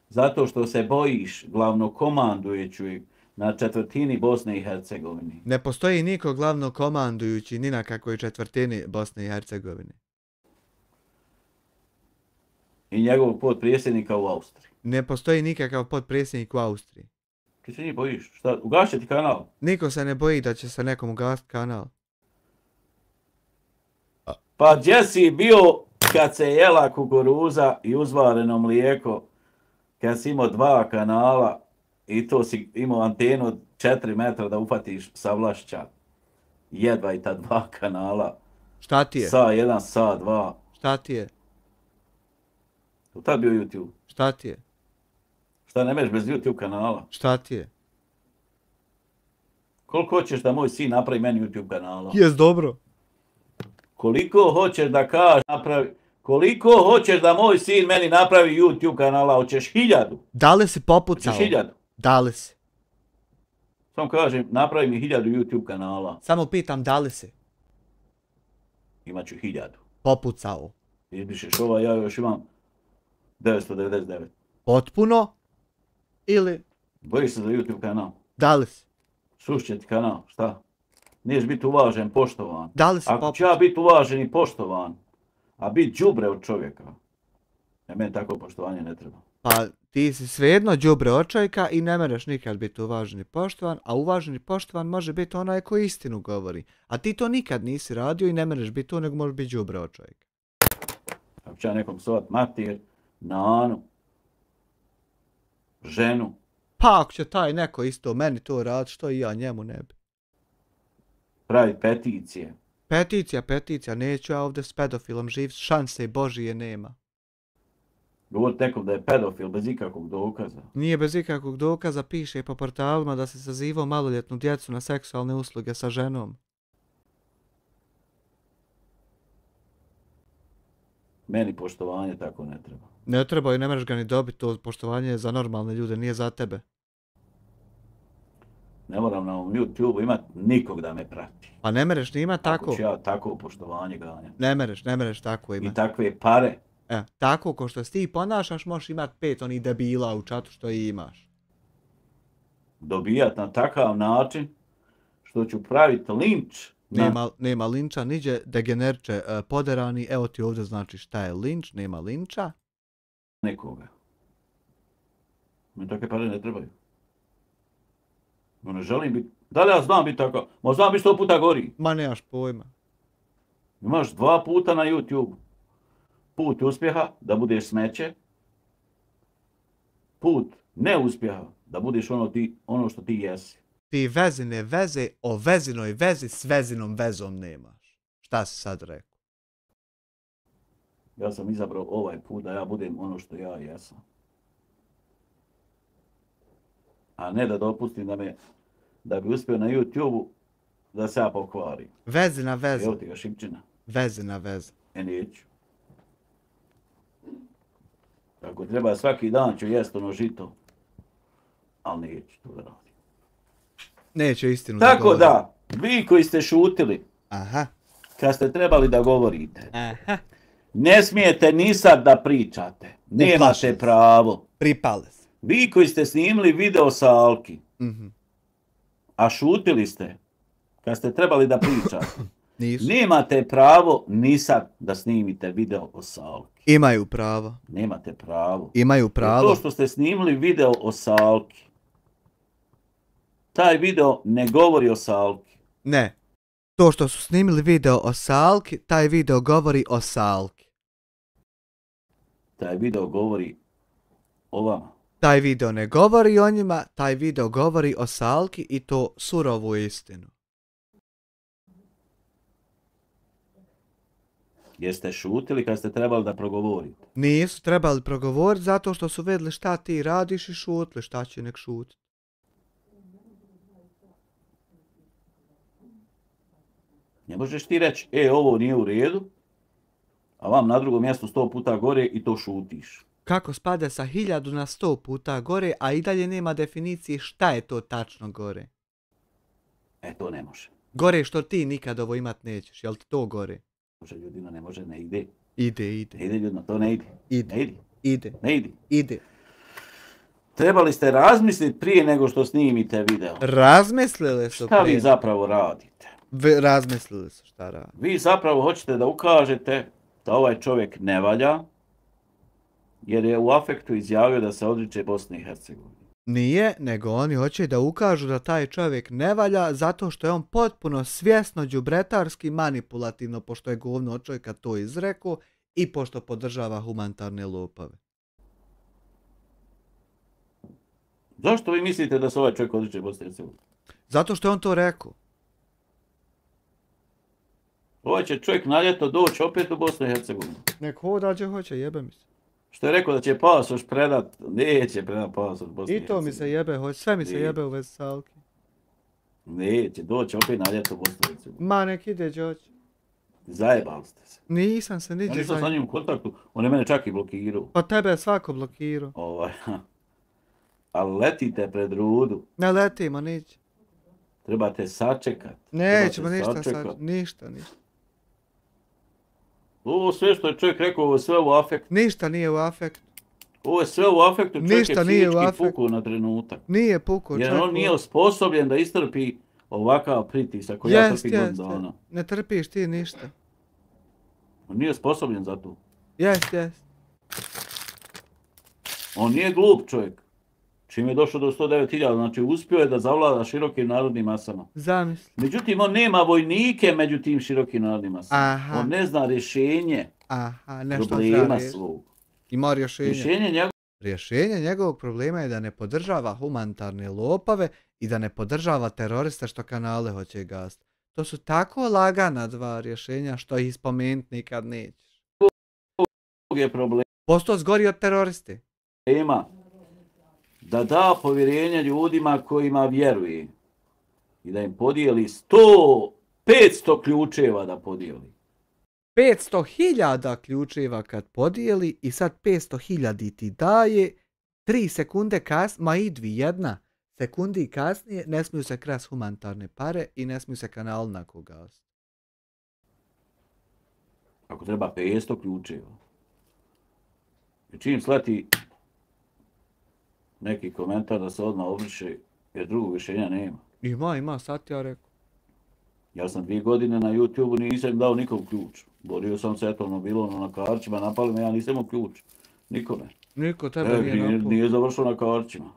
Zato što se bojiš glavnokomandujući na četvrtini Bosne i Hercegovine. Ne postoji niko glavno komandujući ni na kakvoj četvrtini Bosne i Hercegovine. I njegovog potpredsjednika u Austriji. Ne postoji nikakav potpredsjednik u Austriji. Ti se njih bojiš? Šta? Ugašće ti kanal? Niko se ne boji da će se nekom ugasiti kanal. Pa gdje si bio kad se jela kukuruza i uzvareno mlijeko, kad si imao 2 kanala i to si imao antenu od 4 metra da ufatiš sa Vlašća. Jedva i ta 2 kanala. Šta ti je? Sa 1, sa 2. Šta ti je? To tad bio YouTube. Šta ti je? Šta ne meš bez YouTube kanala? Šta ti je? Koliko hoćeš da moj sin napravi meni YouTube kanala? Jes dobro. Koliko hoćeš da napravi... Koliko hoćeš da moj sin meni napravi YouTube kanala? Hoćeš 1000? Da li si popucao? Hoćeš 1000? Da li si? Samo kažem, napravi mi 1000 YouTube kanala. Samo pitam da li si? Imaću 1000. Popucao. Izbrišeš ova, ja još imam 999. Potpuno? Ili Bojiš se za YouTube kanal? da li si? Sušće ti kanal, šta? Niješ biti uvažen, poštovan. Da li si Ako ću popucao? ja biti uvažen i poštovan, a biti đubre od čovjeka, meni tako poštovanje ne treba. Pa ti si svejedno đubre od čovjeka i ne mereš nikad biti uvažen i poštovan, a uvažen i poštovan može biti onaj koji istinu govori. A ti to nikad nisi radio i ne mereš biti to, nego možeš biti đubre od čovjeka. Ako ću ja nekom psovat mater, nanu, ženu, Pa ako će taj neko isto meni to raditi, što i ja njemu ne bi. pravi peticije. Peticija, neću ja ovdje s pedofilom živ, šanse Božije nema. Govorite nekom da je pedofil bez ikakvog dokaza. Nije bez ikakvog dokaza, piše po portalima da se sazivao maloljetnu djecu na seksualne usluge sa ženom. Meni poštovanje tako ne treba. Ne treba i ne možeš ga ni dobiti, to poštovanje je za normalne ljude, nije za tebe. Ne moram na ovom YouTube imati nikog da me prati. Pa ne mereš ni imat tako. Ako ću ja tako poštovanje ganjati. Ne mereš tako I imat. takve pare. Tako ko što se ti ponašaš, možeš imat 5 onih debila u čatu što i imaš. Dobijat na takav način što ću praviti linč. Nema linča, niđe degenerče poderani, evo ti ovdje znači šta je linč, nema linča. Nekoga. Mi takve pare ne trebaju. Ne želim biti. Da li ja znam biti takav? Ma znam biti 100 puta gori. Ma nemaš pojma. Imaš 2 puta na YouTube. Put uspjeha da budeš smeće. Put neuspjeha da budeš ono što ti jesi. Ti vezine veze o vezinoj vezi s vezinom vezom nemaš. Šta si sad rekao? Ja sam izabrao ovaj put da ja budem ono što ja jesam. A ne da dopustim da bi uspio na YouTube-u da se ja pokvarim. Vezina veza. Evo ti ga Šipčina. Vezina veza. Neću. Ako treba svaki dan ću jest ono žito. Ali neću to da radim. Neće istinu Tako govori. da, vi koji ste šutili, Aha. kad ste trebali da govorite, Aha. ne smijete ni sad da pričate. Nemate pravo. Pripale se. Vi koji ste snimili video sa Alki, Mhm. a šutili ste, kad ste trebali da pričate, Nisu. nemate pravo ni sad da snimite video o Salki. Imaju pravo. Nemate pravo. Imaju Jer pravo. to što ste snimili video o Salki, taj video ne govori o Salki. Ne. To što su snimili video o Salki, taj video govori o Salki. Taj video govori o vama. Taj video ne govori o njima, taj video govori o Salki i to surovu istinu. Jeste šutili kad ste trebali da progovorite. Nisu trebali progovoriti zato što su vedli šta ti radiš i šutli, šta će nek šuti. Ne možeš ti reći, ovo nije u redu, a vam na drugom mjestu 100 puta gore i to šutiš. Kako spade sa 1000 na 100 puta gore, a i dalje nema definicije šta je to tačno gore. To ne može. Gore što ti nikad ovo imat nećeš, jel ti to gore? Može ljudima, ne može, ne ide. Ide. Ne ide ljudima, to ne ide. Ne ide. Ide. Trebali ste razmisliti prije nego što snimite video. Razmislili su Šta prije. vi zapravo radite? Razmislili su šta radi. Vi zapravo hoćete da ukažete da ovaj čovjek ne valja, jer je u afektu izjavio da se odriče Bosne i Hercegovine. Nije, nego oni hoće da ukažu da taj čovjek ne valja zato što je on potpuno svjesno đubretarski manipulativno, pošto je govno od čovjeka to izrekao i pošto podržava humanitarne lopave. Zašto vi mislite da se ovaj čovjek odriče Bosne i Hercegovine? Zato što je on to rekao. Ovaj će čovjek na ljeto doći opet u Bosnu i Hercegovinu. Nek hoda gdje hoće, jebe mi se. Što je rekao da će pasoš predat, neće predat pasoš Bosni i I to mi se jebe, hoće, sve mi se jebe u vezi Salki. Neće, doći opet na ljeto u Bosnu i Hercegovinu. Ma nek ide Đoć. Zajebali ste se. Nisam se Ja niđe nisam sa njim u kontaktu, on je mene čak i blokirao. Pa tebe je svako blokirao. Ali letite pred rudu, Ne letimo niđe. trebate sačekat. Nećemo Trebate ništa sačekat. sad, ništa. Ovo sve što je čovjek rekao, ovo je sve u afektu. Ništa nije u afektu. Ovo je sve u afektu, čovjek Ništa je nije u psihički afektu. pukao na trenutak. Nije pukao Jer čovjek. on nije osposobljen da istrpi ovakav pritisak koji ja trpim godinu dana. Ne trpiš ti ništa. On nije sposobljen za to. Jest. On nije glup čovjek. Čim je došao do 109.000, znači uspio je da zavlada širokim narodnim masama. Zamisli. Međutim, on nema vojnike među tim širokim narodnim masama. Aha. On ne zna rješenje Nešto problema svog. Ima rješenje. Rješenje njegovog problema je da ne podržava humanitarne lopave i da ne podržava teroriste što kanale hoće gast. To su tako lagana dva rješenja što ih spomenuti nikad nećeš. Je problema Postao zgori od teroristi. da da povjerenje ljudima kojima vjeruje i da im podijeli 500 ključeva da podijeli. 500.000 ključeva kad podijeli i sad 500.000 ti daje, 3 sekunde kasnije, ma i 1 sekundi kasnije ne smiju se kras humanitarne pare i ne smiju se kanal onako gasiti. Ako treba 500 ključeva. I čim slati neki komentar da se odmah obriše, jer drugog rješenja nema. Ima, sad ti ja rekao. Ja sam 2 godine na YouTube-u, nisam dao nikom ključ. Borio sam se eto mobilom na karčima, napali me, ja nisam imao ključ. Nikome. Niko tebe nije napao. Nije završio na karčima.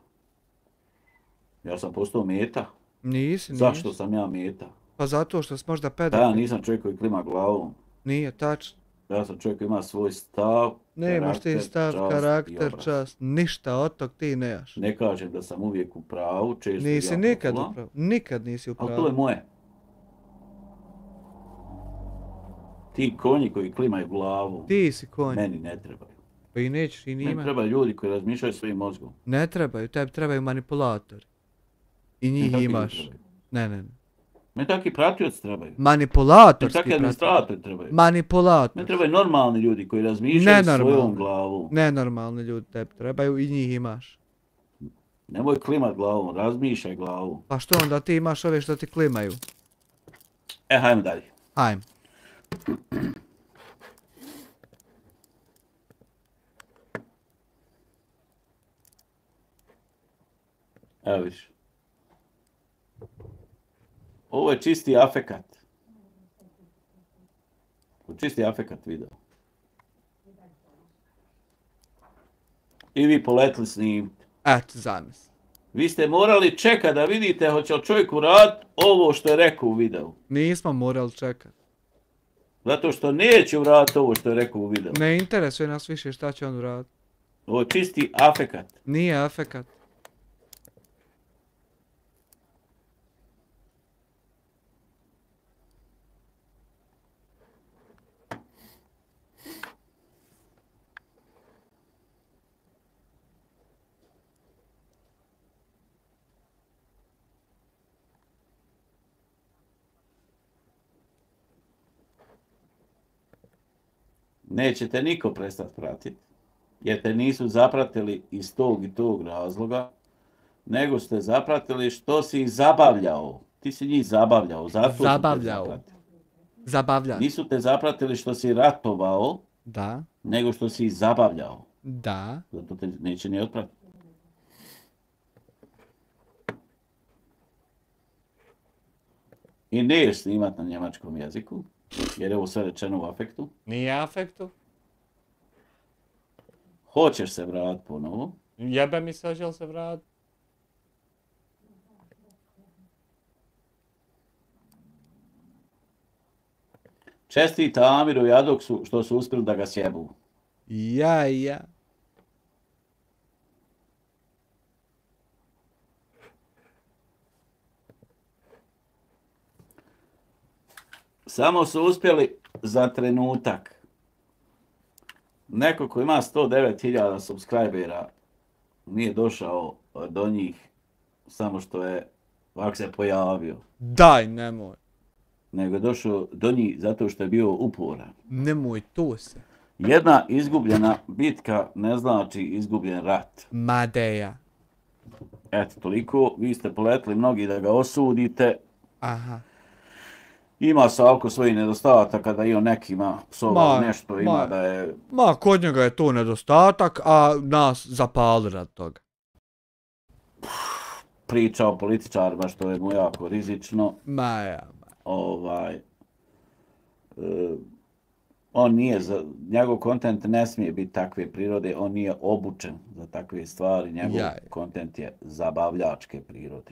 Ja sam postao meta. Nisi. Zašto sam ja meta? Pa zato što si možda Ja pedofil. nisam čovjek koji klima glavom. Nije, tačno. Ja sam čovjek koji ima svoj stav, Nemaš ti stav, čast i karakter, obraz. čast, ništa od tog ti nemaš. Ne kažem da sam uvijek u pravu, često Nisi ja nikad profulam, u pravu. Nikad nisi u ali to je pravu. moje. Ti konji koji klimaju glavu, Ti si konj. meni ne trebaju. Pa i nećeš i Meni njima. trebaju ljudi koji razmišljaju svojim mozgom. Ne trebaju, tebi trebaju manipulatori. I Meni njih takvi imaš. ljudi trebaju. Ne. Meni takvi pratioci trebaju. Meni Manipulatorski takvi administratori trebaju. Manipulator. Meni trebaju normalni ljudi koji razmišljaju svojom Nenormalni. glavom. Nenormalni ljudi tebi trebaju i njih imaš. Nemoj klimat glavom, razmišljaj glavom. Pa što onda ti imaš ove što ti klimaju? Hajmo dalje. Ajme. Evo viš. Ovo je čisti afekat. Čisti afekat video. I vi poletli s njim. Eto, zamisli. Vi ste morali čekati da vidite hoće li čovjek uraditi ovo što je rekao u videu. Nismo morali čekat. Zato što neće uraditi ovo što je rekao u videu. Ne interesuje nas više šta će on uraditi. Ovo je čisti afekat. Nije afekat. Nećete niko prestati pratiti, jer te nisu zapratili iz tog i tog razloga, nego ste zapratili što si ih zabavljao. Ti si njih zabavljao, zato su te Zabavljao. zapratili. Zabavljan. Nisu te zapratili što si ratovao, Da. nego što si ih zabavljao. Da. Zato te neće ni otpratiti. I neš snimat na njemačkom jeziku, jer je ovo sve rečeno u afektu. Nije afektu. Hoćeš se vratiti ponovo. Jebe mi se, hoće li se vratiti? Čestita Amiru i Adoksu što su uspjeli da ga sjebu. Ja. Samo su uspjeli za trenutak. Neko ko ima 109.000 subscribera nije došao do njih samo što je ovak se pojavio. Daj, nemoj. Nego je došao do njih zato što je bio uporan. Nemoj to se. Jedna izgubljena bitka ne znači izgubljen rat. Madeja. Eto, toliko. Vi ste poletili mnogi da ga osudite. Aha. Ima Salko svojih nedostataka da i on nekima psovao nešto, ima da je... Ma, kod njega je to nedostatak, a nas zapali rad toga. Priča o političarima što je mu jako rizično. On nije, njegov kontent ne smije biti takve prirode, on nije obučen za takve stvari, njegov kontent je zabavljačke prirode.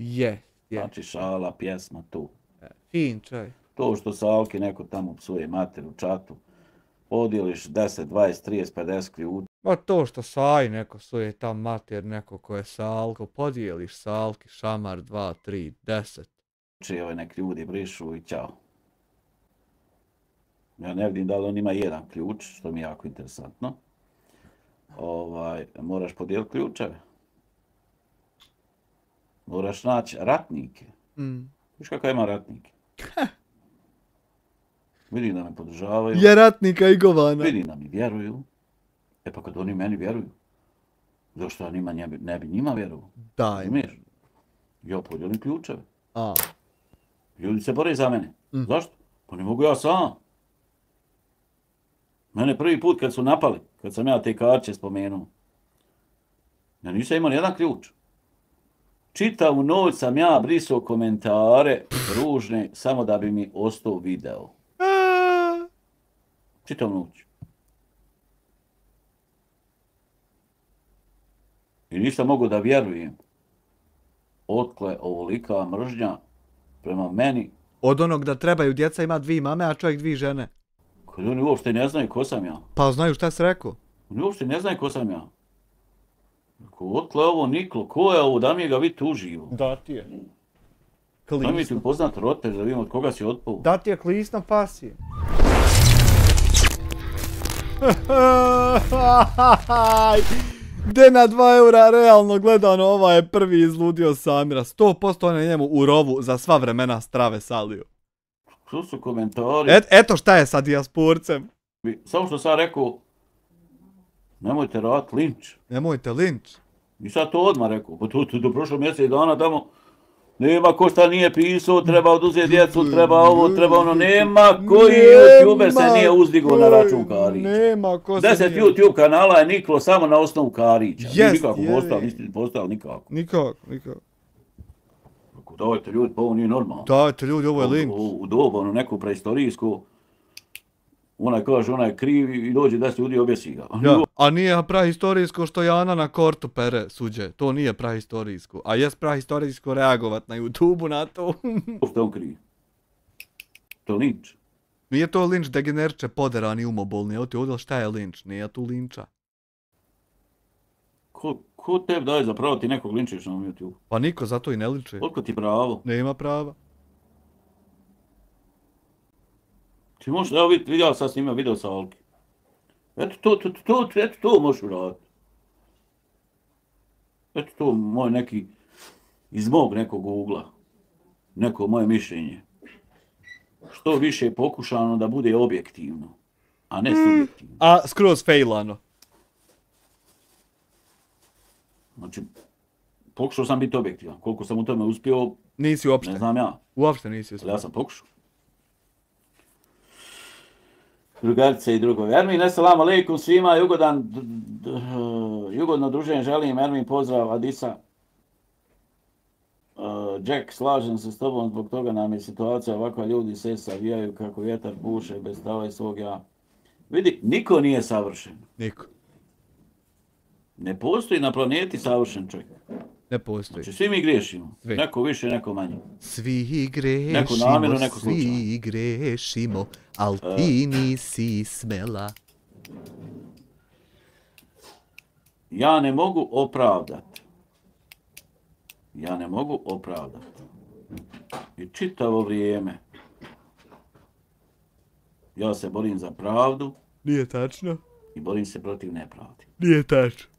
Znači šala, pjesma, tu. Fin čaj. To što Salki neko tamo psuje mater u čatu, podijeliš 10, 20, 30, 50 ljudi. Ma to što Saj neko suje tam mater, neko ko je Salko, podijeliš Salki, šamar, 2, 3, 10. Če nek ljudi brišu i ćao. Ja ne vidim da li on ima jedan ključ, što mi je jako interesantno. Moraš podijeliti ključeve. Moraš naći ratnike. Viš kako ima ratnike? Vidim da me podržavaju. Je ratnika i govana. Vidim da mi vjeruju. E pa kad oni meni vjeruju, zašto ja ne bi njima vjerovao? Daj. Razumiješ? Ja podijelim ključeve. A. Ljudi se bore za mene. Zašto? Pa ne mogu ja sam. Mene prvi put kad su napali, kad sam ja te karče spomenuo, ja nisam imao nijedan ključ. Čitavu noć sam ja brisao komentare ružne samo da bi mi ostao video. Čitavu noć. I nisam mogao da vjerujem otkle ovolika mržnja prema meni. Od onog da trebaju djeca ima 2 mame, a čovjek 2 žene. Kad oni uopšte ne znaju ko sam ja. Pa znaju šta si rekao? Oni uopšte ne znaju ko sam ja. Otkle ovo niklo, ko je ovo, da mi ga vidite uživo. Da ti je. Da mi ti upoznat roditelj, da vidimo od koga si otpao. Da ti je klisna pasije. De na 2 eura realno gledano, ovaj je prvi izludio Samira. 100% on je njemu u rovu za sva vremena strave salio. To su komentari. Eto šta je sa dijasporcem. Samo što sam rekao, nemojte raditi linč. Nemojte linč. I sad to odmah rekao, pa to do prošlo mjesec dana tamo, nema ko šta nije pisao, treba oduzeti djecu, treba ovo, treba ono, nema koji YouTuber se nije uzdigao na račun Karića. Nema ko se 10 nije. YouTube kanala je niklo samo na osnovu Karića. Nikako postali nikako. Nikako. Dajte ljudi, pa ovo nije normalno. Dajte ljudi, ovo je linč. U dobu, ono neku preistorijsku, onaj kaže, onaj je kriv i dođe 10 ljudi i objesi ga. Ja, a nije prahistorijsko što Jana na kortu pere suđe. To nije prahistorijsko. A jes prahistorijsko reagovat na YouTube-u na to. Što je on kriv? To je linč. Nije to linč degenerče poderani umobolni. Evo ti ovdje šta je linč? Nije tu linča. Ko tebi daje za pravo ti nekog linčiš na YouTube? Pa niko zato i ne linče. Otko ti pravo? Nema prava. Ti možeš, evo vidio sam snimao video sa Alki. Eto to možeš uraditi. Eto to moj neki, iz mog nekog ugla, neko moje mišljenje. Što više je pokušano da bude objektivno, a ne subjektivno. A skroz failano. Znači, pokušao sam biti objektivan. Koliko sam u tome uspio, Nisi uopšte. ne znam ja. Uopšte nisi uspio. Ali ja sam pokušao. Drugarice i drugovi. Ermin, assalamu alaikum svima, jugodno druženje želim. Ermin, pozdrav, Adisa. Jack, slažem se s tobom, zbog toga nam je situacija ovakva, ljudi se savijaju kako vjetar puše bez stava i svog ja. Vidi, niko nije savršen. Niko. Ne postoji na planeti savršen čovjek. Ne postoji. Znači, svi mi griješimo. Svi. Neko više, neko manje. Svi grešimo, Neko namjerno, neko svi slučajno. grešimo, al ti nisi smela. Ja ne mogu opravdati. I čitavo vrijeme ja se borim za pravdu Nije tačno. i borim se protiv nepravdi. Nije tačno.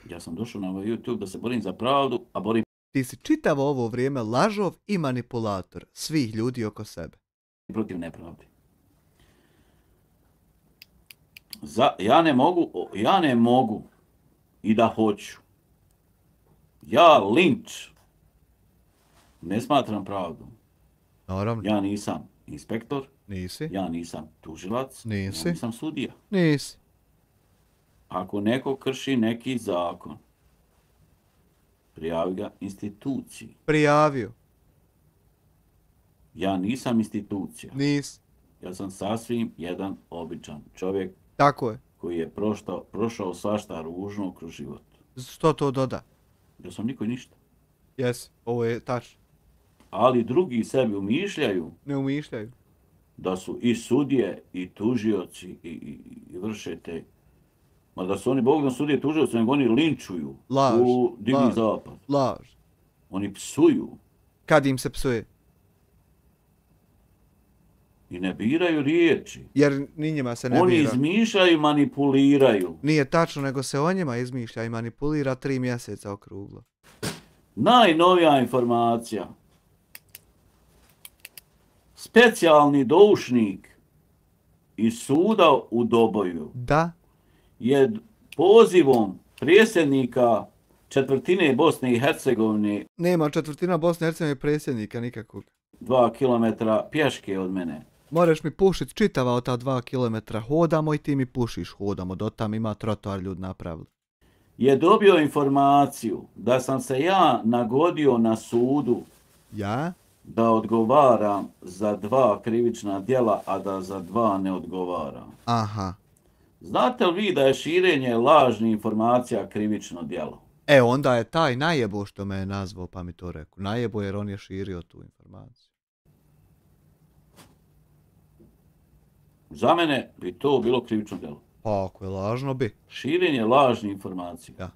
Ja sam došao na ovaj YouTube da se borim za pravdu, a borim Ti si čitavo ovo vrijeme lažov i manipulator svih ljudi oko sebe. protiv nepravdi. Ja ne mogu i da hoću. Ja linč ne smatram pravdom. Naravno. Ja nisam inspektor, Nisi. ja nisam tužilac, Nisi. ja nisam sudija. Nisi. Ako neko krši neki zakon, prijavi ga instituciji. Prijavio. Ja nisam institucija. Nisi. Ja sam sasvim jedan običan čovjek Tako je. koji je prošao svašta ružno kroz život. Što to doda? Ja sam niko i ništa. Jes, ovo je tačno. Ali drugi sebi umišljaju Ne umišljaju. da su i sudije, i tužioci, i vrše te. Ma da su oni bogdan sudije i tužioci, nego oni linčuju Laž, u divni laž. zapad. Laž. Oni psuju. Kad im se psuje. I ne biraju riječi. Jer ni njima se ne Oni bira. izmišljaju i manipuliraju. Nije tačno, nego se o njima izmišlja i manipulira 3 mjeseca okruglo. Najnovija informacija. Specijalni doušnik iz suda u Doboju Da? je pozivom predsjednika četvrtine Bosne i Hercegovine Nema četvrtina Bosne i Hercegovine predsjednika nikakvog. 2 kilometra pješke od mene. Moraš mi pušit čitava od ta 2 kilometra. Hodamo i ti mi pušiš. Hodamo. Do tam ima trotoar ljud napravili. Je dobio informaciju da sam se ja nagodio na sudu Ja? da odgovaram za 2 krivična djela, a da za 2 ne odgovaram. Aha. Znate li vi da je širenje lažnih informacija krivično djelo? E, onda je taj najebo što me je nazvao pa mi to rekao. Najebo jer on je širio tu informaciju. Za mene bi to bilo krivično djelo. Pa ako je lažno bi. Širenje lažnih informacija. Ja.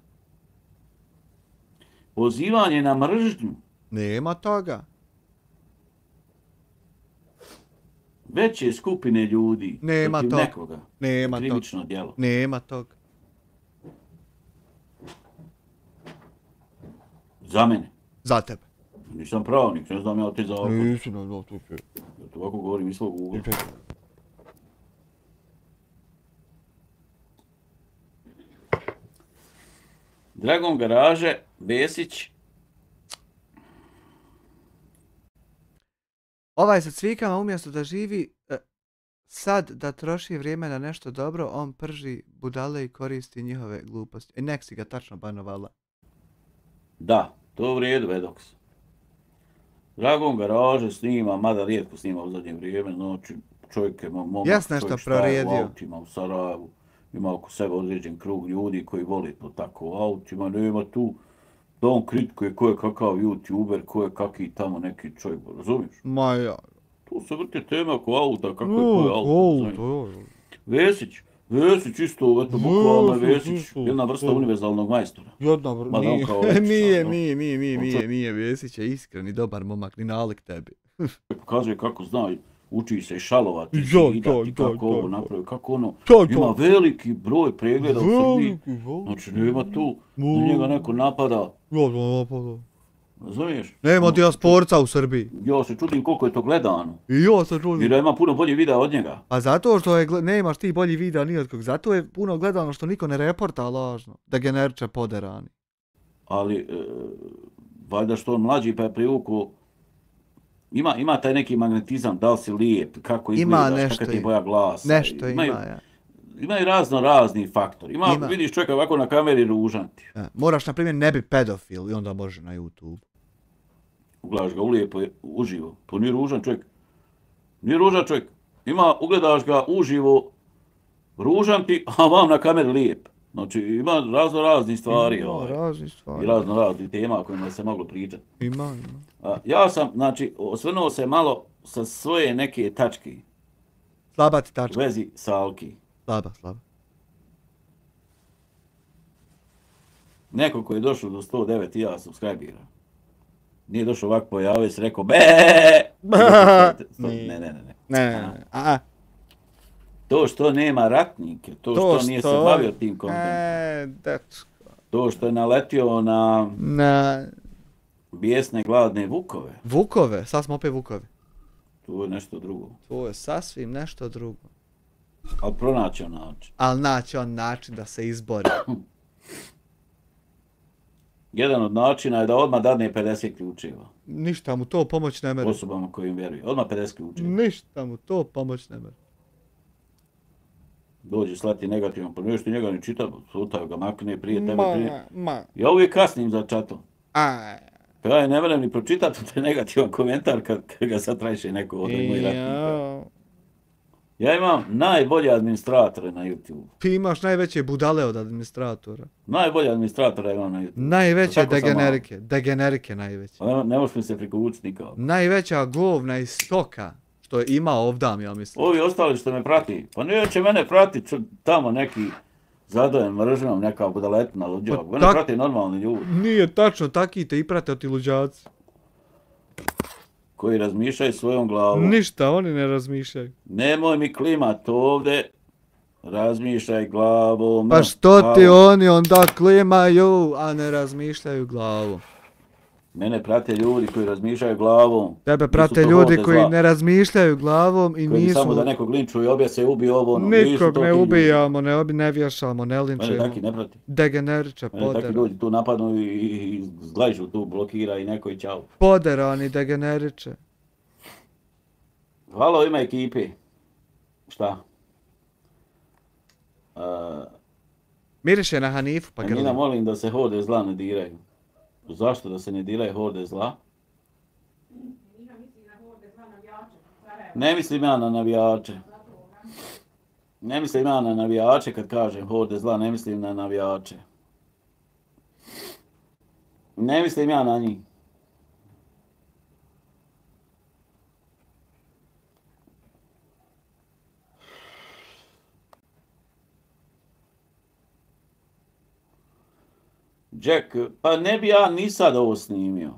Pozivanje na mržnju. Nema toga. Veće skupine ljudi Nema protiv toga. nekoga. Nema toga. Krivično djelo. Nema toga. Za mene. Za tebe. Nisam pravnik, ne znam ja te zakon. Nisi na to sve. Ja to ovako govorim iz svog ugla. Dragon Garaže, Besić. Ovaj sa cvikama umjesto da živi sad da troši vrijeme na nešto dobro, on prži budale i koristi njihove gluposti. Nek si ga tačno banovala. Da, to u redu, Vedox. Dragon Garaže snima, mada rijetko snima u zadnje vrijeme, znači čovjek je momak, Jes nešto čovjek šta je u prorijedio. autima u Sarajevu, ima oko sebe određen krug ljudi koji voli to tako u autima, nema tu da on kritikuje ko je kakav youtuber, ko je kakvi tamo neki čovjek, razumiješ? Ma ja. Tu se vrti tema oko auta, kako je ko je auto, razumiješ? Vesić isto, eto, bukvalno je Vesić, jedna vrsta univerzalnog majstora. Jedna Mada on kao Vesić, nije Vesić je iskren i dobar momak, ni nalik tebi. Pokazuje kako zna, uči se i šalovati, Ja, zidati, da, kako ovo da. napravi, kako ono, Da. ima veliki broj pregleda u Srbiji, Veliki. znači nema tu da njega neko napada, razumiješ? Nema dijasporca u Srbiji. Ja se čudim koliko je to gledano, I ja sam i čudim. da ima puno bolje videa od njega. A zato što je, nemaš ti bolji video ni od kog, zato je puno gledano što niko ne reporta lažno. Da generče poderani. Ali, valjda što on mlađi pa je privuku, ima taj neki magnetizam, da li si lijep, kako izgledaš, kakva ti je boja glasa. Nešto ima, ja. Imaju razni faktori. Ima. Vidiš čovjeka ovako na kameri ružan ti. Ja. Moraš, na primjer, ne biti pedofil i onda može na YouTube. Ugledaš ga ulijepo uživo. To nije ružan čovjek. Nije ružan čovjek. Ugledaš ga uživo, ružan ti, a vam na kameri lijep. Znači ima raznih stvari. I raznih tema o kojima se moglo pričati. Ima. Ja sam, znači, osvrnuo se malo sa svoje neke tačke. Slaba ti U tačka. vezi sa Alki. Slaba. Neko koji je došao do 109.000 subscribera. Nije došao ovako pojavio se rekao be. Ne. To što nema ratnike, to što nije se bavio tim kontentom. To što je naletio na bijesne gladne vukove. Vukove, sad smo opet vukovi. To je nešto drugo. To je sasvim nešto drugo. Ali pronaći on način. Ali naći on način da se izbori. Jedan od načina je da odmah dadne 50 ključeva. Ništa mu to pomoć ne mere. Osobama kojim vjeruje. Odmah 50 ključeva. Ništa mu to pomoć ne mere. Dođe slati negativan, pa nešto njega ne čita, sutaju ga makne prije tebe prije. Ja uvijek kasnim za čatom. Pa ja ne vrem ni pročitati taj negativan komentar kad ga sad trajiše neko od moj ratnika. Ja imam najbolje administratore na YouTube. Ti imaš najveće budale od administratora. Najbolje administratore imam na YouTube. Najveće degenerike. Degenerike najveće. Ne možeš mi se prikuvući nikao. Najveća govna iz stoka. Što je ima ovdam, ja mislim. Ovi ostali što me prati. Pa neće mene pratiti tamo neki zadojen mržnjom, neka budaletna luđak. Mene prati normalni ljudi. Nije tačno, taki te i prate ti luđaci. koji razmišljaju svojom glavom. Ništa, oni ne razmišljaju. Nemoj mi klimat ovdje, razmišljaj glavom. Pa što ti oni onda klimaju, a ne razmišljaju glavom? Mene prate ljudi koji razmišljaju glavom. Tebe Nisu prate to ljudi horde koji zla. ne razmišljaju glavom i Koji nisu... samo da nekog linčuju, objese, ubije ovo, ono. Nisu Nikog to ti ne ljudi. ubijamo, ne vješamo, ne Mene linčujemo. taki ne prati. Degeneriče, Mene taki podera. ljudi tu napadnu i zglajžu tu, blokira i neko i čao. Poderani degeneriče. Hvala ima ekipi. Šta? Miriše na Hanifu, pa Nina, grlim. molim da se horde zla ne diraju. Zašto da se ne diraju horde zla? Ne mislim ja na navijače. Ne mislim ja na navijače kad kažem horde zla, ne mislim na navijače. Ne mislim ja na njih. Jack, pa ne bi ja ni sad ovo snimio.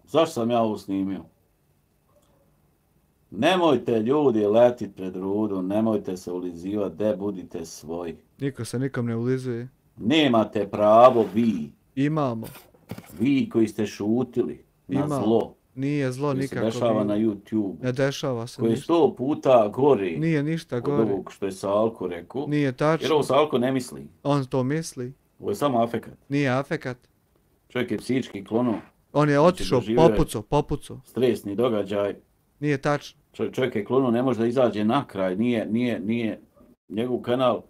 Zašto sam ja ovo snimio? Nemojte ljudi letit pred rudu, nemojte se ulizivati, de budite svoji. Niko se nikom ne ulizuje. Nemate pravo vi, Imamo. vi koji ste šutili na Imamo. zlo, Nije zlo koji se nikako dešava na bilo. YouTube, Ne dešava se koji je ništa. 100 puta gori Nije ništa od gore. ovog što je Salko rekao. Nije Jer tačno. ovo Salko ne misli, On to misli. ovo je samo afekat. Nije afekat. Čovjek je psihički klonuo, On je otišao, doživio je- popucao. stresni događaj. Nije tačno. Čovjek je klonuo, ne može da izađe na kraj, nije, njegov kanal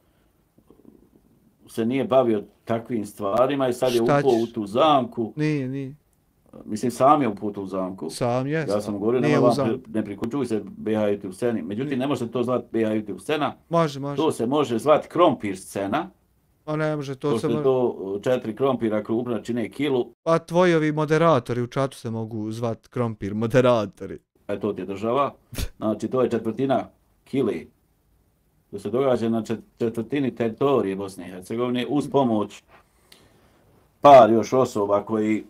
se nije bavio takvim stvarima i sad je Šta upao u ćeš? tu zamku. Nije. Mislim, sam je upao u tu zamku. Sam je. Ja sam govorio, Nije nema uzam. ne priključuj se BH YouTube sceni. Međutim, ne može se to zvati BH YouTube scena. Može. To se može zvati krompir scena. A ne može, to se Pošto je može. to 4 krompira krupna čine kilu. A tvoji ovi moderatori u čatu se mogu zvat krompir, moderatori. To ti je država. Znači, to je četvrtina kili. To se događa na četvrtini teritorije Bosne i Hercegovine uz pomoć par još osoba koji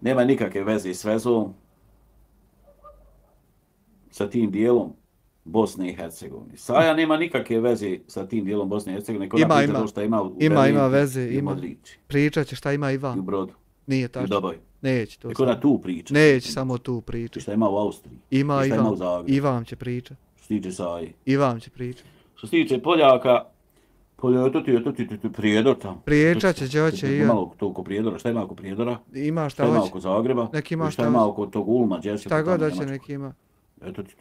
nema nikakve veze s vezom sa tim dijelom Bosne i Hercegovine. Saja nema nikakve veze sa tim dijelom Bosne i Hercegovine. Ima. Što ima u Ima Berlinu veze, i u ima. Modriči, Pričat će šta ima i u Ivan. Brodu, Nije i u tačno. Doboj. Neće to Tako na samo. tu priča. Neće samo tu I pričat. šta ima u Austriji. Ima I šta ima u Ivan. Zagrebu. Ivan će pričat. Što se tiče Saje. Ivan će pričat. Što se tiče Poljaka, to ti prijedor tamo. Pričat će, Đoće i Ima on. oko to oko prijedora, šta ima oko prijedora? Ima Šta šta ima hoće. oko Zagreba? Nek ima I šta šta ima hoće. oko tog Ulma, Đesika? Šta god hoće nek ima. Eto ti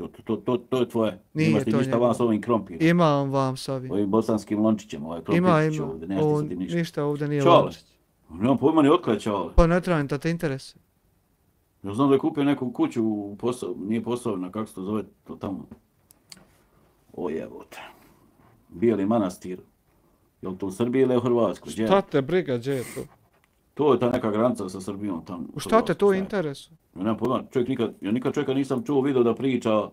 to je tvoje. Nije Nemaš ti to ništa njegovo. van s ovim krompirom. Ima on vam s ovim. Ovim bosanskim lončićem, ovaj Ima. krompirčić ovdje, nemaš ti On sa tim ništa. ništa ovdje nije Čale. lončić. Nemam pojma ni otkle čale. Pa ne trebam da te interesuje. Ja znam da je kupio neku kuću u nije Posavina, kako se to zove, to tamo. O jebote. Bijeli Manastir. Je li to u Srbiji ili u Hrvatskoj? Gdje? Šta te briga, gdje je to? To je ta neka granica sa Srbijom tamo. u Šta te Hrvatskoj, to šta je? interesuje? Ja nemam pojma, ja nikad čovjeka nisam čuo video da priča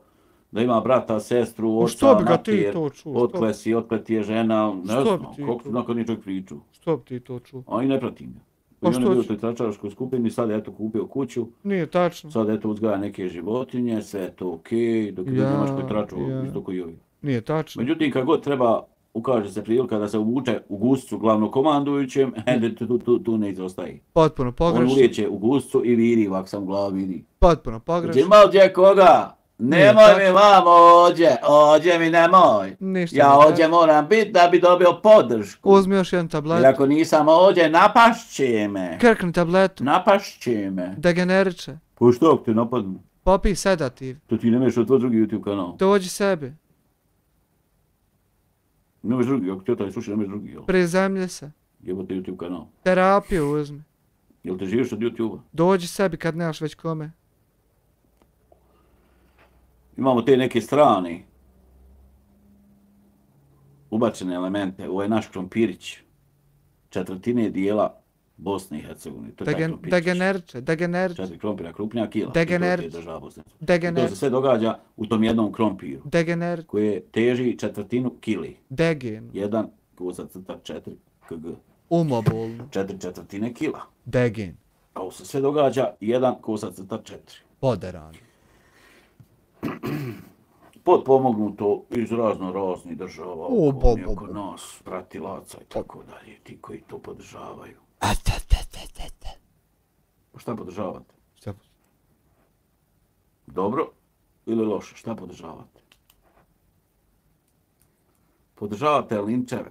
da ima brata, sestru, Pa oca, što bi ga ti mater, to čuo? otklet je žena, ne Što znam, bi ti koliko to- nakon nije čovjek pričao. Što bi ti to čuo? A i ne pratim ga. Pa I on je što bio u će? toj tračaraškoj skupini, sad je eto kupio kuću, Nije tačno. sad eto uzgaja neke životinje, sve je to okej, dok je u Ja, Njemačkoj traču, ja. isto koji ovi. Nije tačno. Međutim, kad god treba, ukaže se prilika da se uvuče u guscu glavnokomandujućem, tu ne izostaje. Potpuno On pogrešno. ulijeće u guscu i viri, ovak sam u glavi viri. Potpuno Znači, pogrešno. ima ovdje koga? Nemoj tako. mi vamo ođe mi nemoj. Ništa Ja ne ovdje tačno. moram biti da bi dobio podršku. Uzmi još jedan Jer tablet. ako nisam ovdje, napašće me. Krkni tabletu. Napašće me. Degeneriče. Pa što ako te napadnu? Popij sedativ. To ti nemaš od tvoj drugi YouTube kanal. Dođi sebi. Nemaš drugi, ako ti taj slušaj, nemaš drugi. Jel? Prizemlji se. Jebote YouTube kanal. Terapiju uzmi. Jel te živiš od YouTube-a? Dođi sebi kad nemaš već kome. Imamo te neke strane ubačene elemente. Ovo je naš krompirić. Četvrtine dijela Bosne i Hercegovine. To je taj krompirić. Degeneriče. 4 krompira krupnija kila. Degenerić. I to je država Bosne. I to se Degeneriče. sve događa u tom jednom krompiru Degeneriče. koji teži četvrtinu kili. Degen. 1 kosa crta 4 kg. Umobolno. 4/4 kila. Degen. A ovo se sve događa 1:4. Poderan. Potpomognuto iz raznih država oko nas, pratilaca i tako dalje, ti koji to podržavaju. Šta podržavate? Dobro ili loše? Šta podržavate? Podržavate linčeve?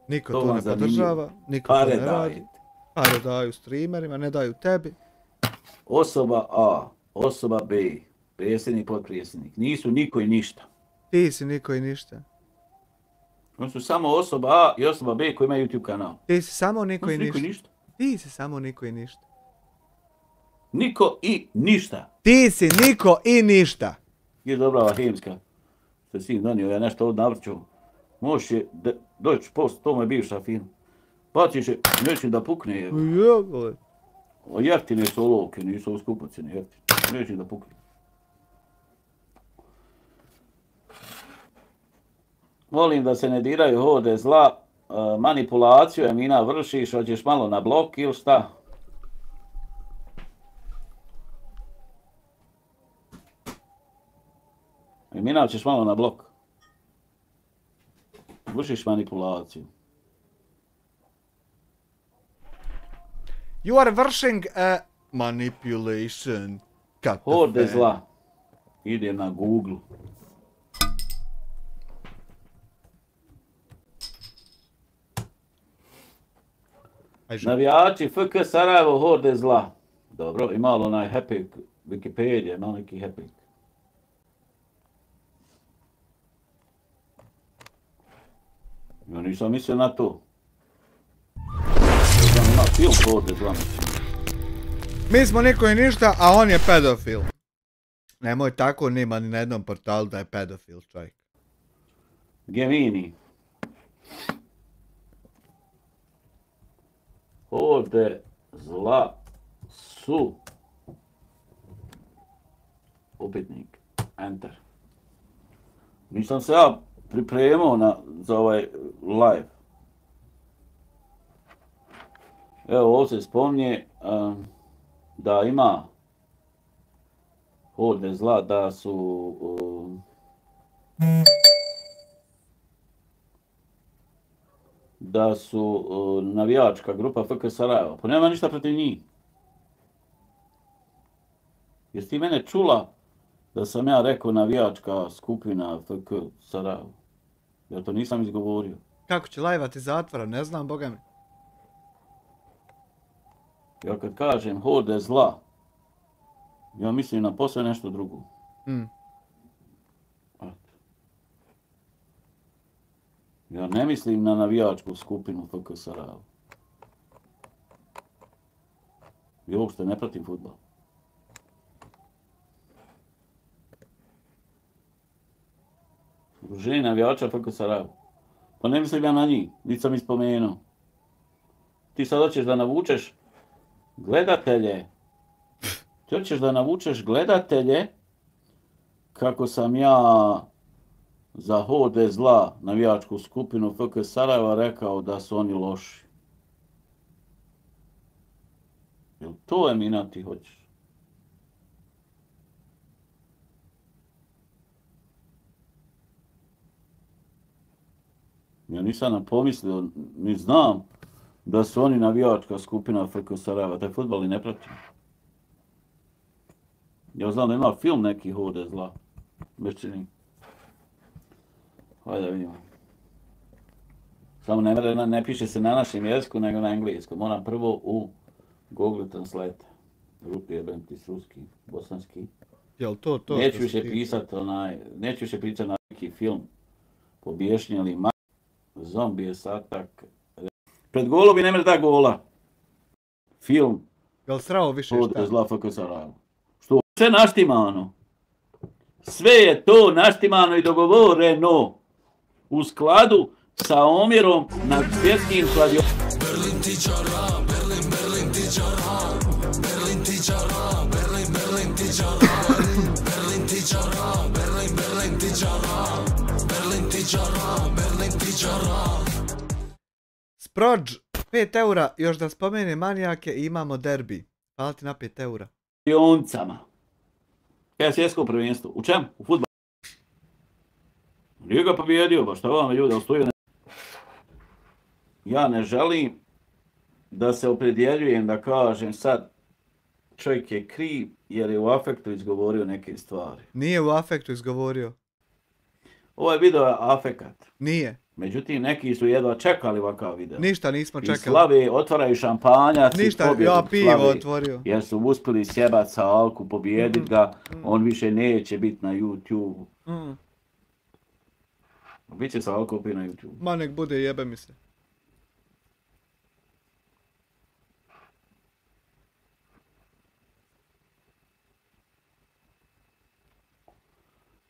Niko to ne podržava, niko to ne radi. Pare daju streamerima, ne daju tebi. Osoba A, osoba B, predsjednik, potpredsjednik, nisu niko i ništa. Ti si niko i ništa. Oni su samo osoba A i osoba B koji imaju YouTube kanal. Ti si samo niko i ništa. Ti si samo niko i ništa. Niko i ništa. Ti si niko i ništa. Je dobra ova hemska. Što si im donio, ja nešto ovdje navrću. Možeš je doći post, to mu je bivša film. Baciš je, neće da pukne. Jebole. Jeftine su olovke, nisu skupocene jeftine. Neće da pukne. Volim da se ne diraju horde zla. Manipulaciju Emina vršiš, hoćeš malo na blok ili šta? Emina, hoćeš malo na blok. Vršiš manipulaciju. You are vršing a manipulation. Horde zla. Idem na Google. Navijači FK Sarajevo, horde zla. Dobro, i malo onaj Hepik, Wikipedia, malo neki Hepik. Ja nisam mislio na to. Ima film horde zla. Mi smo niko i ništa, a on je pedofil. Nemoj tako, nema ni na jednom portalu da je pedofil čovjek. Gemini. Horde zla su upitnik. Enter. Nisam se ja pripremao za ovaj live. Evo ovdje se spominje da ima horde zla, da su navijačka grupa FK Sarajevo. Pa nema ništa protiv njih. Jesi ti mene čula da sam ja rekao navijačka skupina FK Sarajevo? Ja to nisam izgovorio. Kako će lajvati zatvora, ne znam, boga mi. Ja kad kažem horde zla, ja mislim na posve nešto drugo. Ja ne mislim na navijačku skupinu FK Sarajevo. I uopšte ne pratim fudbal. Udruženje navijača FK Sarajevo. Pa ne mislim ja na njih, niti sam ispomenuo. Ti sad hoćeš da navučeš gledatelje. Ti hoćeš da navučeš gledatelje kako sam ja za horde zla navijačku skupinu FK Sarajeva rekao da su oni loši. Jel to Emina ti hoćeš? Ja nisam pomislio, ni znam da su oni navijačka skupina FK Sarajeva. Taj fudbal i ne pratim. Ja znam da ima film neki horde zla. Bez čini. Hajde da vidimo. Samo ne piše se na našem jeziku, nego na engleskom. Moram prvo u Google Translate. Rupi jebem ti ruski, bosanski. Jel to? Neću više pisati neću više pričati na neki film. Pobješnjeli zombije satak. Pred golom i ne mere da gola. Film. Jel srao više šta? Horde zla FK Sarajevo. Što? Sve naštimano. Sve je to naštimano i dogovoreno u skladu sa omjerom na svjetskim kladionicama. Berlin tičara, Berlin tičara, Berlin tičara, Berlin tičara, Berlin tičara, Berlin tičara, Berlin tičara, Berlin tičara. Sprođ 5 eura, još da spomene manijake i imamo derbi. Hvala ti na 5 eura. Pioncama. Kaj svjetsko prvenstvo? U čemu? U fudbalu. Nije ga pobjedio, ba šta vam ljudi, ali stoju. Ja ne želim da se opredjeljujem da kažem sad čovjek je kriv jer je u afektu izgovorio neke stvari. Nije u afektu izgovorio. Ovaj video je afekat. Nije. Međutim, neki su jedva čekali ovakav video. Ništa nismo čekali. I slave, otvaraju šampanjac. Ništa, ja pivo otvorio. Jer su uspjeli sjebat sa Alku, pobijedit ga. On više neće biti na YouTube. Biće sa Alku opet na YouTube. Ma nek bude, jebe mi se.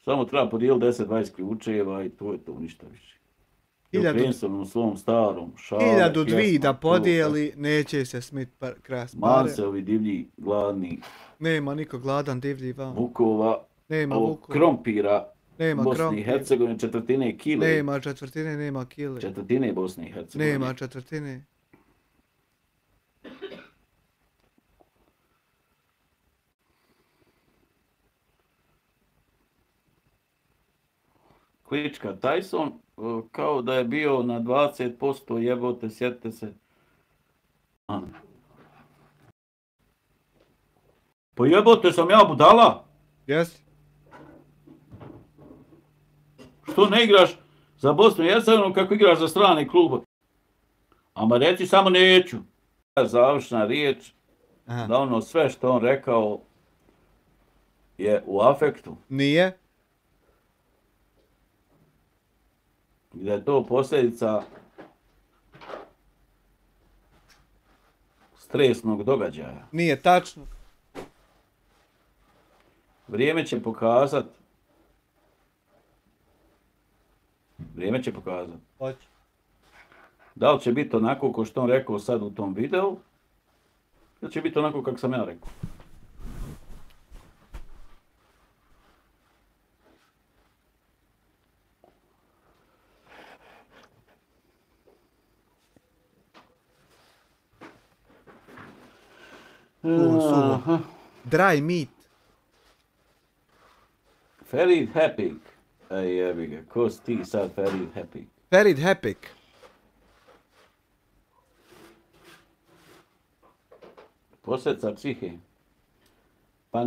Samo treba podijeliti 10-20 ključeva i to je to, ništa više. U svom starom šale, 1002 da podijeli, neće se smit kras pare. Manceovi divlji, gladni. Nema niko gladan divlji vam. Vukova, nema vukova. Krompira, nema Bosne krompir. i Hercegovine, četvrtine kile. Nema četvrtine, nema kile. Četvrtine Bosne i Hercegovine. Nema četvrtine. Klička Tyson, kao da je bio na 20%, jebote, sjetite se. Pa jebote, sam ja budala? Jesi? Što ne igraš za Bosnu i Hercegovinu kako igraš za strane klube? Ama reci samo neću. Završna riječ, da ono sve što on rekao je u afektu. Nije. Da je to posljedica stresnog događaja. Nije tačno. Vrijeme će pokazat. Hoće. Da li će biti onako kao što on rekao sad u tom videu, ili će biti onako kako sam ja rekao. Dry meat. Ferid Hepik. Ej jebi ga, ko si ti sad Ferid Hepik? Ferid Hepik. Posljedica psihe. Pa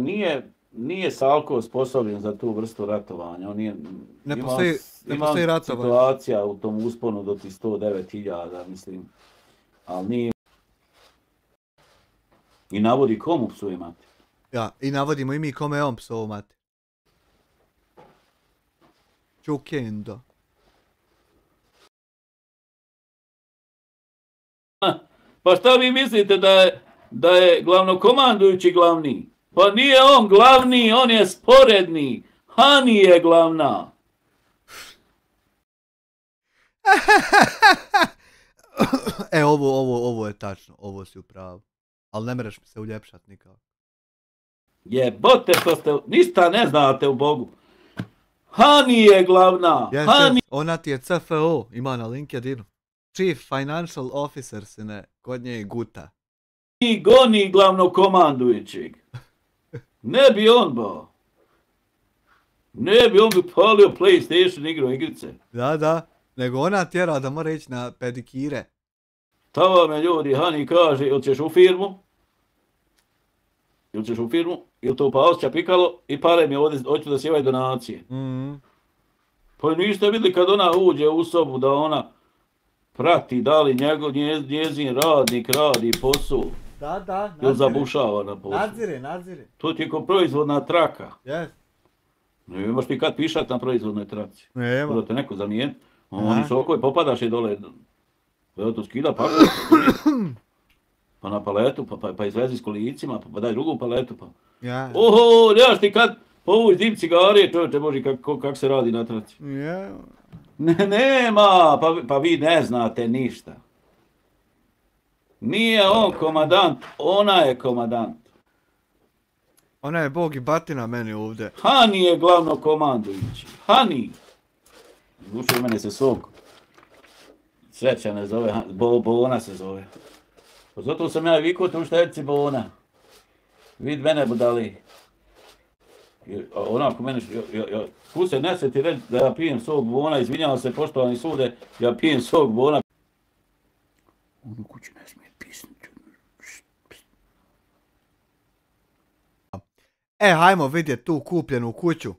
nije Salko sposobljen za tu vrstu ratovanja. On nije, ne postoji ratovanje. Situacija u tom usponu do ti 109.000, mislim. Ali nije. I navodi komu psuje mati. Ja, i navodimo i mi kome on psovo mati. Čukendo. Pa šta vi mislite da je glavnokomandujući glavni? Pa nije on glavni, on je sporedni. Hani je glavna. Ovo je tačno, ovo si u pravu. Ali ne mereš mi se uljepšat nikako. Jebote što ste, ništa ne znate u Bogu. Hani je glavna. Yes, ona ti je CFO, ima na LinkedInu. Chief Financial Officer si ne, kod nje je guta. I goni glavnokomandujućeg. Ne bi on ba. Ne bi on bi palio PlayStation igrao igrice. Da, nego ona tjera da mora ići na pedikire. Tava me ljudi, Hani kaže, ili ćeš u firmu? Ili to Paosća pikalo i pare mi ovdje, hoću da sjevaju donacije. Pa niste vidjeli kad ona uđe u sobu da ona prati da li njezin radnik radi posao. Da, ili zabušava na posao. Nadzire. To ti je ko proizvodna traka. Yes. Ne imaš ti kad pišat na proizvodnoj traci. Nema. Da te neko zamijen. Oni sokoj popadaš i dole. Evo to skida pa na paletu, pa izvezi s kolicima, pa daj drugu paletu, pa. Ja. Oho, nemaš ti kad povuć dim cigare, čovječe Boži, kak se radi na traci. Ja. Nema, pa vi ne znate ništa. Nije on komandant, ona je komandant. Ona je bog i batina meni ovdje. Hani je glavno komandujući. Hani. Zvuči u mene se sok Sreća ne zove, Bona se zove. Pa zato sam ja vikao tu šterci Bona. Vid mene budali. Onako mene, tu se ne ti reći da ja pijem sok Bona, izvinjavam se poštovani sude, ja pijem sok Bona. On u kući ne smije pisati. Hajmo vidjeti tu kupljenu kuću.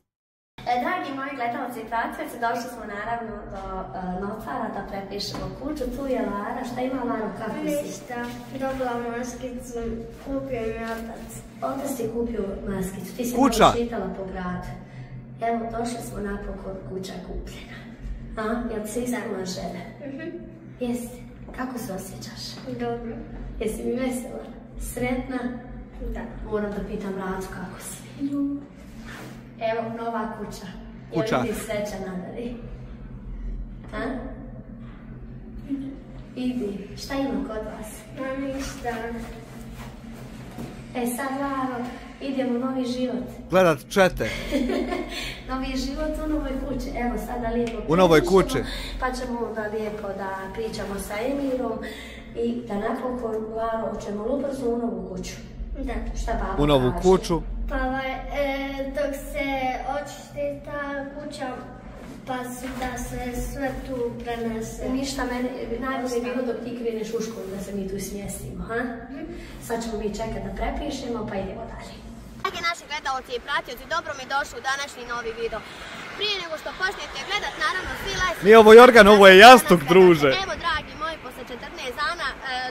Dragi moji gledalci i pratioci, došli smo naravno do notara da prepišemo kuću. Tu je Lara. Šta ima Lara? Kako si? Ništa. Dobila maskicu. Kupio mi otac. Otac ti kupio maskicu. Ti si Kuća. malo šitala po gradu. Evo, došli smo napokon, kuća kupljena. Jel ti se ispunila želja? Jesi. Kako se osjećaš? Dobro. Jesi mi vesela? Sretna? Da. Moram da pitam Racu kako si. Evo, nova kuća. Kuća. Jel vidiš sreća nadari? Idi. Šta ima kod vas? Ma ništa. Sad, Laro, idemo u novi život. Gledat čete. Novi život u novoj kući. Evo, sada lijepo U novoj prepišemo, kući. Pa ćemo onda lijepo da pričamo sa Emirom i da napokon, Laro, ćemo ubrzo u novu kuću. Da. Šta baba U novu kaže? kuću. Pa dok se očisti ta kuća, pa da se sve tu prenese. Ništa, meni najbolje je bilo dok ti kreneš u školu da se mi tu smjestimo, Sad ćemo mi čekati da prepišemo, pa idemo dalje. Dragi naši gledalci i pratioci, dobro mi došli u današnji novi video. Prije nego što počnete gledat, naravno svi like... Nije ovo Jorgan, ovo je jastuk, druže. Evo, dragi moji, posle 14 dana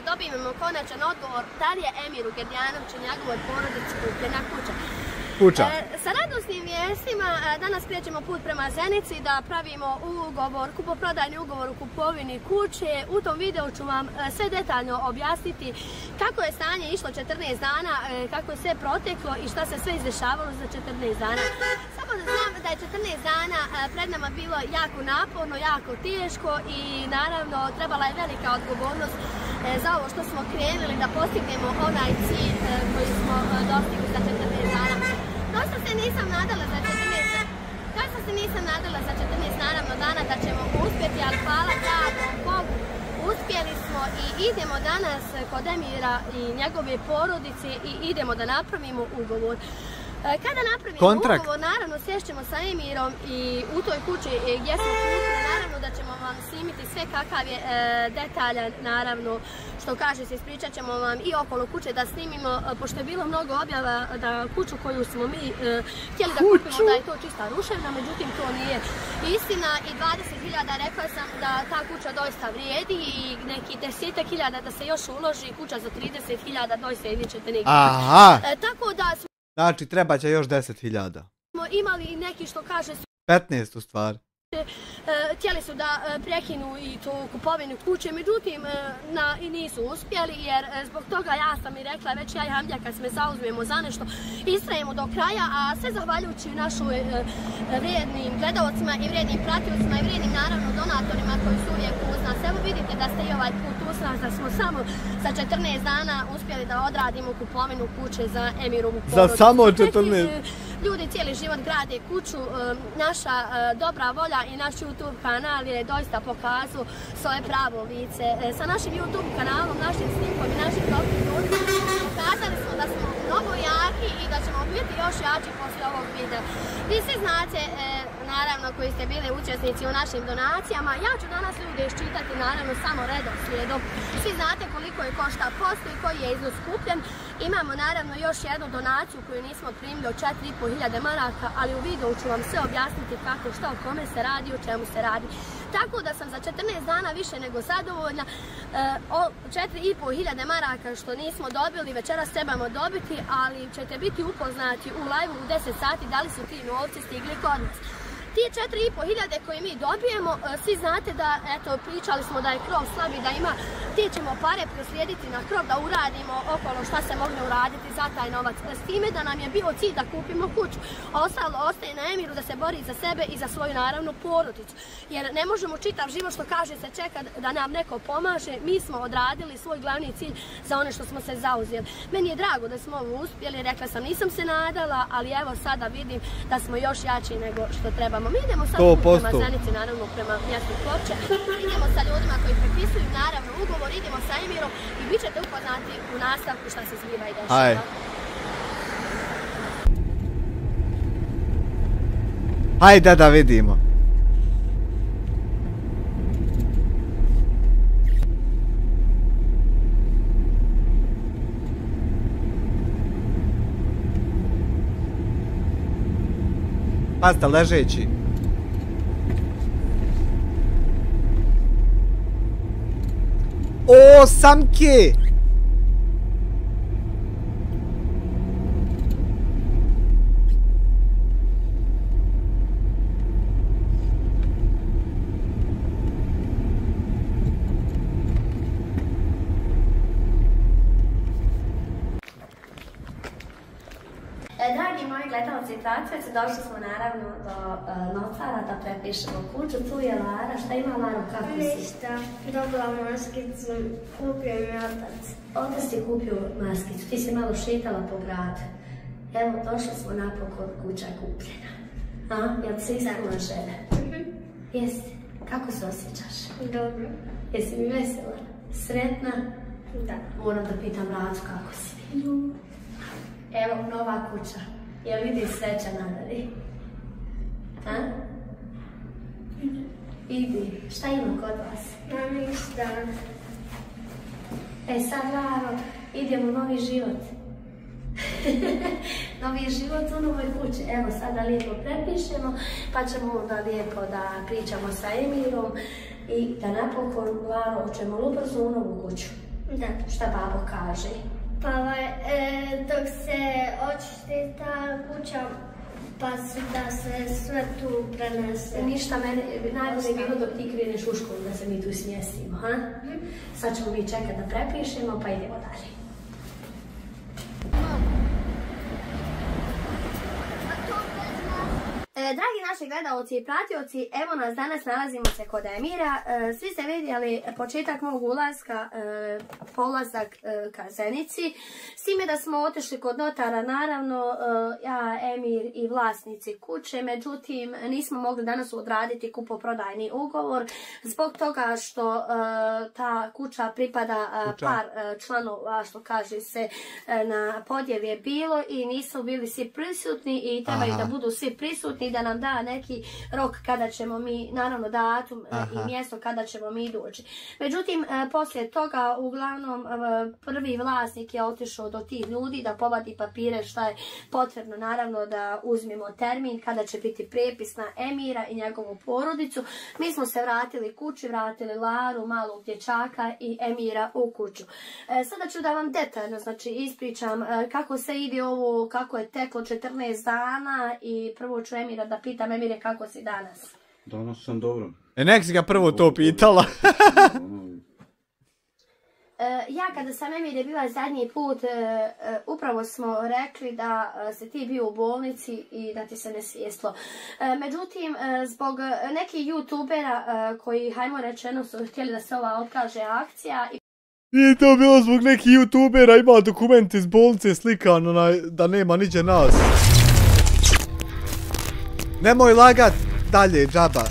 dobijemo konačan odgovor da li je Emiru Gerdjanoviću i njegovoj porodici kupljena kuća. Kuća. Sa radosnim vijestima danas krećemo put prema Zenici da pravimo ugovor, kupoprodajni ugovor u kupovini kuće. U tom videu ću vam sve detaljno objasniti kako je stanje išlo 14 dana, kako je sve proteklo i šta se sve izdešavalo za 14 dana. Samo da znam da je 14 dana pred nama bilo jako naporno, jako teško i naravno trebala je velika odgovornost za ovo što smo krenuli da postignemo onaj cilj koji smo dostigli za 14 dana. Dosta se nisam nadala za 14 naravno dana da ćemo uspjeti, ali hvala dragom Bogu, uspjeli smo i idemo danas kod Emira i njegove porodice i idemo da napravimo ugovor. Kada napravimo ugovor, naravno sješćemo sa Emirom i u toj kući gdje smo kupili, naravno da ćemo vam snimiti sve kakav je detaljan, naravno što kaže se, ispričat ćemo vam i okolo kuće da snimimo, pošto je bilo mnogo objava da kuću koju smo mi htjeli da kupimo da je to čista ruševna, međutim to nije istina i 20.000 rekla sam da ta kuća doista vrijedi i neki 10.000 da se još uloži, kuća za 30.000 doista vidjet ćete negdje. Tako da znači, treba će još 10.000. smo imali i neki što kaže 15 u stvari. Htjeli su da prekinu i tu kupovinu kuće, međutim i nisu uspjeli jer zbog toga ja sam i rekla već ja i Hamdija kad se zauzmemo za nešto istrajemo do kraja, a sve zahvaljujući našoj vrijednim gledalcima i vrijednim pratiocima i vrijednim naravno donatorima koji su uvijek uz nas. Evo vidite da ste i ovaj put uz nas, da smo samo za 14 dana uspjeli da odradimo kupovinu kuće za Emirovu porodicu. Za samo 14? Ljudi cijeli život grade kuću, naša dobra volja i naš YouTube kanal je doista pokazao svoje pravo lice. Sa našim YouTube kanalom, našim snimkom i našim dobrim ljudima pokazali smo da smo mnogo jaki i da ćemo biti još jači poslije ovog videa. Vi svi znate, naravno koji ste bili učesnici u našim donacijama, ja ću danas ljude iščitati naravno samo redoslijedom. Svi znate koliko je košta posto i koji je iznos kupljen. Imamo naravno još jednu donaciju koju nismo primili od 4.500 maraka, ali u videu ću vam sve objasniti kako, šta, o kome se radi, o čemu se radi. Tako da sam za 14 dana više nego zadovoljna. O 4.500 maraka što nismo dobili, večeras trebamo dobiti, ali ćete biti upoznati u live-u u 10 sati da li su ti novci stigli kod nas. Ti 4.500 koje mi dobijemo, svi znate da, eto, pričali smo da je krov slab i da ima, ti ćemo pare proslijediti na krov da uradimo okolo šta se mogne uraditi za taj novac. S time da nam je bio cilj da kupimo kuću. Ostalo ostaje na Emiru da se bori za sebe i za svoju naravno porodicu. Jer ne možemo čitav život što kaže se čeka da nam neko pomaže, mi smo odradili svoj glavni cilj za one što smo se zauzeli. Meni je drago da smo ovo uspjeli, rekla sam nisam se nadala, ali evo sada vidim da smo još jači nego što trebamo pričamo. Mi idemo sad prema Zenici, naravno prema mjestu Ploče. Idemo sa ljudima koji prepisuju naravno ugovor, idemo sa Emirom i bit ćete upoznati u nastavku šta se zbiva i dešava. Hajde da vidimo. Pazite, ležeći. O, samke! Dragi moji gledalci i pratioci, došli smo naravno do notara da prepišemo kuću. Tu je Lara. Šta ima Lara u kako si? Ništa. Dobila maskicu. Kupio mi otac. Otac ti kupio maskicu. Ti si malo šetala po gradu. Evo, došli smo napokon, kuća kupljena. A? Jel si iskuna žena? Jesi? Kako se osjećaš? Dobro. Jesi mi vesela? Sretna? Da. Moram da pitam Rađu kako si. Evo, nova kuća. Jel vidi sreća nadari? A? Idi. Šta ima kod vas? Ništa. E sad, Laro, idemo u novi život. Novi život u novoj kući. Evo, sada lijepo prepišemo, pa ćemo onda lijepo da pričamo sa Emirom i da napokon, Laro, ćemo ubrzo u novu kuću. Da. Šta babo kaže? Pa dok se očisti ta kuća, pa da se sve tu prenese. Ništa, mene najbolje je bilo dok ti kreneš u školu da se mi tu smjestimo, ha? Sad ćemo mi čekati da prepišemo, pa idemo dalje. Dragi naši gledalci i pratioci, evo nas danas, nalazimo se kod Emira. Svi ste vidjeli početak mog ulaska, polazak ka Zenici. S time da smo otišli kod notara, naravno, ja, Emir i vlasnici kuće, međutim nismo mogli danas odraditi kupoprodajni ugovor zbog toga što ta kuća pripada par članova, što kaže se, na podjev je bilo i nisu bili svi prisutni i trebaju da budu svi prisutni, da nam da neki rok kada ćemo mi, naravno datum i mjesto kada ćemo mi doći. Međutim, poslije toga, uglavnom, prvi vlasnik je otišao do tih ljudi da povadi papire šta je potrebno, naravno da uzmemo termin kada će biti prepis na Emira i njegovu porodicu. Mi smo se vratili kući, vratili Laru, malog dječaka i Emira u kuću. Sada ću da vam detaljno, znači, ispričam kako se ide ovo, kako je teklo 14 dana i prvo ću Emira da pitam, Emire, kako si danas? Danas sam dobro. Nek si ga prvo to pitala. Ja kada sam Emire bila zadnji put, upravo smo rekli da si ti bio u bolnici i da ti se ne svijestilo. Međutim, zbog nekih youtubera koji, hajmo rečeno, su htjeli da se ova otkaže akcija. Nije to bilo zbog nekih youtubera, ima dokument iz bolnice slikan, da nema niđe nas. Nemoj lagat, dalje, džaba.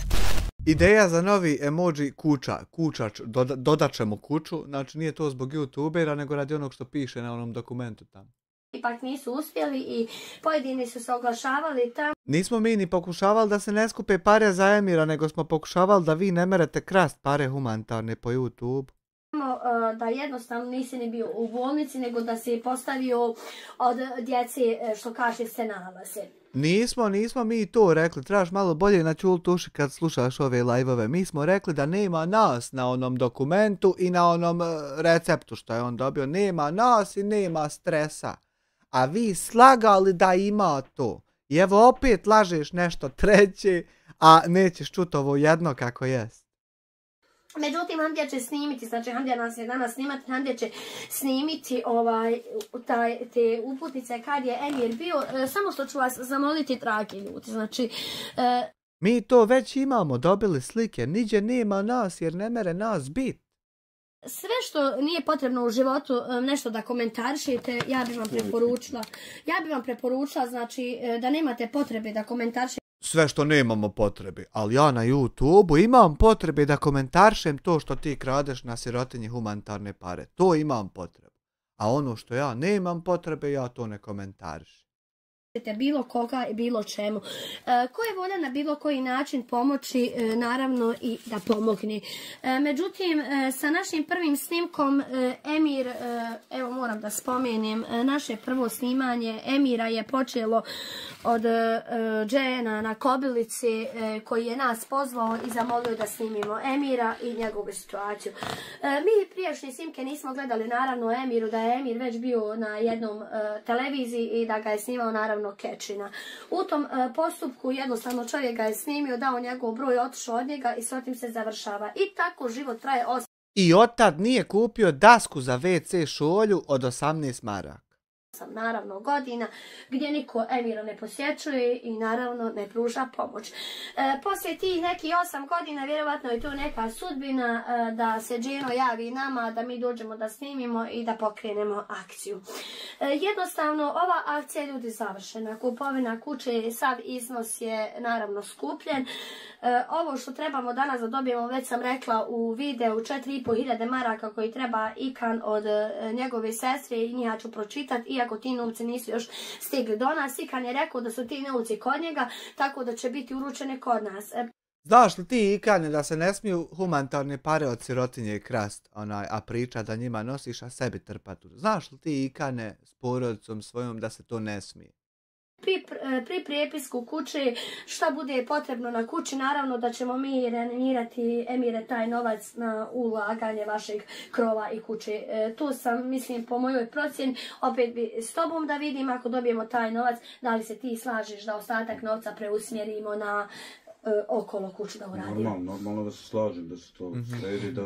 Ideja za novi emoji kućač, dodat ćemo kuću, znači nije to zbog youtubera, nego radi onog što piše na onom dokumentu tamo. Ipak nisu uspjeli i pojedini su se oglašavali tamo. Nismo mi ni pokušavali da se ne skupe pare za Emira, nego smo pokušavali da vi ne merete krast pare humanitarne po YouTube. Da jednostavno nisi ni bio u bolnici, nego da si postavio od djece, što kaže, se nalaze. Nismo mi to rekli, trebaš malo bolje na čul tuši kad slušaš ove live-ove. Mi smo rekli da nema nas na onom dokumentu i na onom receptu što je on dobio. Nema nas i nema stresa. A vi slagali da ima to. I evo opet lažeš nešto treće, a nećeš čuti ovo jedno kako jest. Međutim, Handija će snimiti, znači Handija nas je danas snimati, Handija će snimiti te uputnice kad je Emir bio. Samo što ću vas zamoliti, dragi ljudi, znači... Mi to već imamo, dobili slike, niđe nema nas jer ne mere nas bit. Sve što nije potrebno u životu nešto da komentarišete, ja bih vam preporučila, znači da nemate potrebe da komentarišete. sve što nemamo potrebe, ali ja na YouTube-u imam potrebe da komentaršem to što ti kradeš na sirotinji humanitarne pare. To imam potrebu. A ono što ja nemam potrebe, ja to ne komentarišem. Bilo koga i bilo čemu. Ko je voljan na bilo koji način pomoći, naravno i da pomogne. Međutim, sa našim prvim snimkom Emir, evo moram da spomenem, naše prvo snimanje Emira je počelo od Džena na Kobilici koji je nas pozvao i zamolio da snimimo Emira i njegovu situaciju. Mi prijašnje snimke nismo gledali naravno Emiru, da je Emir već bio na jednom televiziji i da ga je snimao naravno Kečina. U tom postupku jednostavno čovjek ga je snimio, dao njegov broj, otišao od njega i s otim se završava. I tako život traje 8. I otad nije kupio dasku za WC šolju od 18 maraka. Naravno godina gdje niko Emira ne posjećuje i naravno ne pruža pomoć. Poslije tih nekih 8 godina vjerovatno je tu neka sudbina da se Dženo javi nama, da mi dođemo da snimimo i da pokrenemo akciju. Jednostavno ova akcija je ljudi završena. Kupovina kuće, sav iznos je naravno skupljen. Ovo što trebamo danas da dobijemo, već sam rekla u videu, 4.500 maraka koji treba Ikan od njegove sestre i njih ću pročitati, iako ti novci nisu još stigli do nas. Ikan je rekao da su ti novci kod njega, tako da će biti uručene kod nas. Znaš li ti, Ikane, da se ne smiju humanitarne pare od sirotinje krast, a priča da njima nosiš, a sebi trpatu? Znaš li ti, Ikane, s porodicom svojom da se to ne smije? Pri prijepisku kuće, šta bude potrebno na kući, naravno da ćemo mi reanimirati Emire taj novac na ulaganje vašeg krova i kuće. Tu sam, mislim, po mojoj procjeni, opet bi s tobom da vidim ako dobijemo taj novac, da li se ti slažeš da ostatak novca preusmjerimo na okolo kuću da uradimo. Normalno da se slažem, da se to sredi, da...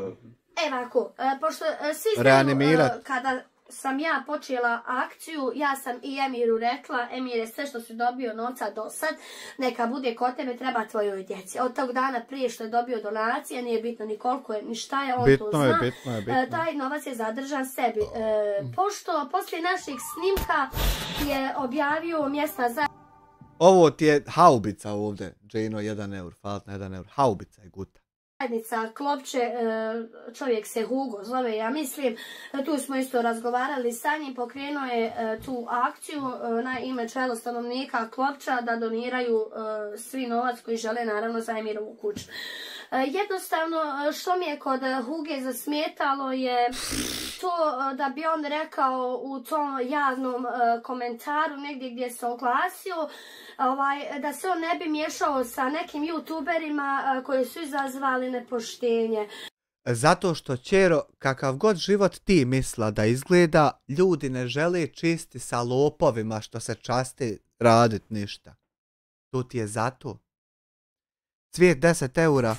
Evako, pošto svi znaju kada sam ja počela akciju, ja sam i Emiru rekla, Emire, sve što si dobio novca do sad, neka bude kod tebe, treba tvojoj djeci. Od tog dana prije što je dobio donacije, nije bitno ni koliko je, ni šta je, on to zna. Bitno. Taj novac je zadržan sebi. Pošto poslije naših snimka je objavio mjesna zajednica. Ovo ti je haubica ovdje, Dženo, 1 eur, hvala na 1 eur, haubica je guta. Zajednica Klopče, čovjek se Hugo zove, ja mislim, tu smo isto razgovarali sa njim, pokrenuo je tu akciju na ime čelo stanovnika Klopča da doniraju svi novac koji žele naravno za Emirovu kuću. Jednostavno što mi je kod Huge zasmetalo je to da bi on rekao u tom javnom komentaru negdje gdje se oglasio da se on ne bi miješao sa nekim youtuberima koji su izazvali nepoštenje. Zato što, ćero, kakav god život ti misla da izgleda, ljudi ne žele čisti sa lopovima što se časti radit ništa. To ti je zato. Cvijet 10 eura.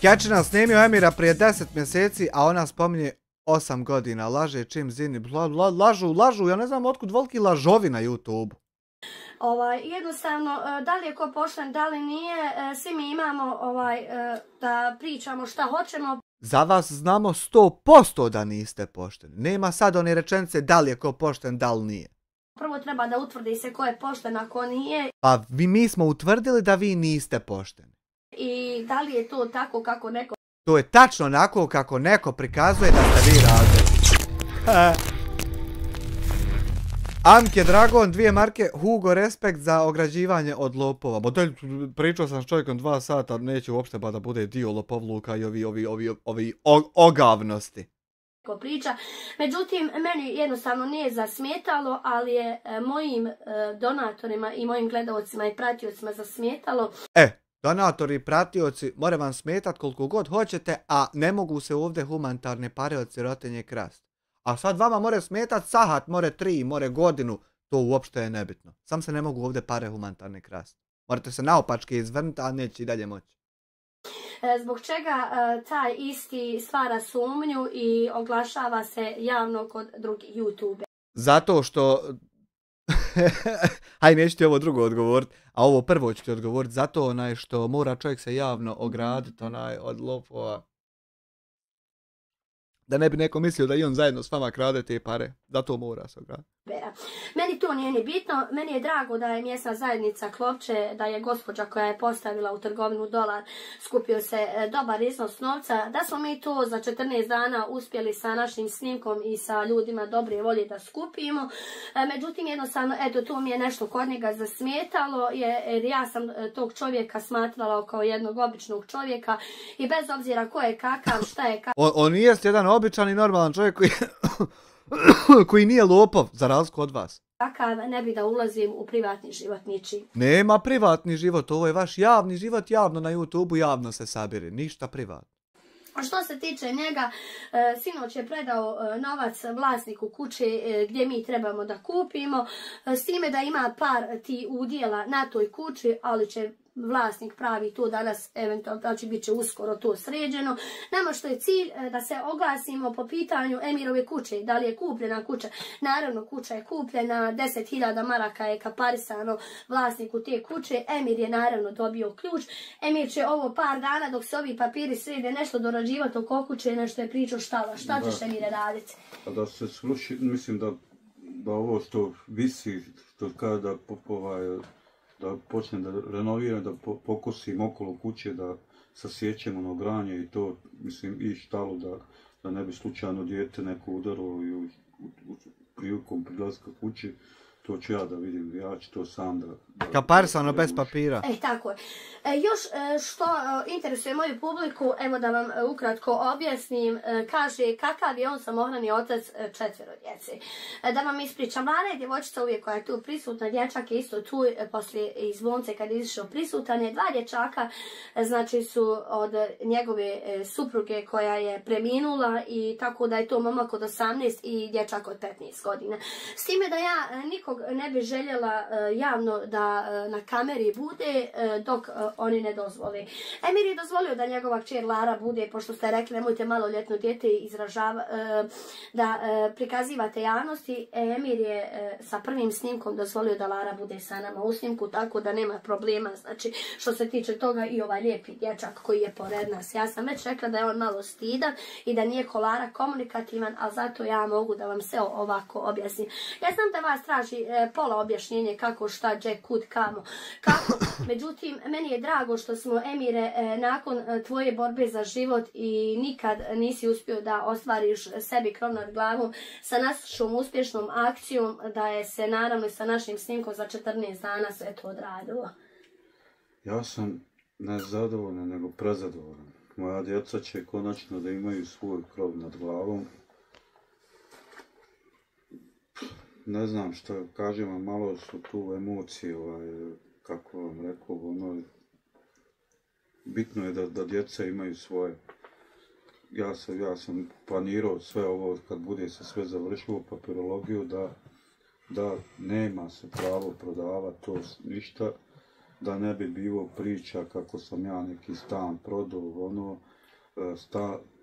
Kečina snimio Emira prije 10 mjeseci, a ona spominje 8 godina, laže čim zini, lažu, ja ne znam otkud volki lažovi na YouTube. Jednostavno, da li je ko pošten, da li nije, svi mi imamo da pričamo šta hoćemo. Za vas znamo 100% da niste pošteni. Nema sad one rečenice da li je ko pošten, da li nije. Prvo treba da utvrdi se ko je pošten, a ko nije. Pa mi smo utvrdili da vi niste pošteni. I da li je to tako kako neko... To je tačno onako kako neko prikazuje da ste vi radili. Amke Dragon, 2 marke, Hugo, respekt za ograđivanje od lopova. Modelj, pričao sam s čovjekom 2 sata, neće uopšte ba da bude dio lopovluka i ovi ogavnosti. Priča. Međutim, meni jednostavno nije zasmetalo, ali je mojim donatorima i mojim gledalcima i pratiocima zasmetalo. Donatori i pratioci, more vam smetat koliko god hoćete, a ne mogu se ovdje humanitarne pare od sirotinje krast. A sad vama more smetat sahat, more 3, more godinu, to uopšte je nebitno. Sam se ne mogu ovdje pare humanitarne krast. Morate se naopačke izvrniti, a neće i dalje moći. zbog čega taj isti stvara sumnju i oglašava se javno kod drugih YouTube. Zato što... Hajde, neću ti ovo drugo odgovoriti, a ovo prvo ću ti odgovoriti. Zato što mora čovjek se javno ograditi od lopova. Da ne bi neko mislio da i on zajedno s vama krade te pare. Zato mora se ograditi. Meni to nije ni bitno, meni je drago da je mjesna zajednica Klopče, da je gospođa koja je postavila u trgovinu dolar, skupio se dobar iznos novca, da smo mi to za 14 dana uspjeli sa našim snimkom i sa ljudima dobre volje da skupimo. Međutim, jednostavno, eto, to mi je nešto kod njega zasmetalo, jer ja sam tog čovjeka smatrala kao jednog običnog čovjeka i bez obzira ko je kakav, šta je kakav. On nije jedan običan i normalan čovjek koji nije lopov, za razliku od vas. Takav, ne bi da ulazim u privatni život ničiji. Nema privatni život, ovo je vaš javni život, javno na YouTube-u, javno se sabiri, ništa privatno. A što se tiče njega, sinoć je predao novac vlasniku kuće gdje mi trebamo da kupimo, s time da ima par ti udjela na toj kući, ali će vlasnik pravi to danas, eventualno, znači bit će uskoro to sređeno. Nama što je cilj da se oglasimo po pitanju Emirove kuće, da li je kupljena kuća. Naravno, kuća je kupljena, 10.000 maraka je kaparisano vlasniku te kuće, Emir je naravno dobio ključ. Emir će ovo par dana dok se ovi papiri srede nešto dorađivati oko kuće, nešto je pričao štala. Šta ćeš Emire raditi? A da se sluši, mislim da ovo što visi, što kada da počnem da renoviram, da pokosim okolo kuće, da sasjećem ono granje i to, mislim, i štalu, da ne bi slučajno dijete neko udarilo i prilikom prilazka kući. To ću ja da vidim, ja ću to sam da... Kaparisano bez papira. Tako je. Još što interesuje moju publiku, evo da vam ukratko objasnim, kaže kakav je on samohrani otac 4 djece. Da vam ispričam, mlada je djevojčica uvijek koja je tu prisutna, dječak je isto tu poslije iz bolnice kad je izišao prisutan je, 2 dječaka, znači su od njegove supruge koja je preminula i tako da je to momak od 18 i dječak od 15 godina. S time da ja nikog ne bi željela javno da na kameri bude dok oni ne dozvole. Emir je dozvolio da njegova kćer Lara bude, pošto ste rekli nemojte maloljetno dijete da prikazivate javnosti. Emir je sa prvim snimkom dozvolio da Lara bude sa nama u snimku, tako da nema problema. Znači, što se tiče toga i ovaj lijepi dječak koji je pored nas. Ja sam već rekla da je on malo stidan i da nije ko Lara komunikativan, ali zato ja mogu da vam sve ovako objasnim. Ja znam da vas traži pola objašnjenje kako, šta, gdje, kud, kamo, kako. Međutim, meni je drago što smo, Emire, nakon tvoje borbe za život i nikad nisi uspio da ostvariš sebi krov nad glavom sa našom uspješnom akcijom, da je se naravno sa našim snimkom za 14 dana sve to odradilo. Ja sam ne zadovoljan, nego prezadovoljan. Moja djeca će konačno da imaju svoj krov nad glavom. Ne znam što kažem, a malo su tu emocije, kako vam rekao, bitno je da djeca imaju svoje. Ja sam planirao sve ovo kad bude se sve završilo, papirologiju, da nema se pravo prodavati to ništa, da ne bi bilo priča kako sam ja neki stan prodao,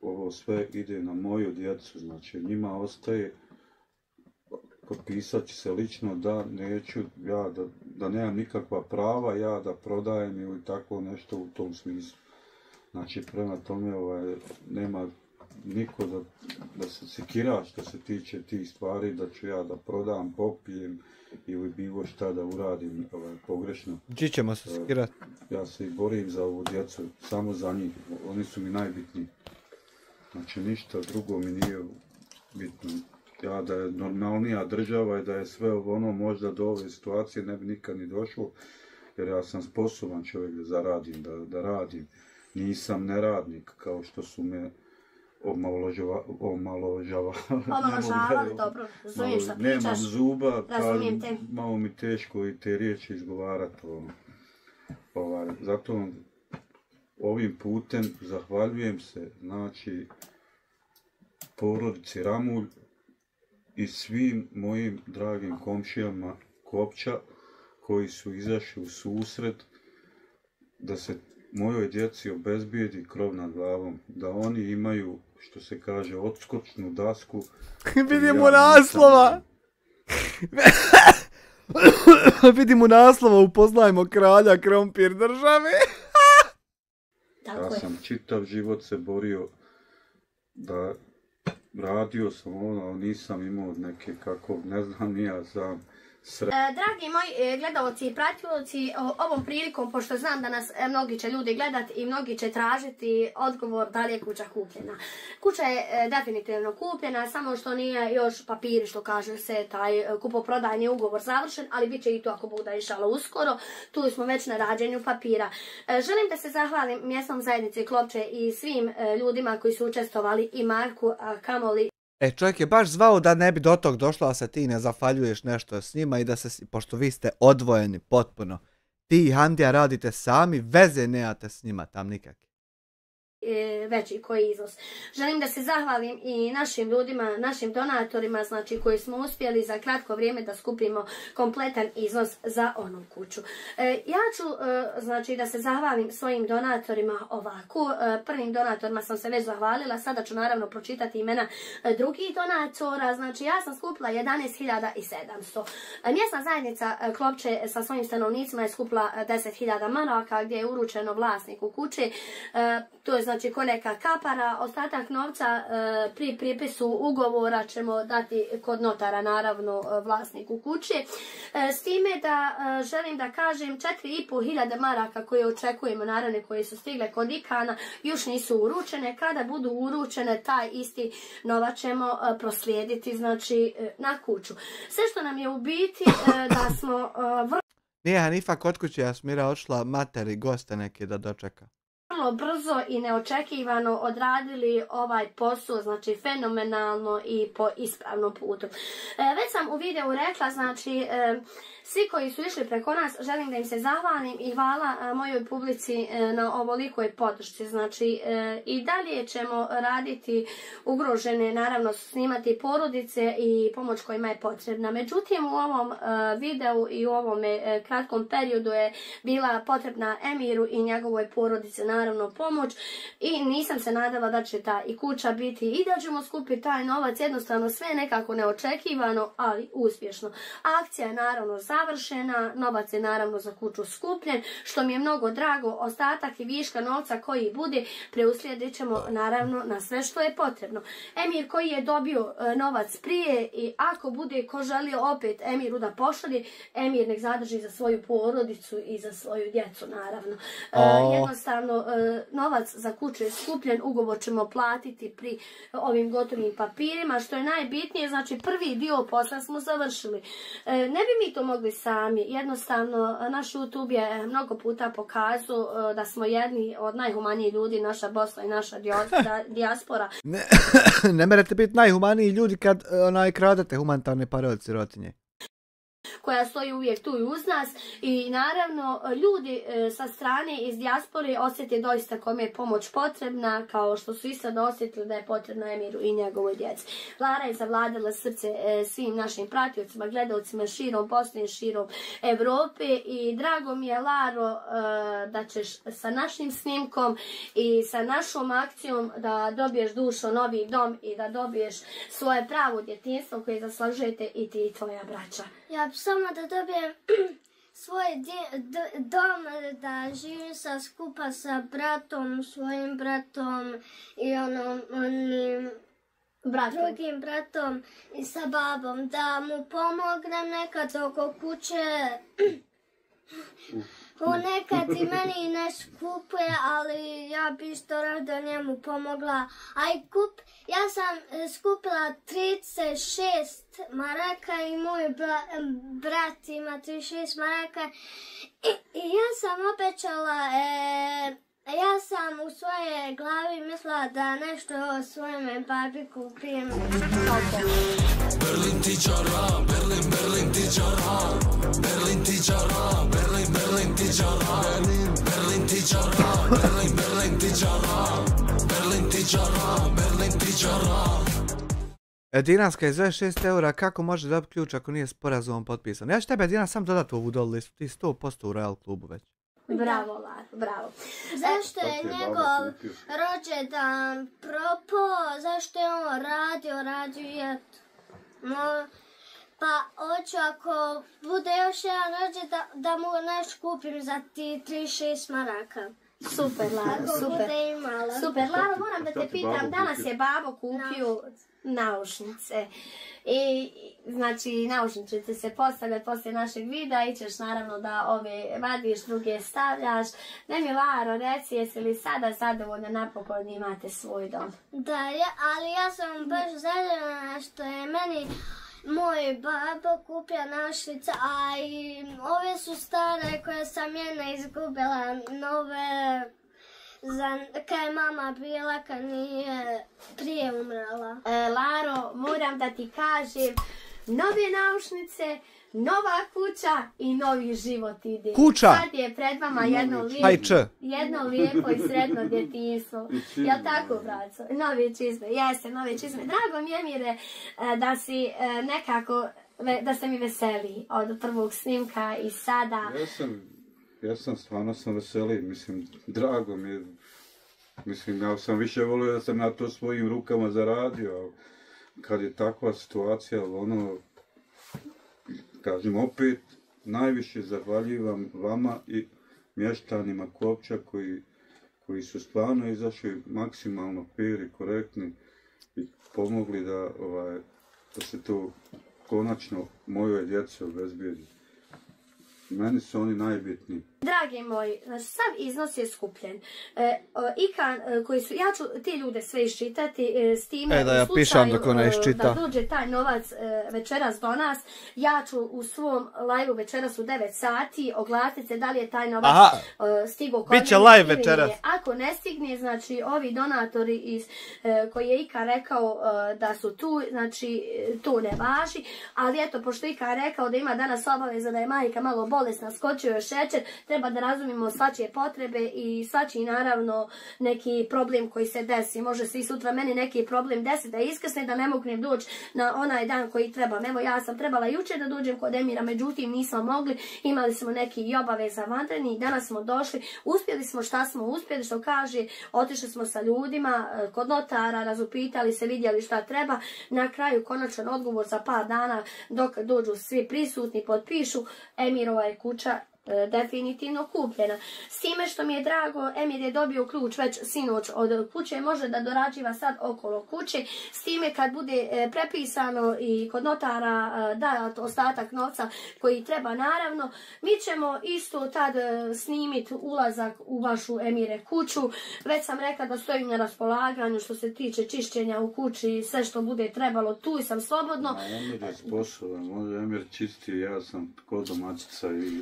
ovo sve ide na moju djecu, znači njima ostaje. Potpisat ću se lično da neću, da nemam nikakva prava, ja da prodajem ili tako nešto u tom smislu. Znači, prema tome nema niko da se sekira što se tiče tih stvari, da ću ja da prodam, popijem ili bilo šta da uradim pogrešno. Gdje ćemo se sekirati? Ja se i borim za ovu djecu, samo za njih, oni su mi najbitniji. Znači, ništa drugo mi nije bitno. Ja da je normalnija država i da je sve ono, možda do ove situacije ne bi nikad ni došlo, jer ja sam sposoban čovjek da zaradim, da radim. Nisam neradnik, kao što su me omalovažavali, dobro, razumijem šta pričaš. Nemam zuba, malo mi teško i te riječi izgovarati. Zato ovim putem zahvaljujem se, znači, porodici Ramulj i svim mojim dragim komšijama Kopča koji su izašli u susret da se mojoj djeci obezbijedi krov nad glavom, da oni imaju, što se kaže, odskočnu dasku. Vidimo naslova! Vidimo naslova, upoznajmo kralja krompir države. Ja sam čitav život se borio da radio sam ono, ali nisam imao neke kako, ne znam ni ja sam Dragi moji gledalci i pratioci, ovom prilikom, pošto znam da nas mnogi će ljudi gledati i mnogi će tražiti odgovor da li je kuća kupljena. Kuća je definitivno kupljena, samo što nije još papiri, što kaže se, taj kupoprodajni ugovor završen, ali bit će i to ako bude išalo uskoro. Tu smo već na rađenju papira. Želim da se zahvalim mjesnom zajednici Klopče i svim ljudima koji su učestvovali, i Marku, kamoli. Čovjek je baš zvao da ne bi do tog došlo, a se ti ne zafaljuješ nešto s njima i da se, pošto vi ste odvojeni potpuno, ti i Handija radite sami, veze nemate s njima tam nikakve. Veći koji iznos. Želim da se zahvalim i našim ljudima, našim donatorima, znači koji smo uspjeli za kratko vrijeme da skupimo kompletan iznos za onu kuću. Ja ću znači da se zahvalim svojim donatorima ovako. Prvim donatorima sam se već zahvalila, sada ću naravno pročitati imena drugih donatora. Znači ja sam skupila 11.700. Mjesna zajednica Klopče sa svojim stanovnicima je skupila 10.000 maraka gdje je uručeno vlasniku kuće. To je znači ko neka kapara. Ostatak novca pri pripisu ugovora ćemo dati kod notara, naravno vlasniku kuće. S time da želim da kažem 4.500 maraka koje očekujemo, naravno koje su stigle kod Ikana, još nisu uručene. Kada budu uručene, taj isti novac ćemo proslijediti znači na kuću. Sve što nam je u biti da smo Nije Hanifa kod kuće, Jasmira odšla materi goste neke da dočeka. Vrlo brzo i neočekivano odradili ovaj posao, znači fenomenalno i po ispravnom putu. Već sam u videu rekla, znači svi koji su išli preko nas, želim da im se zahvalim i hvala mojoj publici na ovolikoj podršci. Znači i dalje ćemo raditi ugrožene, naravno snimati porodice i pomoć kojima je potrebna. Međutim, u ovom videu i u ovom kratkom periodu je bila potrebna Emiru i njegovoj porodici naravno pomoć i nisam se nadala da će ta i kuća biti i da ćemo skupiti taj novac, jednostavno sve nekako neočekivano, ali uspješno. Akcija je naravno završena, novac je naravno za kuću skupljen, što mi je mnogo drago. Ostatak i viška novca koji bude preuslijedit ćemo naravno na sve što je potrebno. Emir koji je dobio novac prije i ako bude ko želio opet Emiru da pošalje, Emir nek zadrži za svoju porodicu i za svoju djecu naravno. Jednostavno novac za kuću je skupljen, ugovor ćemo platiti pri ovim gotovim papirima, što je najbitnije, znači prvi dio posla smo završili. Ne bi mi to mogli sami, jednostavno naš YouTube je mnogo puta pokazao da smo jedni od najhumanijih ljudi, naša Bosna i naša dijaspora. Ne merete biti najhumaniji ljudi kad kradete humanitarne pare od sirotinje, koja stoji uvijek tu i uz nas i naravno ljudi sa strane iz dijaspore osjete doista kome je pomoć potrebna, kao što su i sad osjetili da je potrebna Emiru i njegovoj djeci. Lara je zavladala srce svim našim pratiocima, gledalcima širom Bosne i širom Evrope i drago mi je, Laro, da ćeš sa našim snimkom i sa našom akcijom da dobiješ dušo novi dom i da dobiješ svoje pravo djetinjstvo koje zaslužujete i ti i tvoja braća. Ja bi samo da dobijem svoj dom, da živim skupa sa bratom, svojim bratom i onim drugim bratom i sa babom, da mu pomognem nekad oko kuće. Nekad i meni ne skupuje, ali ja bi isto rado njemu pomogla. Ja sam skupila 36 maraka i moj brat ima 36 maraka i ja sam obećala, ja sam u svoje glavi mislila da nešto svojome babi kupim. Berlin ti čara, Berlin, Berlin ti čara, Berlin ti čara, Berlin, Berlin ti čara, Berlin ti čara, Berlin, Berlin ti čara, Berlin ti čara, Berlin ti čara. Dinarska je 26 eura, kako može dobiti ključ ako nije sporazumom potpisan? Ja ću tebe, Dinar, sam dodati u ovu dolu listu, ti 100% u Real klubu već. Bravo, Laro, bravo. Zašto je njegov rođendan propao, zašto je on radio eto. Pa hoću ako bude još jedan rođendan da mu nešto kupim za ti 36 maraka. Super, Laro, super. Super, Laro, moram da te pitam, danas je babo kupio naušnice. I, znači, naušnice se postavlja poslije našeg videa i ćeš naravno da ove vadiš, druge stavljaš. Ne mi, Laro, reci, jesi li sada zadovoljna napokon imate svoj dom? Da, ali ja sam baš zadovoljna što je meni moj babo kupio naušnice, a i ove su stare koje sam jedna izgubila, nove kad je mama bila, kad nije prije umrala. Laro, moram da ti kažem, nove naušnice, nova kuća i novi život ide. Kuća! Sad je pred vama jedno lijepo i sretno djetinjstvo. Jel tako, braco? Nove čizme, jeste, nove čizme. Drago mi je, Emire, da si nekako, da ste mi veseli od prvog snimka i sada. Stvarno sam veseli, mislim, drago mi je. Mislim, ja sam više volio da sam na to svojim rukama zaradio, ali kad je takva situacija, ono, kažem opet, najviše zahvaljivam vama i mještanima Kopča koji su stvarno izašli maksimalno fair i korektni i pomogli da se to konačno mojoj djeci obezbijedi. Meni su oni najbitniji. Dragi moji, sav iznos je skupljen. Ja ću ti ljude sve iščitati, s time da ja pišem dok ona iščita. Da dođe taj novac večeras do nas, ja ću u svom live-u večeras u 9 sati oglasiti se da li je taj novac stigao kod biće live večeras. Ako ne stigne, znači ovi donatori koji je Ika rekao da su tu, znači to ne važi, ali eto, pošto Ika rekao da ima danas obaveza da je majka malo bolesna, skočio je šećer, treba da razumimo svačije potrebe i svačiji naravno neki problem koji se desi. Može se i sutra meni neki problem desiti da iskrsne, da ne mognem doći na onaj dan koji trebam. Evo, ja sam trebala jučer da dođem kod Emira, međutim nismo mogli, imali smo neki i obaveza vanredni i danas smo došli, uspjeli smo šta smo uspjeli, što kaže, otišli smo sa ljudima kod notara, razupitali se, vidjeli šta treba, na kraju konačan odgovor za par dana dok dođu svi prisutni, potpišu, Emirova je kuća definitivno kupljena. S time što mi je drago, Emir je dobio ključ već sinoć od kuće, može da dorađiva sad okolo kuće, s time kad bude prepisano i kod notara da ostatak novca koji treba naravno, mi ćemo isto tad snimiti ulazak u vašu, Emire, kuću. Već sam rekla da stojim na raspolaganju što se tiče čišćenja u kući, sve što bude trebalo, tu sam slobodno. Emir je sposoban, Emir čisti, ja sam ko domaćica i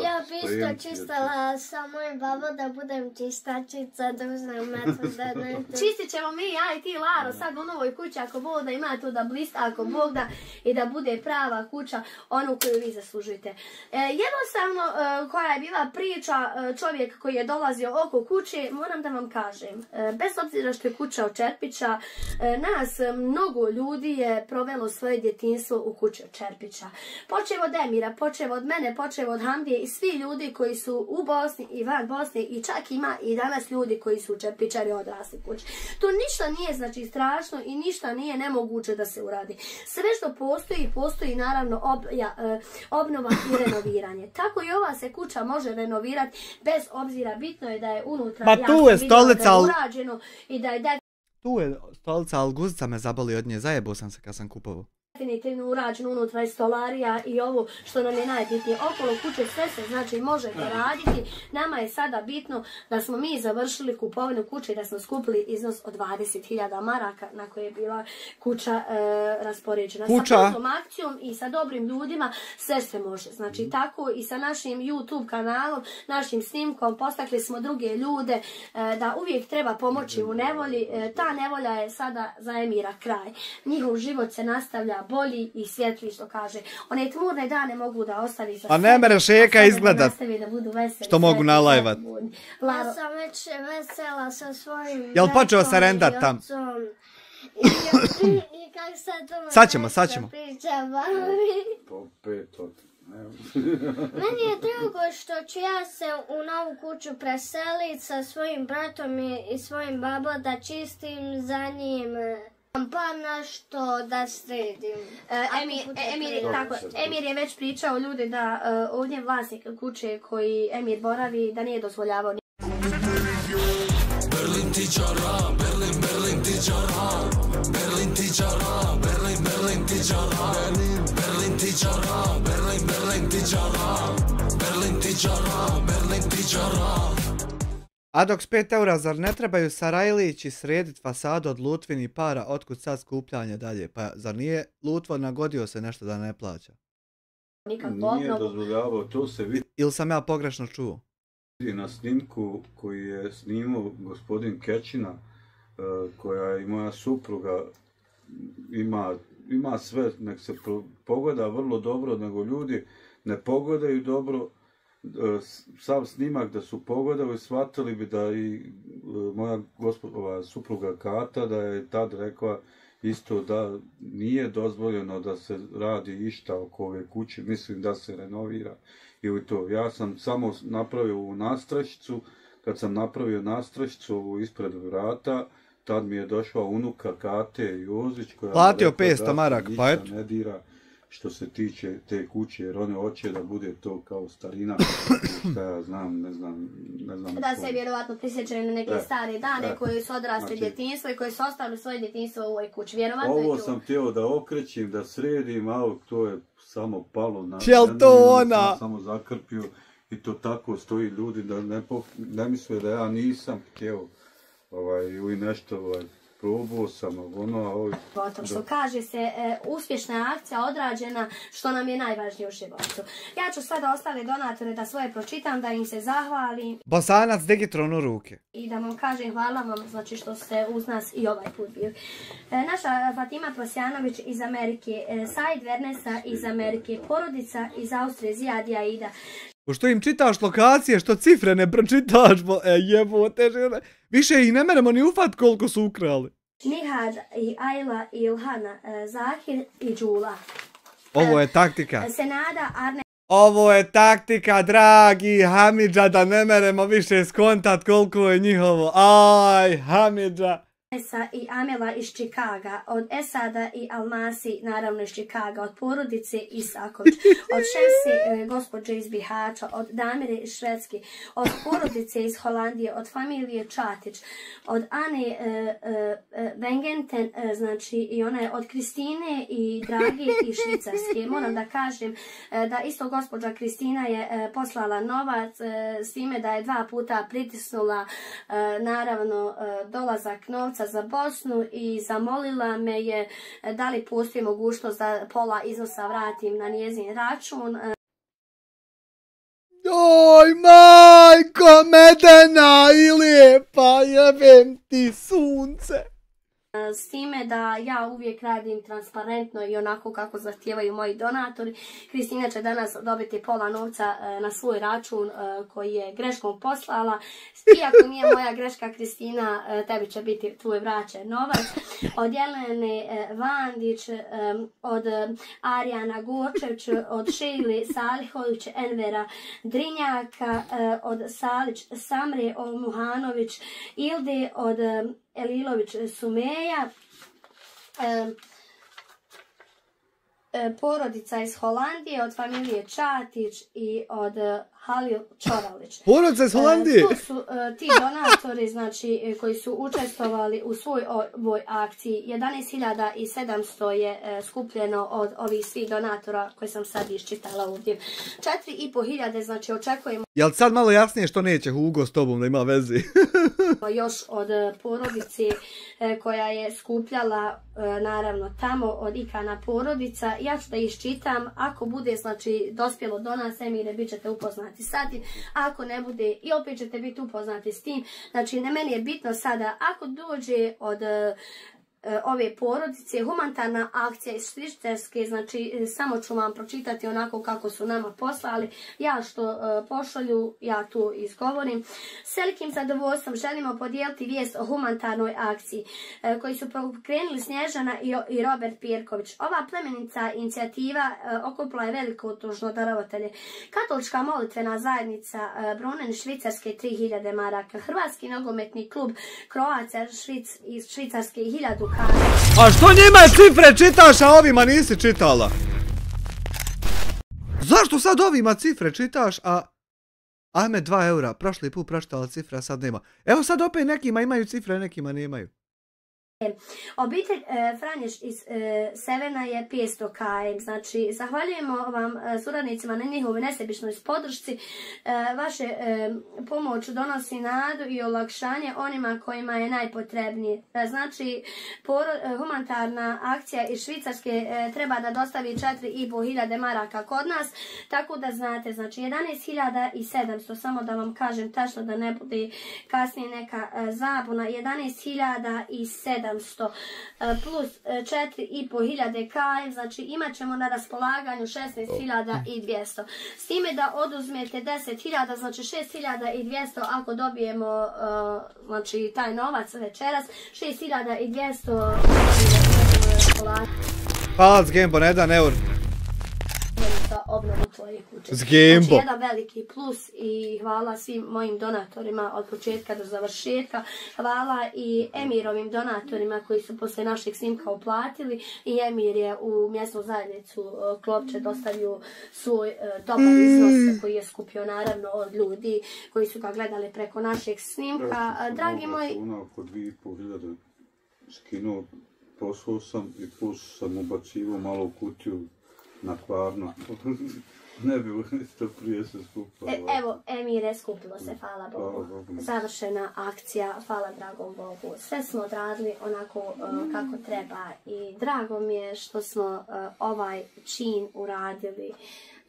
ja bi isto čistala sa mojim babom da budem čistačica, da uzmem metod da ne... Čistit ćemo mi, ja i ti, Laro, sad u novoj kući, ako Bog da ima to da blista, ako Bog da i da bude prava kuća, onu koju vi zaslužujete. Jednostavno, koja je bila priča, čovjek koji je dolazio oko kuće, moram da vam kažem, bez obzira što je kuća od čerpića, nas mnogo ljudi je provelo svoje djetinjstvo u kući od čerpića. Počev od Emira, počev od mene, počev od Hamdije i svi ljudi koji su u Bosni i van Bosne i čak ima i danas ljudi koji su čerpičari odrasli kući. To ništa nije znači strašno i ništa nije nemoguće da se uradi. Sve što postoji, postoji naravno obnova i renoviranje. Tako i ova se kuća može renovirati bez obzira, bitno je da je unutra urađeno i da je tu je stolica, ali guzica me zaboli od nje, zajebao sam se kad sam kupovao. Definitivno urađeno unutra je stolarija i ovo što nam je najbitnije. Okolo kuće sve se znači možete raditi. Nama je sada bitno da smo mi završili kupovinu kuće i da smo skupili iznos od 20.000 maraka na koje je bila kuća raspoređena. Sa brzom akcijom i sa dobrim ljudima sve se može. Znači tako i sa našim YouTube kanalom, našim snimkom postakli smo druge ljude da uvijek treba pomoći u nevolji. Ta nevolja je sada za Emira kraj. Njihov život se nastavlja bolji i svjetli, što kaže. One tmurne dane mogu da ostavi za sebe. A ne mere šeka izgledat. Što mogu nalajvat. Ja sam već vesela sa svojim... Jel počeo se rendat tam? I kako sad to... Sad ćemo. Opet od Meni je drago što ću ja se u novu kuću preseliti sa svojim bratom i svojim babom da čistim za njim. Pa nešto da sredim. Emir je već pričao ljudi da ovdje vlasnik kuće koji Emir boravi da nije dozvoljavao. Berlin tičara, Berlin, Berlin tičara, Berlin tičara, Berlin, Berlin tičara, Berlin tičara, Berlin, Berlin tičara, Berlin tičara, Berlin tičara. A dok s 5 eura, zar ne trebaju Sarajlići sredit fasadu od Lutvinih para, otkud sad skupljanje dalje? Pa zar nije Lutvo nagodio se nešto da ne plaća? Nije dozvoljavao, to se vidi. Ili sam ja pogrešno čuo? Na snimku koji je snimao gospodin Kećina, koja je i moja supruga, ima sve, nek se pogleda vrlo dobro, nego ljudi ne pogledaju dobro. Sam snimak da su pogledali, shvatili bi da i moja supruga Kata, da je tad rekla isto da nije dozvoljeno da se radi išta oko ove kuće, mislim da se renovira ili to. Ja sam samo napravio ovu nastrašću, kad sam napravio nastrašću ispred vrata, tad mi je došla unuka Kate Jozić koja platio rekla 500 maraka, pa eto. ne dira što se tiče te kuće, jer one hoće da bude to kao starina, šta ja znam, ne znam. Da se vjerovatno prisjećaju na neke stare dane koji su odrasli djetinjstvo i koji su ostali svoje djetinjstvo u ovoj kući. Vjerovatno ovo sam htio da okrećim, da sredim, ali to je samo palo na... Jel to ona? Sam samo zakrpio i to tako stoji ljudi da ne misle da ja nisam htio ili nešto probao sam, što kaže se, uspješna akcija odrađena, što nam je najvažnije u životu. Ja ću sada ostale donatore da svoje pročitam, da im se zahvalim. Bosanac digitron u ruke. I da vam kažem hvala vam, znači što ste uz nas i ovaj put bili. Naša Fatima Prosjanović iz Amerike, Said Vernesa iz Amerike, porodica iz Austrije, Zijadija Ida. Pošto im čitaš lokacije, što cifre ne pročitaš, jebote žene. Više ih ne meremo ni ufat koliko su ukrali. Nihad i Ajla i Ilhana, Zahir i Đula. Ovo je taktika. Senada, Arne. Ovo je taktika, dragi Hamidža, da ne meremo više skontat koliko je njihovo. Aj, Hamidža. Esa i Amela iz Čikaga, od Esada i Almasi, naravno iz Čikaga, od porodice Isaković, od Šemsi gospođe iz Bihaća, od Damire iz Švedske, od porodice iz Holandije, od familije Čatić, od Ane Wengenten, znači i ona je od Kristine i Drage iz Švicarske. Moram da kažem da isto gospođa Kristina je poslala novac, s time da je 2 puta pritisnula naravno dolazak novca za Bosnu i zamolila me je da li postoji mogućnost da pola iznosa vratim na njezin račun. Oj, majko medena i lijepa, jebem ti sunce. S time da ja uvijek radim transparentno i onako kako zahtijevaju moji donatori. Kristina će danas dobiti pola novca na svoj račun koji je greškom poslala. Iako nije moja greška, Kristina, tebi će biti tvoj vraćen novac. Od Jelene Vandić, od Arijana Gorčević, od Šejli Salihović, Envera Drinjaka, od Salić Samre Muhanović, Ilde, od Elilović Sumeja, porodica iz Holandije, od familije Čatić i od Halil Čoralić. Porodica iz Holandije? To su ti donatori, znači, koji su učestvovali u svoj ovoj akciji. 11.700 je skupljeno od ovih svih donatora koje sam sad iščitala ovdje. 4.500, znači očekujemo. Jel sad malo jasnije što neće Hugo s tobom da ima vezi? Još od porodice koja je skupljala naravno tamo od Ikana porodica. Ja ću da iščitam, ako bude znači dospjelo do nas, Emire, bit ćete upoznati sa tim, ako ne bude i opet ćete biti upoznati s tim. Znači, ne meni je bitno sada, ako dođe od ove porodice, humanitarna akcija iz Švicarske, znači samo ću vam pročitati onako kako su nama poslali, ja što pošalju, ja to izgovorim. S velikim zadovoljstvom želimo podijeliti vijest o humanitarnoj akciji koji su pokrenuli Snježana i Robert Pirković. Ova plemenica inicijativa okupila je veliko tužno darovatelje. Katolička molitvena zajednica Brunen Švicarske 3000 maraka, Hrvatski nogometni klub Kroacija iz Švicarske 1000 kana. A što njima cifre čitaš, a ovima nisi čitala? Zašto sad ovima cifre čitaš, a ajme 2 eura, prošli put pročitala cifre, a sad nema. Evo sad opet nekima imaju cifre, nekima nemaju. Obitelj Franješ iz Sevena je 500 km, znači zahvaljujemo vam suradnicima na njihovoj nesebičnoj podršci. Vaše pomoć donosi nadu i olakšanje onima kojima je najpotrebnije. Znači humanitarna akcija iz Švicarske treba da dostavi 4500 maraka kod nas, tako da znate, znači 11.700, samo da vam kažem tačno da ne bude kasnije neka zabuna, 11.700 plus 4.500 km, znači imat ćemo na raspolaganju 16.200. S time da oduzmete 10.000, znači 6.200 ako dobijemo znači taj novac večeras, 6.200. Hvala s Gembo, na 1 eur. Obnovu tvoje kuće. S Gembo. Znači jedan veliki plus i hvala svim mojim donatorima od početka do završetka. Hvala i Emirovim donatorima koji su posle našeg snimka uplatili i Emir je u mjesnu zajednicu Klopče dostavio svoj dobar iznos koji je skupio naravno od ljudi koji su ga gledali preko našeg snimka. Dragi moji... Oko 2500 skinuo, poslao sam i plus sam ubacivo malo u kutiju na Kvarno. Ne bi što prije se skupilo. Evo, Emire, skupilo se, hvala Bogu. Završena akcija, hvala dragom Bogu. Sve smo odradili onako kako treba i drago mi je što smo ovaj čin uradili.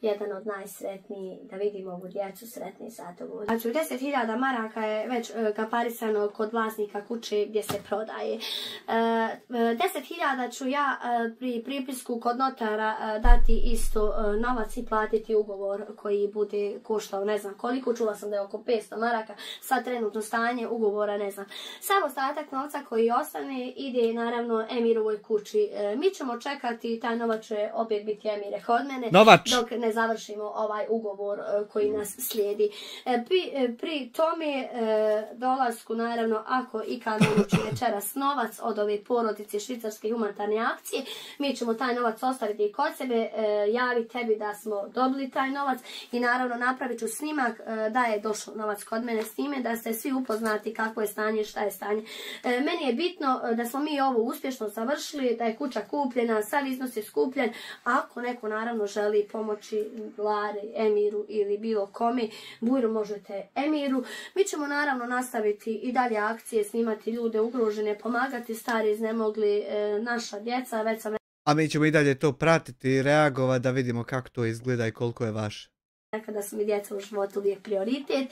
Jedan od najsretnijih, da vidimo ovu djecu sretni zadovoljni. Znači, 10.000 maraka je već kaparisano kod vlasnika kuće gdje se prodaje. 10.000 ću ja pri pripisku kod notara dati isto novac i platiti ugovor koji bude koštao ne znam koliko. Čula sam da je oko 500 maraka. Sad trenutno stanje ugovora ne znam. Sav ostatak novca koji ostane ide naravno Emirovoj kući. Mi ćemo čekati, taj novac će opet biti Emire kod mene. Novač! Dok ne završimo ovaj ugovor koji nas slijedi. Pri tome dolasku, naravno, ako i kad uruči večeras novac od ove porodice Švicarske humanitarne akcije, mi ćemo taj novac ostaviti kod sebe, javi tebi da smo dobili taj novac i naravno napravit ću snimak da je došao novac kod mene, s time da ste svi upoznati kako je stanje, šta je stanje. Meni je bitno da smo mi ovo uspješno završili, da je kuća kupljena, sav iznos je skupljen. Ako neko naravno želi pomoći Lari, Emiru ili bilo kome, bujru možete Emiru. Mi ćemo naravno nastaviti i dalje akcije, snimati ljude ugrožene, pomagati stari iznemogli, naša djeca, već sam... A mi ćemo i dalje to pratiti i reagovati da vidimo kako to izgleda i koliko je vaše. Da su mi djeca u životu uvijek prioritet.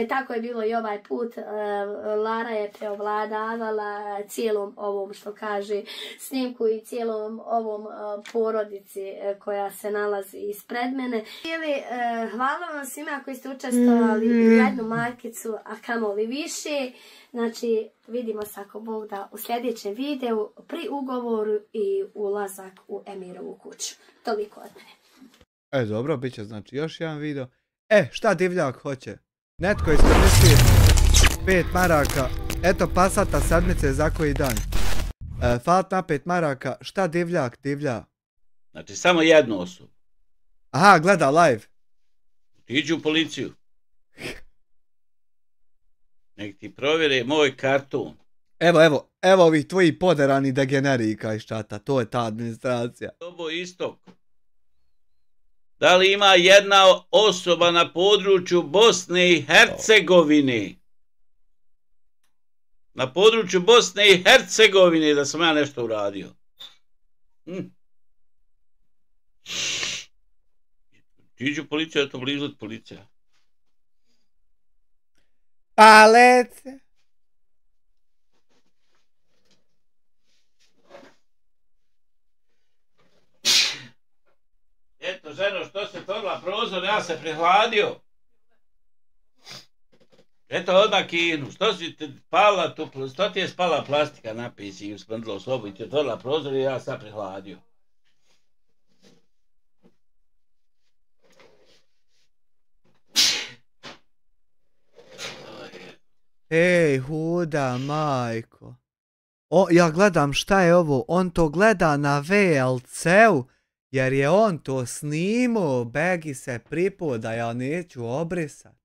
Tako je bilo i ovaj put. Lara je preovladavala cijelom ovom, što kaže, snimku i cijelom ovom porodici koja se nalazi ispred mene. Hvala vam svima koji ste učestvovali u jednu markicu, a kamoli više. Znači, vidimo se ako Bog da u sljedećem videu pri ugovoru i ulazak u Emirovu kuću. Toliko od mene. Dobro, bit će znači još jedan video. Šta divljak hoće? Netko iskoristio 5 maraka. Eto pasata sedmice za koji dan. Falat na 5 maraka. Šta divljak divlja? Znači samo jednu osobu. Aha, gleda live. Iđu u policiju. Nek ti provjere moj karton. Evo ovih tvojih poderani degenerika iz čata. To je ta administracija. Ovo istok. Da li ima jedna osoba na području Bosne i Hercegovine? Na području Bosne i Hercegovine da sam ja nešto uradio. Iđu policiju, eto blizu policija. Palec! prozor, ja se prehladio. Eto odmah kinu, što ti je spala plastika napisi i uspendila u sobu i ti otvorila prozor i ja sad prehladio. Ej, huda majko. Ja gledam šta je ovo, on to gleda na VLC-u, jer je on to snimao, Begi se pripo da ja neću obrisat.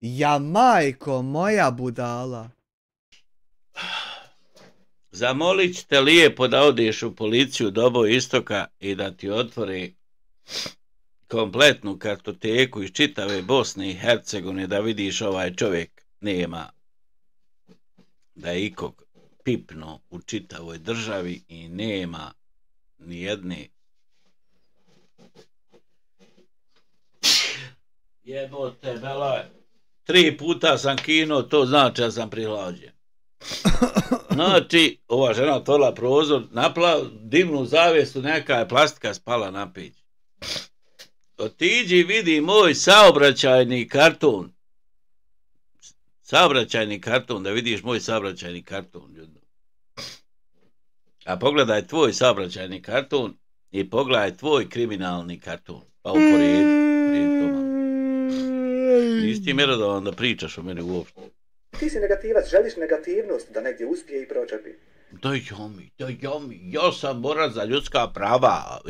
Ja majko moja budala. Zamolit ću te lijepo da odeš u policiju Dobo Istoka i da ti otvori kompletnu kartoteku iz čitave Bosne i Hercegovine da vidiš ovaj čovjek nema da je ikog pipno u čitavoj državi i nema nijedne jebote belaj. 3 puta sam kinuo, to znači da sam prihlađen. Znači, ova žena otvorila prozor, dimnu zavjesu, neka je plastika spala na pić. Otiđi vidi moj saobraćajni karton. Saobraćajni karton, da vidiš moj saobraćajni karton. A pogledaj tvoj saobraćajni karton i pogledaj tvoj kriminalni karton. Pa uporedi to malo. Nisi ti mjerodavan da pričaš o mene uopšte. Ti si negativac, želiš negativnost da negdje uspije i pročepi. Daj jami, ja sam borac za ljudska prava,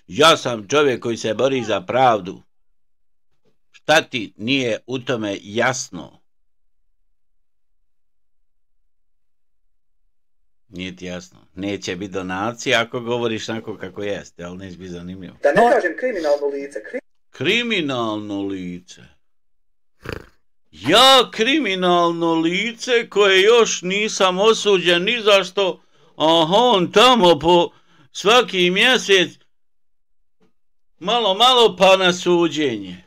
ja sam čovjek koji se bori za pravdu. Šta ti nije u tome jasno? Nije ti jasno. Neće biti donacija ako govoriš onako kako jeste, ali neće biti zanimljivo. Da ne kažem kriminalno lice. Kriminalno lice. Ja kriminalno lice koje još nisam osuđen ni zašto, aha, on tamo po svaki mjesec malo pa na suđenje.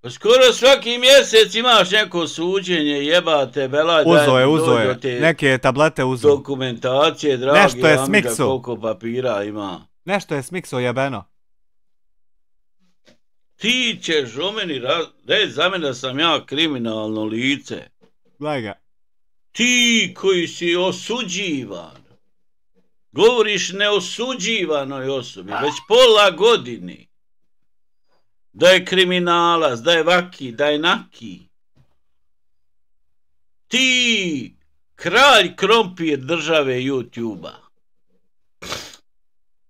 Pa skoro svaki mjesec imaš neko suđenje, jebate, belaj. Uzo je, neke tablete uzo. Dokumentacije, dragi, nešto je smikso. Koliko papira ima. Nešto je smikso jebeno. Ti ćeš o meni reći za mene da sam ja kriminalno lice. Gledaj ga. Ti koji si osuđivan. Govoriš neosuđivanoj osobi, već pola godine. Da je kriminalac, da je vaki, da je naki. Ti, kralj krompir države YouTube-a.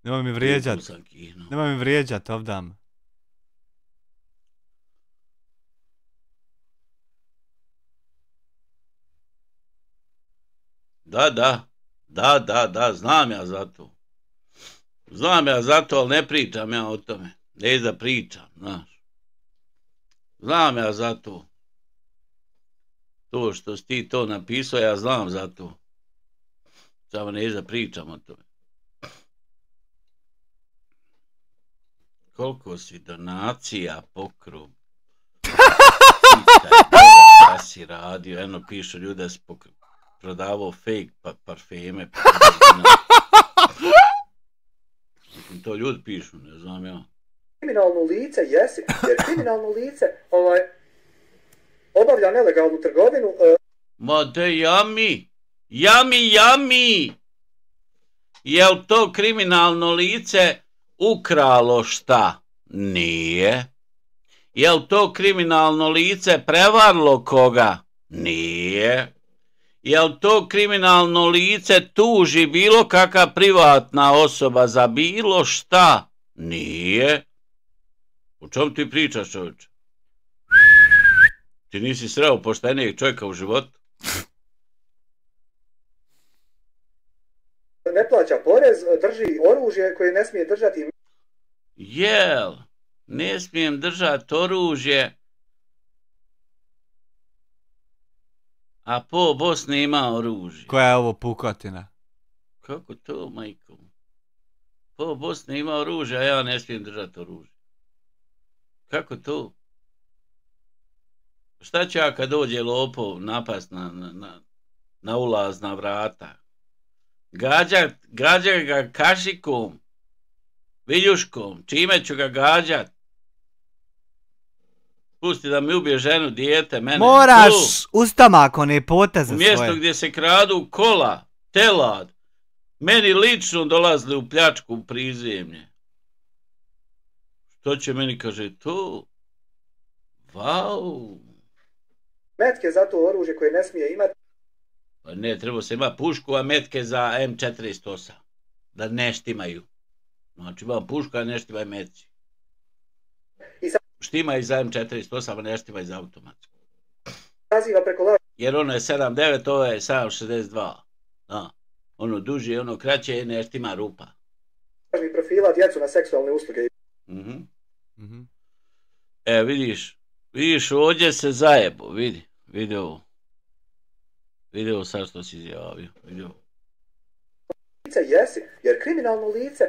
Nemoj mi vrijeđat. Nemoj mi vrijeđat ovdam. Da, znam ja za to. Ali ne pričam ja o tome. Ne da pričam, znaš. Znam ja za to. To što si ti to napisao, ja znam za to. Samo ne da pričam o tome. Koliko si donacija pokru? Šta si radio? Eno pišu ljude s prodavao fake parfeme. To ljudi pišu, ne znam ja. Kriminalno lice jesi, jer kriminalno lice obavlja nelegalnu trgovinu. Ma da jami! Jel to kriminalno lice ukralo šta? Nije. Jel to kriminalno lice prevarilo koga? Nije. Jel to kriminalno lice tuži bilo kakva privatna osoba za bilo šta? Nije. O čemu ti pričaš, čovječe? Ti nisi sreo poštenijeg čovjeka u životu? Ne plaća porez, drži oružje koje ne smije držati. Jel, ne smijem držati oružje, a po Bosni ima oružje. Koja je ovo pukotina? Kako to, majko? Po Bosni ima oružje, a ja ne smijem držati oružje. Kako to? Šta će ja kad dođe lopov napast na ulazna vrata? Gađa ga kašikom viljuškom, čime ću ga gađat? Pusti da mi ubije ženu, dijete, mene. Moraš ustamak one poteze svoje. U mjesto gdje se kradu kola, telad, meni lično dolazili u pljačku u prizemlje. Što će meni, kaže, to? Vau. Metke za to oružje koje ne smije imati. Pa ne, treba se ima pušku, a metke za M48. Da ne štimaju. Znači imam pušku, a ne štimaju metci. Štima i za M48, a ne štima i za automatsku. Jer ono je 7.9, ovo je 7.62. Da. Ono duže, ono kraće, ne štima rupa. Profila djecu na seksualne usluge. Vidiš, ovdje se zajebo, vidi ovo. Vidi ovo sad što si izjavio, vidi ovo. Lice jesi, jer kriminalno lice,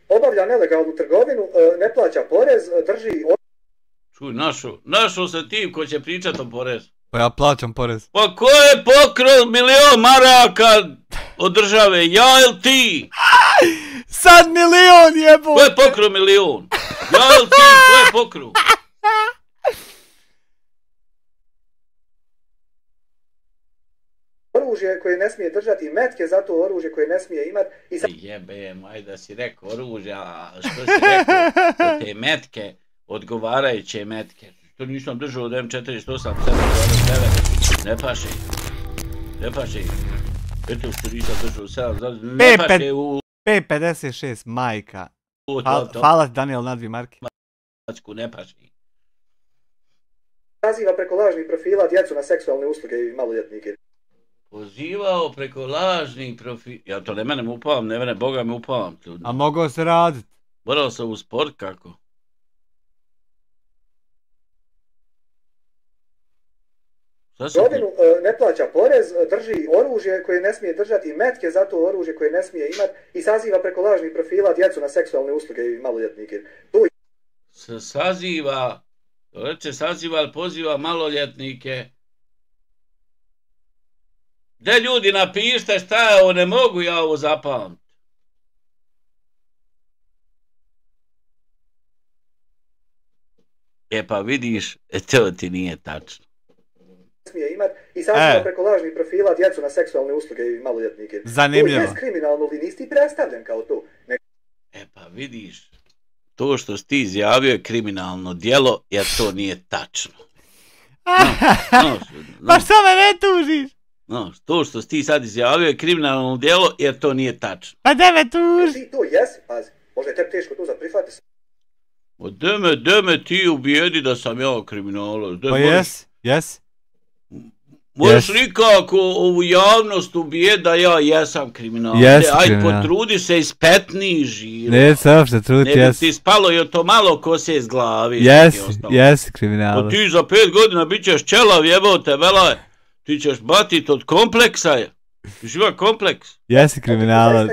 obavlja nelegalnu trgovinu, ne plaća porez, drži... Čuj, našo se tim ko će pričat o porezu. Pa ja plaćam porez. Pa ko je pokrao 1.000.000 maraka od države, ja ili ti? Sad 1.000.000 jebo! Ko je pokrao 1.000.000? Ja ili ti, ko je pokrao? Oružje koje ne smije držati, metke za to oružje koje ne smije imati. Jebem, ajde da si rekao oružje, a što si rekao za te metke, odgovarajuće metke. To nisam držao od M48, 7.9, ne paše. Eto što nisam držao 7.9, ne paše u... P56, majka. Hvala Daniel na 2 marke. Ne paše. Naziva preko lažnih profila djecu na seksualne usluge i maloljetnike. Pozivao preko lažnih profila... Ja to ne mene upavam, ne mene, Boga me upavam. A mogao se radit? Morao sam u sport kako? Rodinu ne plaća porez, drži oružje koje ne smije držati, metke za to oružje koje ne smije imati i saziva preko lažnih profila djecu na seksualne usluge i maloljetnike. Saziva, ali poziva maloljetnike. De ljudi napište šta je ovo, ne mogu ja ovo zapamtiti. E pa vidiš, to ti nije tačno. Smije imati i saziva preko lažnih profila djecu na seksualne usluge i maloljetnike. Zanimljivo. To je kriminalno, vi niste i predstavljen kao to. E pa vidiš, to što si ti izjavio je kriminalno djelo, jer to nije tačno. Pa što me ne tužiš? To što si ti sad izjavio je kriminalno djelo, jer to nije tačno. Pa da me tuži? Ti to jesi, pazi, možda je tebi teško to za prihvati. Deme ti ubijedi da sam ja kriminalac. Pa jes. Možeš nikako ovu javnost ubijedi da ja jesam kriminalac. Aj potrudi se ispetni žiro. Ne se uopšte trudi, Ne bi ti spalo i to malo kose iz glavi. Jesi kriminalac. Pa ti za 5 godina bit ćeš čelav, jebao te velaj. Ti ćeš batit od kompleksa. Ti živa kompleks. Jesi kriminalac.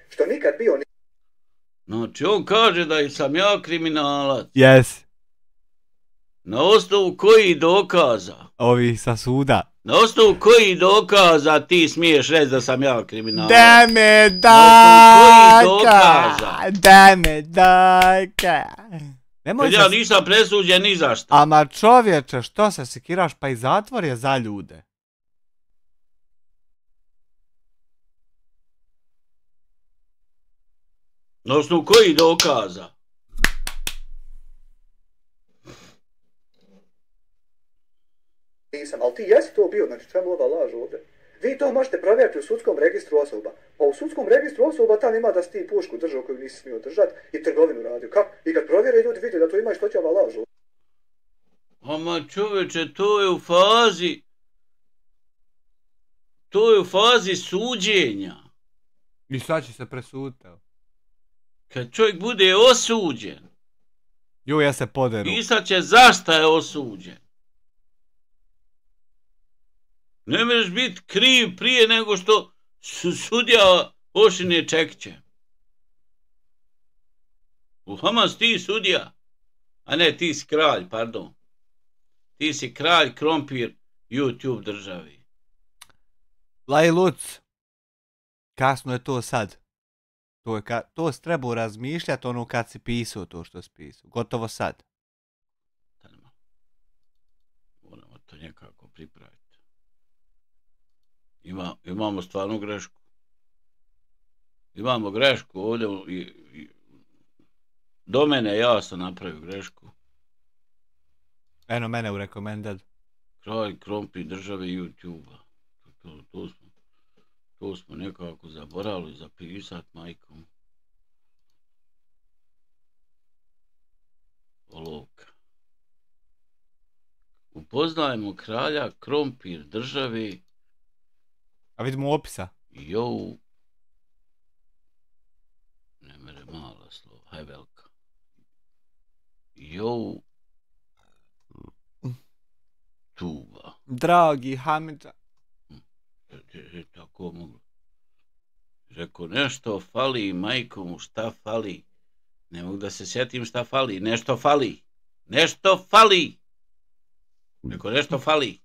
Što nikad bio... Znači on kaže da sam ja kriminalac. Jesi. Na osnovu kojih dokaza? Ovih sa suda. Na osnovu kojih dokaza ti smiješ reći da sam ja kriminalac? Deme dajka. Ja nisam presuđen ni za šta. Ama čovječe, što se sekiraš, pa i zatvor je za ljude. Na osnovu kojih dokaza? Nisam, ali ti jesi to bio, znači čemu ova laž ovdje? Vi to možete provjeriti u sudskom registru osoba. Pa u sudskom registru osoba tam ima da si ti pušku držao koju nisi smio držati i trgovinu radio. Kako? I kad provjere ljudi vidi da to ima, što će ova laž ovdje? Ama čoveče, to je u fazi... To je u fazi suđenja. I sad će se presuditi. Kad čovjek bude osuđen. Ja se poderu. Pisat će zašto je osuđen. Ne možeš biti kriv prije nego što sudija pošine čekiće. U Hamas ti sudija. A ne, ti si kralj, pardon. Ti si kralj krompir YouTube državi. Laj Luc. Kasno je to sad. To si trebao razmišljati ono kad si pisao to što si pisao. Gotovo sad. Moramo to nekako pripraviti. Imamo stvarnu grešku. Imamo grešku ovdje. Do mene ja sam napravio grešku. Eno mene u rekomendad. Kralj krompir države YouTube-a. To smo nekako zaboravili zapisat, majkom. Olovka. Upoznajemo kralja krompir države. A vidimo opisa. Jou. Ne mere mala slova, haj velika. Jou. Tuba. Dragi Hamidža. Tako mogu. Rekao, nešto fali, majko mu, šta fali? Ne mogu da se sjetim šta fali. Nešto fali. Nešto fali. Rekao, nešto fali.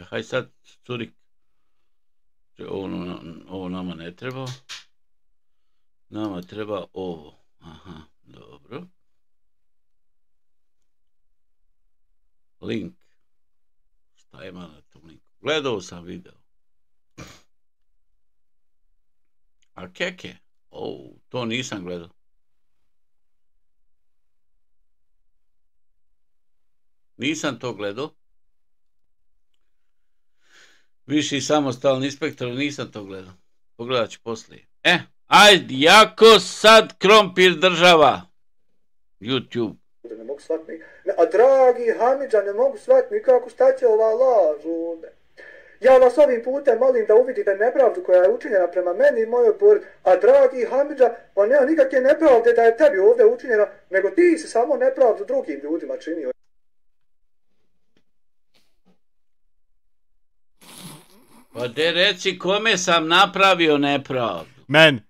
Haj sad, curik. Ovo nama ne treba. Nama treba ovo. Aha, dobro. Link. Šta ima na tom linku? Gledao sam video. A keke? To nisam gledao. Nisam to gledao. Viši samostalni inspektor, nisam to gledao. Pogledat ću poslije. Ajde, jako sad krompir država. YouTube. Ne mogu shvatiti. A dragi Hamidža, ne mogu shvatiti nikako šta će ova laž ovdje. Ja vas ovim putem molim da uvidite nepravdu koja je učinjena prema meni i mojoj porodici. A dragi Hamidža, pa nema nikakve nepravde da je tebi ovdje učinjena, nego ti si samo nepravdu drugim ljudima činio. Pa de reci kome sam napravio nepravdu. Men.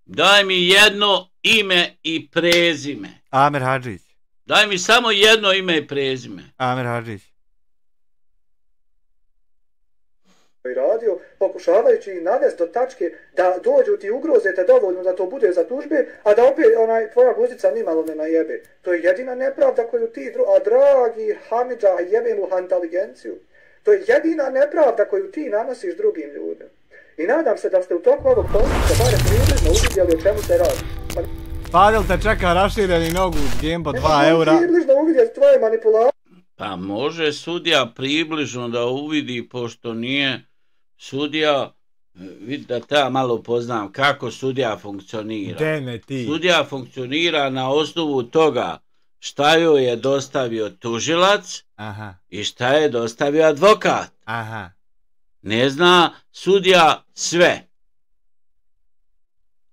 Daj mi jedno ime i prezime. Amer Hadžić. Daj mi samo jedno ime i prezime. Amer Hadžić. I radio, pokušavajući ih navesti do tačke da dođu ti ugrozete dovoljno da to bude za tužbe, a da opet tvoja guzica nimalo ne najebe. To je jedina nepravda koju ti, a dragi Hamidža, jebe mu inteligenciju. To je jedina nepravda koju ti nanosiš drugim ljudima. I nadam se da ste u toku ovog postupka barem približno uvidjeli o čemu se radi. Fadil te čeka rašireni nogu uz Gembo 2 eura. Približno uvidjeti tvoje manipulacije. Pa može sudija približno da uvidi, pošto nije sudija, vidi da te ja malo poznam kako sudija funkcionira. Dene ti. Sudija funkcionira na osnovu toga šta joj je dostavio tužilac. Aha. I šta je dostavio advokat. Aha. Ne zna sudija sve.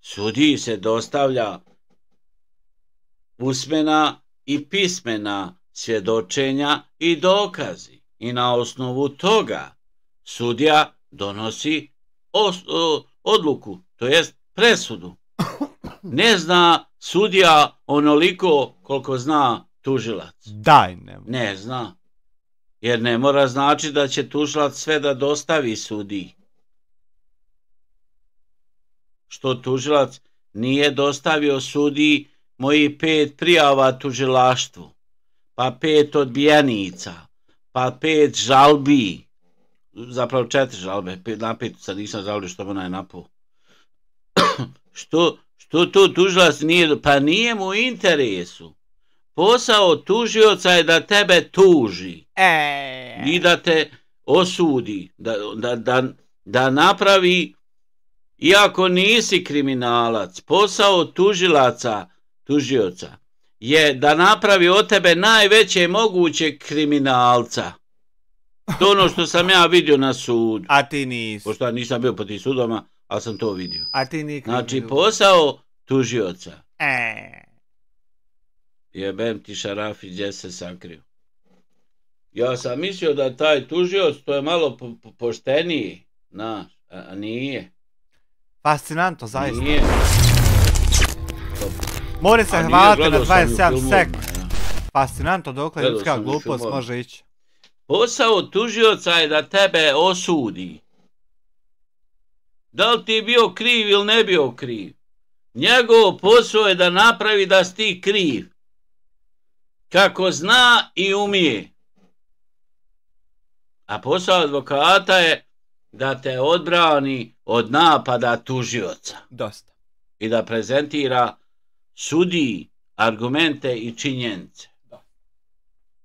Sudiji se dostavlja usmena i pismena svjedočenja i dokazi. I na osnovu toga sudija donosi odluku, to jest presudu. Ne zna sudija onoliko koliko zna tužilac. Daj, ne zna. Jer ne mora znači da će tužilac sve da dostavi sudiji. Što tužilac nije dostavio sudiji mojih 5 prijava tužilaštvu, pa 5 odbijenica, pa 5 žalbi, zapravo 4 žalbe, na 5 sad nisam žalio što ona je napao. Što to tužilac nije, pa nije mu u interesu. Posao tužioca je da tebe tuži i da te osudi, da napravi, iako nisi kriminalac, posao tužioca je da napravi od tebe najveće moguće kriminalca. To ono što sam ja vidio na sudu. A ti nisi. Pošto ja nisam bio po tih sudama, ali sam to vidio. A ti nisi. Znači posao tužioca. Jebem ti Šarafi, gdje se sakrio. Ja sam mislio da taj tužioc to je malo pošteniji, znaš, a nije. Fascinantno, zaista. Nije. More se hvaliti na 27 sek. Fascinantno, dokle ljudska glupost može ići. Posao tužioca je da tebe osudi. Da li ti bio kriv ili ne bio kriv? Njegov posao je da napravi da si ti kriv. Kako zna i umije. A posao advokata je da te odbrani od napada tužioca. Dosta. I da prezentira sudiji argumente i činjenice.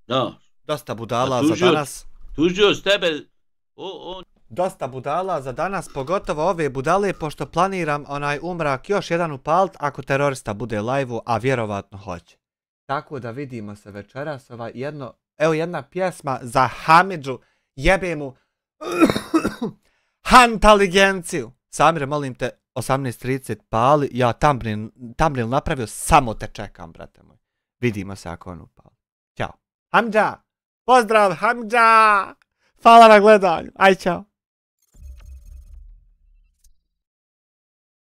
Da. Dosta budala za danas. Tužioc tebe... Dosta budala za danas, pogotovo ove budale, pošto planiram onaj umrak još jedan upalit ako terorista bude live-u, a vjerovatno hoće. Tako da vidimo se večeras, evo jedna pjesma za Hamidžu, jebe mu hantaligenciju. Samire, molim te, 18:30 pali, ja thumbnail napravio, samo te čekam, brate moj. Vidimo se ako on upali. Ćao. Hamidža! Pozdrav, Hamidža! Hvala na gledanju. Aj, čao.